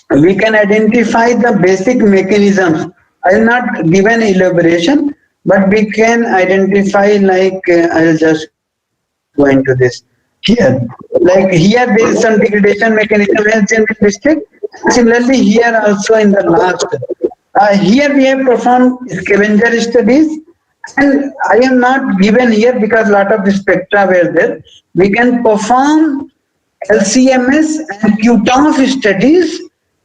the basic mechanisms. I will not give an elaboration, but we can identify, like I'll just go into this here. Like here there is some degradation mechanism has been listed. Similarly here also in the last. Here we have performed scavenger studies, and I am not given here because a lot of the spectra were there. We can perform LCMS and QTOF studies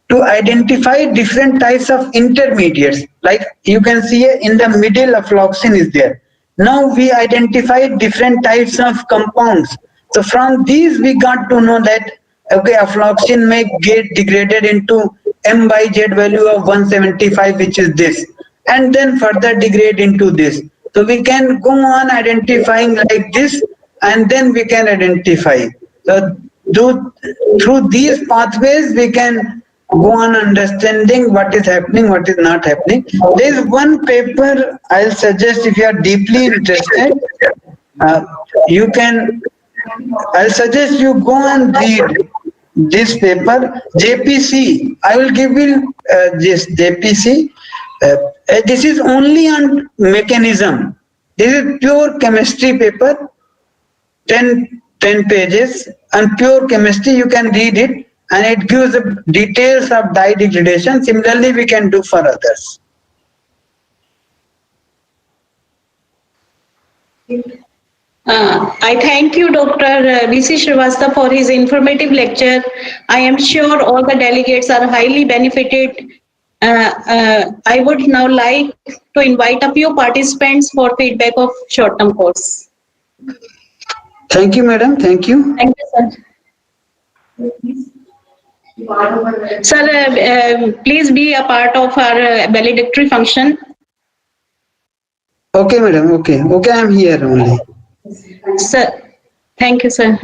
to identify different types of intermediates. Like you can see in the middle, afloxacin is there. Now we identify different types of compounds. So from these we got to know that okay, afloxacin may get degraded into M by Z value of 175, which is this, and then further degrade into this. So we can go on identifying like this, and then we can identify. So through these pathways we can go on understanding what is happening, what is not happening. There is one paper I'll suggest if you are deeply interested. I'll suggest you go and read this paper, JPC. I will give you this JPC. This is only on mechanism. This is pure chemistry paper, 10 pages, and pure chemistry. You can read it, and it gives the details of dye degradation. Similarly, we can do for others. I thank you, Dr. V.C. Srivastava, for his informative lecture. I am sure all the delegates are highly benefited. I would now like to invite a few participants for feedback of short-term course. Thank you, madam. Thank you. Thank you, sir. Sir, please be a part of our valedictory function. Okay, madam. Okay, I am here only. Sir, thank you, sir.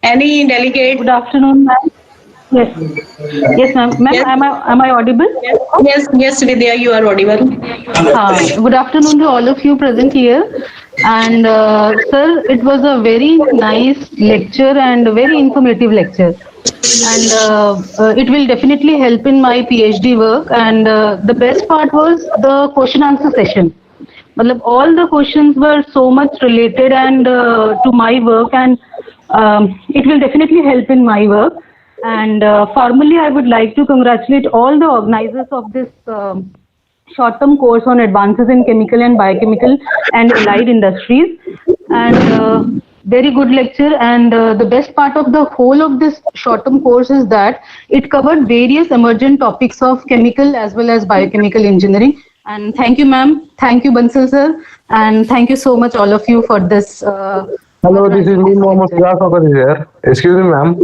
Any delegate? Good afternoon, ma'am. Yes. Yes, ma'am. Ma'am, Yes. am I audible? Yes, Vidya, you are audible. Good afternoon to all of you present here. And sir, it was a very nice lecture and a very informative lecture. And it will definitely help in my PhD work. And the best part was the question answer session. All the questions were so much related and to my work, and it will definitely help in my work. And formally, I would like to congratulate all the organizers of this short-term course on advances in chemical and biochemical and allied industries. And very good lecture. And the best part of the whole of this short-term course is that it covered various emergent topics of chemical as well as biochemical engineering. And thank you, ma'am. Thank you, Bansal sir. And thank you so much, all of you, for this. Hello, this is me, Mohammed Sujat here. Excuse me, ma'am.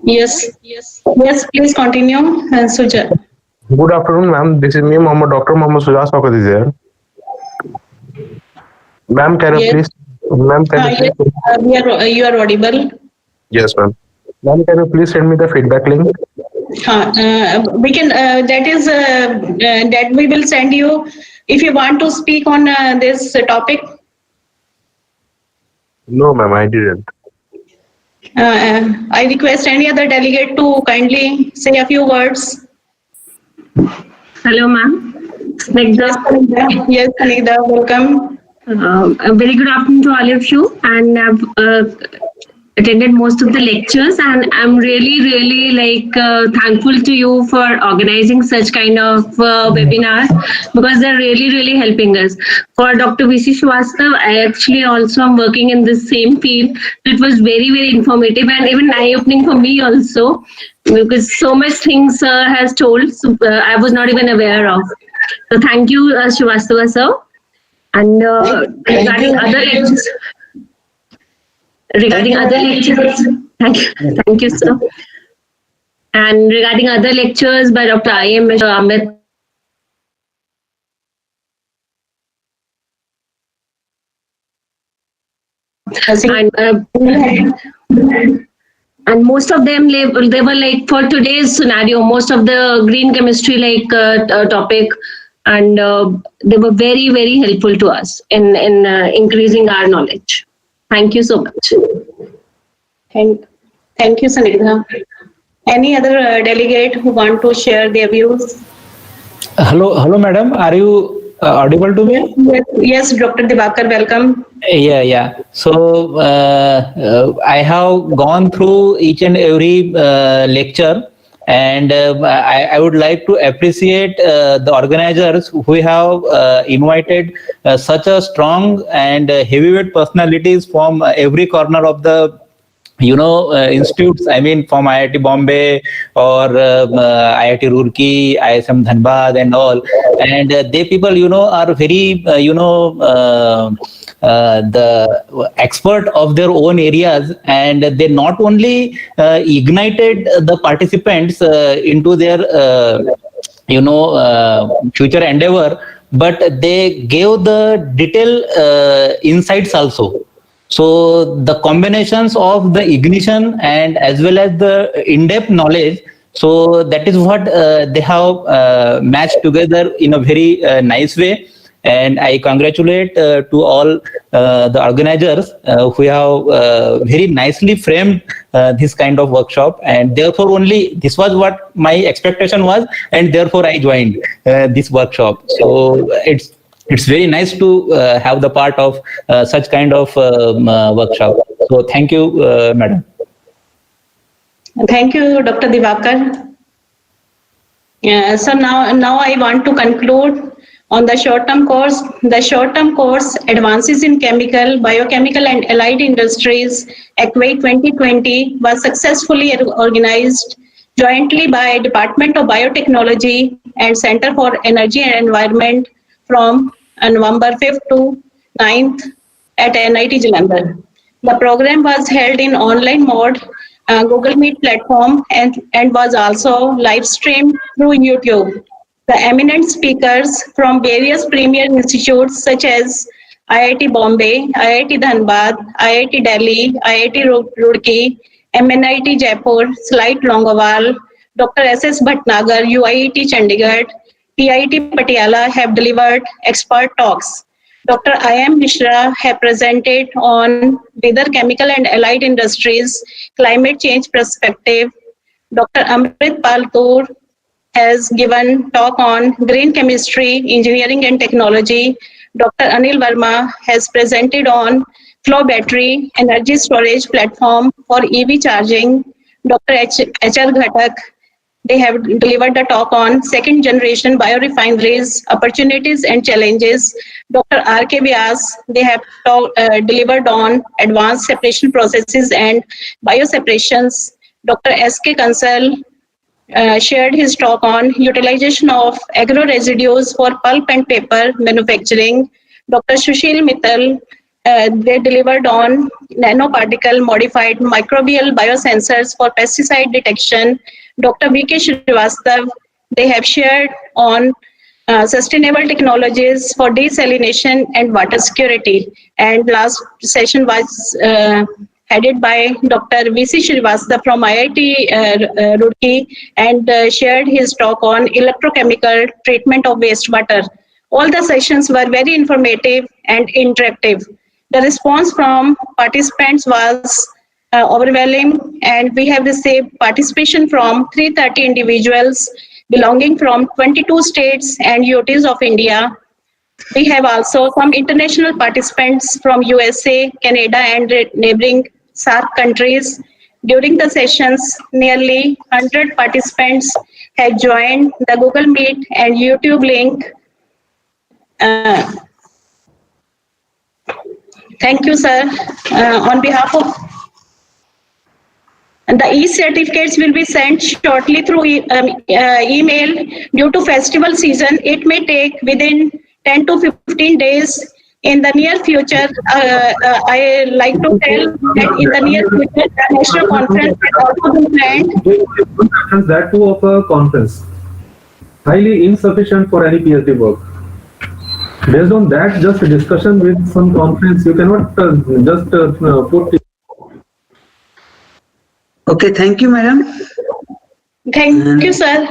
Yes, please continue, Suja. Good afternoon, ma'am. This is me, Dr. Mohammed Sujat is here. Ma'am, can you Yes. please? Ma'am, can you please? You are audible. Yes, ma'am. Ma'am, can you please send me the feedback link? We can. That we will send you if you want to speak on this topic. No, ma'am, I didn't. I request any other delegate to kindly say a few words. Hello, ma'am. Yes, Anida, welcome. A very good afternoon to all of you, and I've attended most of the lectures, and I'm really thankful to you for organizing such kind of webinars, because they're really helping us. For Dr. V.C. Srivastav, I actually also am working in this same field. It was very informative and even eye-opening for me also, because so much things has told, I was not even aware of. So thank you, Srivastava sir. And regarding other lectures, thank you, sir. And regarding other lectures by Dr. I.M. Amit, and most of them they were like for today's scenario, most of the green chemistry topic, and they were very helpful to us in increasing our knowledge. Thank you so much. Thank you, Sanidha. Any other delegate who want to share their views? Hello, madam. Are you audible to me? Yes, Dr. Divakar, welcome. Yeah. So I have gone through each and every lecture, and I would like to appreciate the organizers who have invited such a strong and heavyweight personalities from every corner of the institutes. I mean, from IIT Bombay or IIT Roorkee, ISM Dhanbad and all. And they people, are very, the expert of their own areas, and they not only ignited the participants into their, future endeavor, but they gave the detailed insights also. So the combinations of the ignition and as well as the in-depth knowledge, so that is what they have matched together in a very nice way. And I congratulate to all the organizers who have very nicely framed this kind of workshop. And therefore only this was what my expectation was, and therefore I joined this workshop. So it's very nice to have the part of such kind of workshop. So thank you, madam. Thank you, Dr. Divakar. So now I want to conclude on the short-term course. The short-term course Advances in Chemical, Biochemical and Allied Industries ACBAI-2020 was successfully organized jointly by Department of Biotechnology and Center for Energy and Environment from November 5th to 9th at NIT Jalandhar. The program was held in online mode, Google Meet platform, and was also live streamed through YouTube. The eminent speakers from various premier institutes such as IIT Bombay, IIT Dhanbad, IIT Delhi, IIT Roorkee, MNIT Jaipur, Slight Longowal, Dr. S.S. Bhatnagar, UIT Chandigarh, TIT Patiala have delivered expert talks. Dr. I.M. Mishra have presented on weather, chemical and allied industries, climate change perspective. Dr. Amrit Paltur has given talk on green chemistry, engineering and technology. Dr. Anil Verma has presented on flow battery energy storage platform for EV charging. Dr. H.R. Ghatak, they have delivered the talk on second generation biorefineries, opportunities and challenges. Dr. R.K. Vyas, they have delivered on advanced separation processes and bioseparations. Dr. S.K. Kansal shared his talk on utilization of agro residues for pulp and paper manufacturing. Dr. Sushil Mittal, they delivered on nanoparticle modified microbial biosensors for pesticide detection. Dr. V.K. Srivastav, they have shared on sustainable technologies for desalination and water security. And last session was headed by Dr. V.C. Srivastava from IIT Roorkee and shared his talk on electrochemical treatment of wastewater. All the sessions were very informative and interactive. The response from participants was overwhelming, and we have received participation from 330 individuals belonging from 22 states and UTs of India. We have also some international participants from USA, Canada, and neighboring SAARC countries. During the sessions, nearly 100 participants have joined the Google Meet and YouTube link. Thank you, sir. On behalf of the e-certificates will be sent shortly through email. Due to festival season, it may take within 10 to 15 days. In the near future, I like to tell that in the near future, the national conference has also been planned. That too of a conference. Highly insufficient for any PhD work. Based on that, just a discussion with some conference, you cannot just put. Okay, thank you, madam. Thank you, sir.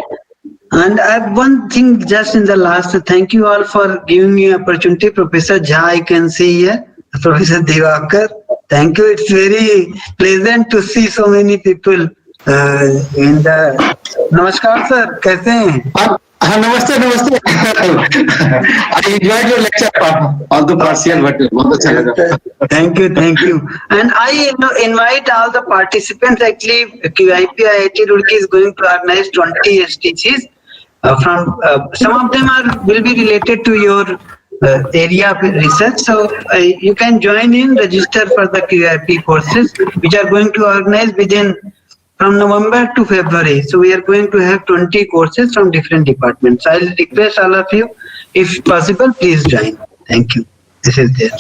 And I have one thing just in the last, thank you all for giving me opportunity. Professor Jha, I can see here, Professor Divakar. Thank you. It's very pleasant to see so many people in the. Namaskar, sir. कैसे हैं? नमस्ते नमस्ते I enjoyed your lecture although partial but बहुत अच्छा लगा. Thank you. And I invite all the participants. Actually, QIP IIT Roorkee is going to organize 20 STCs. From some of them will be related to your area of research. So you can join in, register for the QIP courses, which are going to organize from November to February. So we are going to have 20 courses from different departments. I'll request all of you, if possible, please join. Thank you. This is there.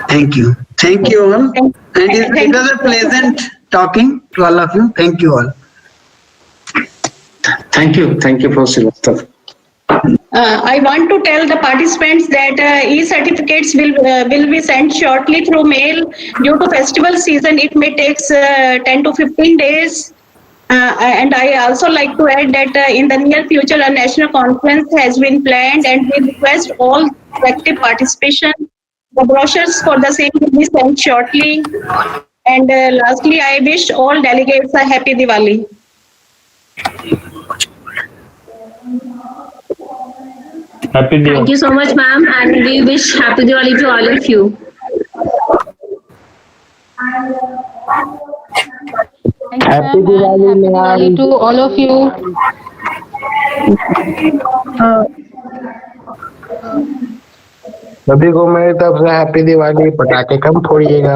Thank you. Thank you all. And it was a pleasant talking to all of you. Thank you all. Thank you, Professor Srivastava. I want to tell the participants that e-certificates will be sent shortly through mail. Due to festival season, it may take 10 to 15 days. And I also like to add that in the near future, a national conference has been planned, and we request all active participation. The brochures for the same will be sent shortly. And lastly, I wish all delegates a happy Diwali. Happy Diwali. Thank you so much, ma'am, and we wish happy Diwali to all of you. Happy Diwali to all of you. सभी को मेरी तरफ से happy Diwali. पटाखे कम फोड़िएगा.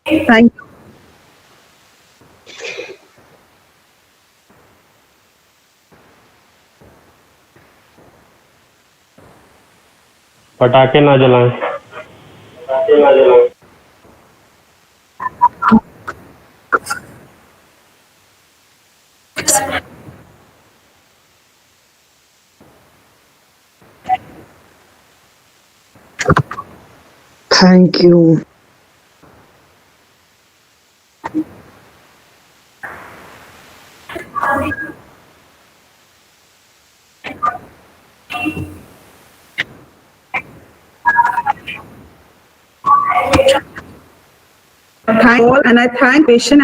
Thank you. पटाखे ना जलाएं. Thank you. And I thank patient